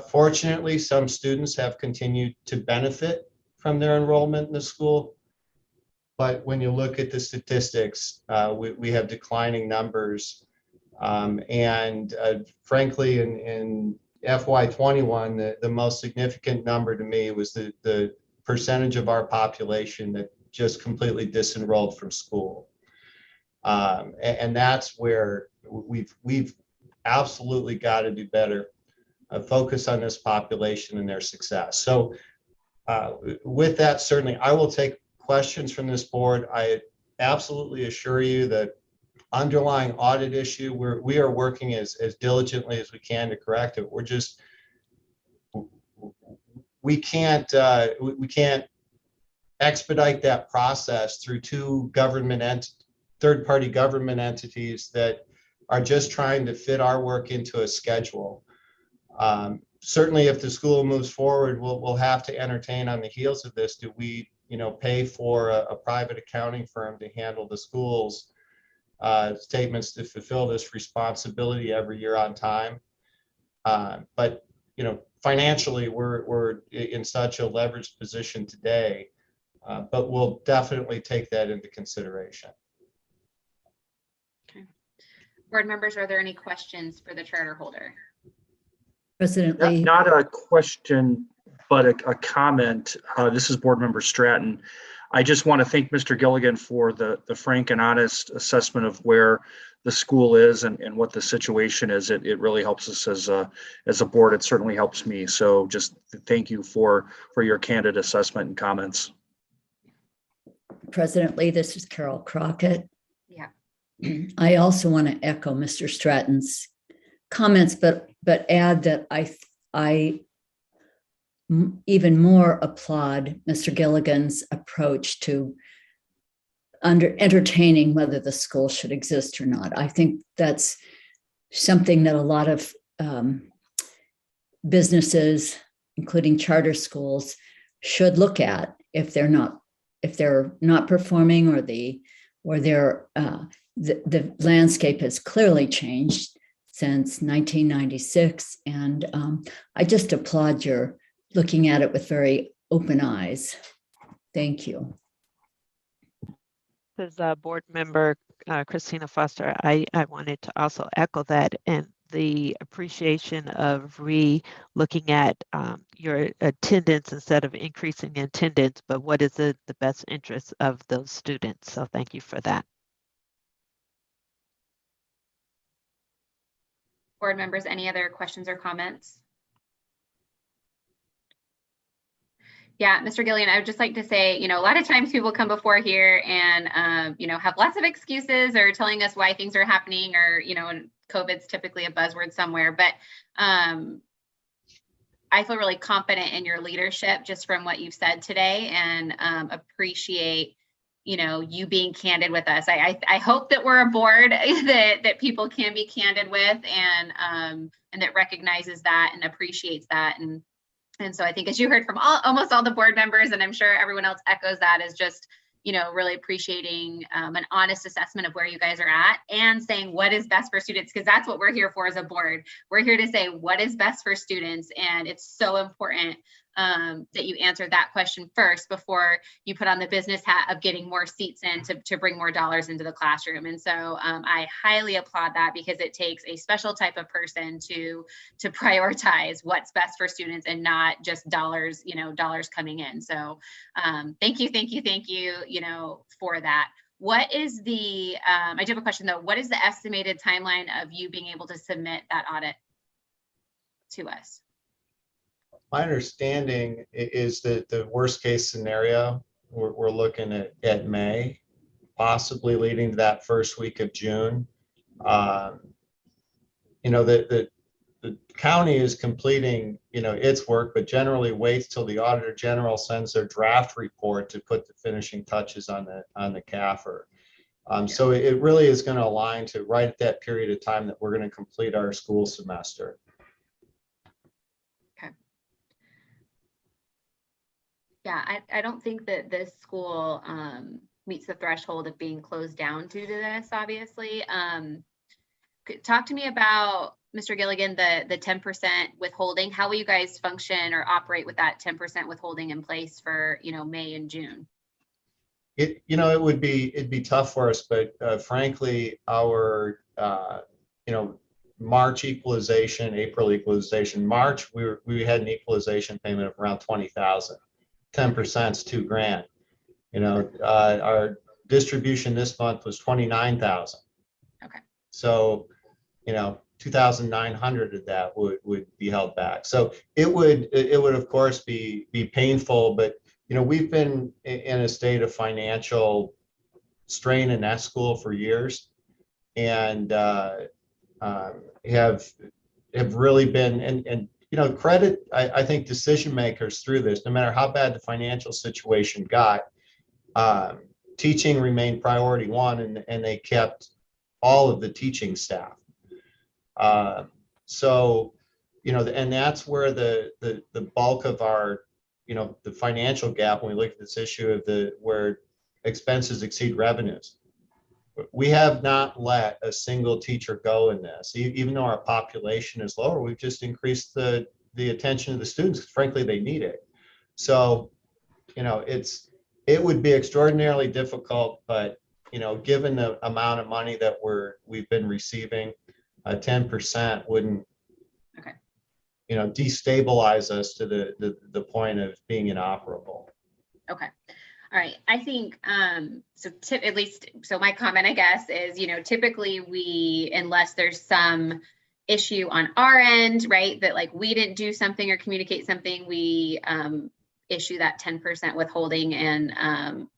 Fortunately, some students have continued to benefit from their enrollment in the school. But when you look at the statistics, we have declining numbers. Frankly, in FY21, the most significant number to me was the percentage of our population that just completely disenrolled from school. And that's where we've absolutely got to do better, focus on this population and their success. So with that, certainly I will take questions from this board. I absolutely assure you that underlying audit issue, we are working as diligently as we can to correct it. we can't expedite that process through two third-party government entities that are just trying to fit our work into a schedule. Certainly, if the school moves forward, we'll have to entertain on the heels of this. Do we, pay for a private accounting firm to handle the school's statements to fulfill this responsibility every year on time? But financially, we're in such a leveraged position today, but we'll definitely take that into consideration. Okay. Board members, are there any questions for the charter holder? President Lee. Not a question, but a comment. This is Board Member Stratton. I just want to thank Mr. Gilligan for the frank and honest assessment of where the school is and what the situation is. It really helps us as a board. It certainly helps me. So just thank you for your candid assessment and comments. President Lee, this is Carol Crockett. Yeah. I also want to echo Mr. Stratton's comments, but add that I even more applaud Mr. Gilligan's approach to entertaining whether the school should exist or not. I think that's something that a lot of businesses, including charter schools, should look at if they're not performing or the landscape has clearly changed since 1996. And I just applaud your looking at it with very open eyes. Thank you. As board member Christina Foster, I wanted to also echo that and the appreciation of looking at your attendance instead of increasing attendance, but what is the best interest of those students. So thank you for that. Board members, any other questions or comments? Yeah, Mr. Gilligan, I would just like to say, a lot of times people come before here and, have lots of excuses or telling us why things are happening or, and COVID's typically a buzzword somewhere, but I feel really confident in your leadership just from what you've said today and appreciate, you being candid with us. I hope that we're a board that people can be candid with and that recognizes that and appreciates that. And so I think as you heard from almost all the board members, and I'm sure everyone else echoes that, is just, really appreciating an honest assessment of where you guys are at and saying what is best for students, because that's what we're here for as a board. We're here to say what is best for students. And it's so important that you answer that question first before you put on the business hat of getting more seats in to bring more dollars into the classroom. And so I highly applaud that because it takes a special type of person to prioritize what's best for students and not just dollars, dollars coming in. So thank you, for that. What is the, I do have a question though, what is the estimated timeline of you being able to submit that audit to us? My understanding is that the worst case scenario, we're looking at May, possibly leading to that first week of June. The county is completing, its work, but generally waits till the Auditor General sends their draft report to put the finishing touches on the CAFR. So it really is going to align to right at that period of time that we're going to complete our school semester. Yeah, I don't think that this school meets the threshold of being closed down due to this, obviously. Talk to me about, Mr. Gilligan, the 10% withholding. How will you guys function or operate with that 10% withholding in place for, May and June? It'd be tough for us, but frankly, our, March equalization, April equalization, March, we had an equalization payment of around 20,000. 10% is $2,000. Our distribution this month was 29,000. Okay. So, 2,900 of that would be held back. So it would of course be painful, but we've been in a state of financial strain in that school for years, and have really been and credit, I think, decision makers through this, no matter how bad the financial situation got. Teaching remained priority one, and they kept all of the teaching staff. So, and that's where the bulk of our, the financial gap, when we look at this issue of where expenses exceed revenues. We have not let a single teacher go in this. Even though our population is lower, we've just increased the attention of the students, because frankly, they need it. So, it would be extraordinarily difficult, but, given the amount of money that we've been receiving, 10% wouldn't, destabilize us to the point of being inoperable. Okay. All right. I think, so my comment, I guess, is, typically unless there's some issue on our end, right, that like we didn't do something or communicate something, we issue that 10% withholding. And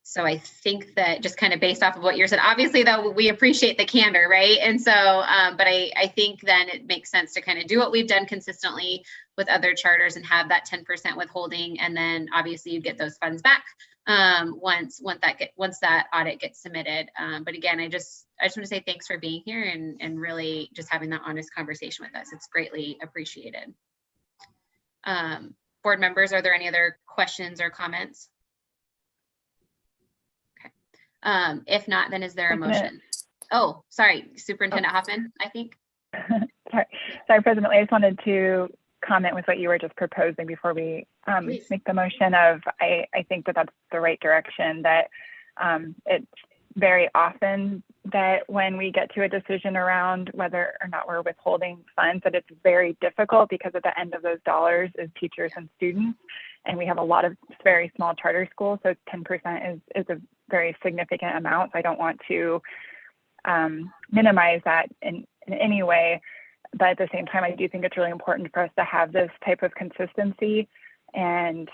so I think that just kind of based off of what you said, obviously though, we appreciate the candor, right? And so, but I think then it makes sense to kind of do what we've done consistently with other charters and have that 10% withholding. And then obviously you get those funds back once that audit gets submitted. But again, I just want to say thanks for being here and really just having that honest conversation with us. It's greatly appreciated. Board members, are there any other questions or comments? Okay. If not, then is there a motion? Oh, sorry, Superintendent Hoffman, I think. Sorry, President Lee, I just wanted to comment with what you were just proposing before we make the motion of, I think that's the right direction, that it's very often that when we get to a decision around whether or not we're withholding funds, that it's very difficult because at the end of those dollars is teachers and students. And we have a lot of very small charter schools, so 10% is a very significant amount. So I don't want to minimize that in any way. But at the same time, I do think it's really important for us to have this type of consistency. And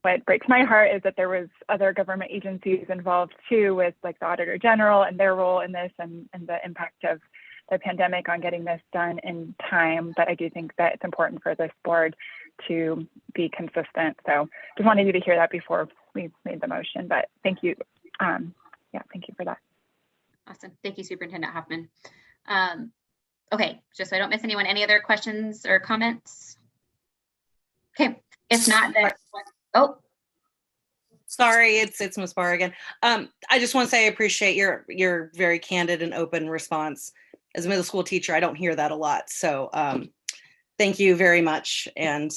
what breaks my heart is that there was other government agencies involved too, with like the Auditor General and their role in this and the impact of the pandemic on getting this done in time. But I do think that it's important for this board to be consistent. So just wanted you to hear that before we made the motion, but thank you. Yeah, thank you for that. Awesome. Thank you, Superintendent Hoffman. Okay, just so I don't miss anyone, any other questions or comments? Okay, if not, then, oh. Sorry, it's Ms. Barr again. I just want to say I appreciate your very candid and open response. As a middle school teacher, I don't hear that a lot. So thank you very much. And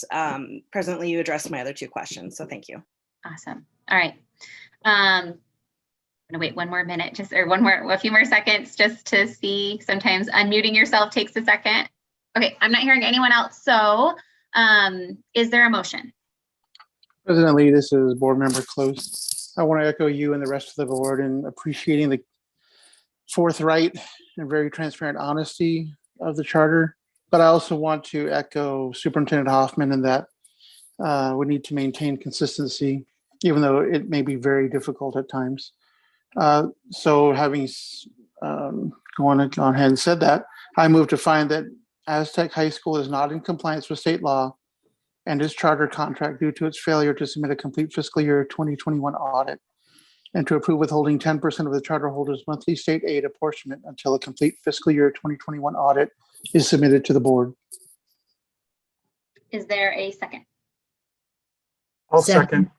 presently you addressed my other two questions. So thank you. Awesome. All right. I'm gonna wait one more minute, a few more seconds just to see. Sometimes unmuting yourself takes a second. Okay, I'm not hearing anyone else. So is there a motion? President Lee, this is Board Member Close. I want to echo you and the rest of the board in appreciating the forthright and very transparent honesty of the charter. But I also want to echo Superintendent Hoffman in that we need to maintain consistency, even though it may be very difficult at times. So having gone ahead and said that, I move to find that Aztec High School is not in compliance with state law and its charter contract due to its failure to submit a complete fiscal year 2021 audit, and to approve withholding 10% of the charter holder's monthly state aid apportionment until a complete fiscal year 2021 audit is submitted to the board. Is there a second? I'll second.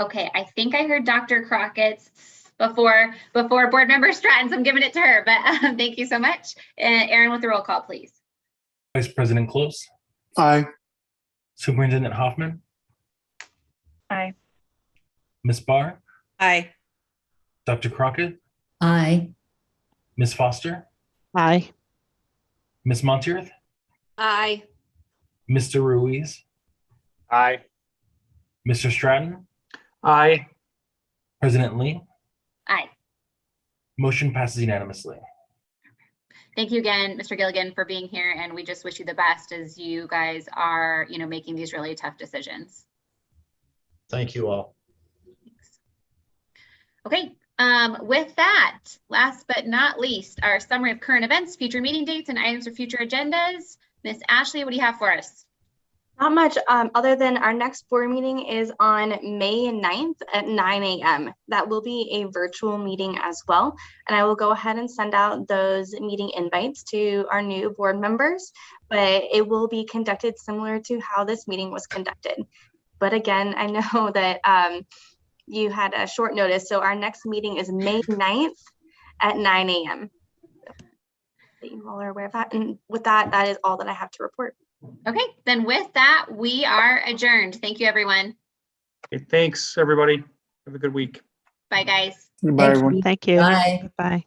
Okay, I think I heard Dr. Crockett's before Board Member Stratton, so I'm giving it to her, but thank you so much. Aaron, with the roll call, please. Vice President Close. Aye. Superintendent Hoffman. Aye. Ms. Barr. Aye. Dr. Crockett. Aye. Ms. Foster. Aye. Ms. Monteith. Aye. Mr. Ruiz. Aye. Mr. Stratton. Aye. President Lee. Aye. Motion passes unanimously. Thank you again, Mr. Gilligan, for being here, and we just wish you the best as you guys are, making these really tough decisions. Thank you all. Thanks. Okay, With that, last but not least, our summary of current events, future meeting dates, and items for future agendas. Miss Ashley, what do you have for us? Not much, other than our next board meeting is on May 9th at 9 a.m. That will be a virtual meeting as well. And I will go ahead and send out those meeting invites to our new board members, but it will be conducted similar to how this meeting was conducted. But again, I know that you had a short notice, so our next meeting is May 9th at 9 a.m. That you all are aware of that. And with that, that is all that I have to report. Okay, then with that, we are adjourned. Thank you, everyone. Okay, thanks, everybody. Have a good week. Bye, guys. Bye, everyone. Thank you. Bye. Bye.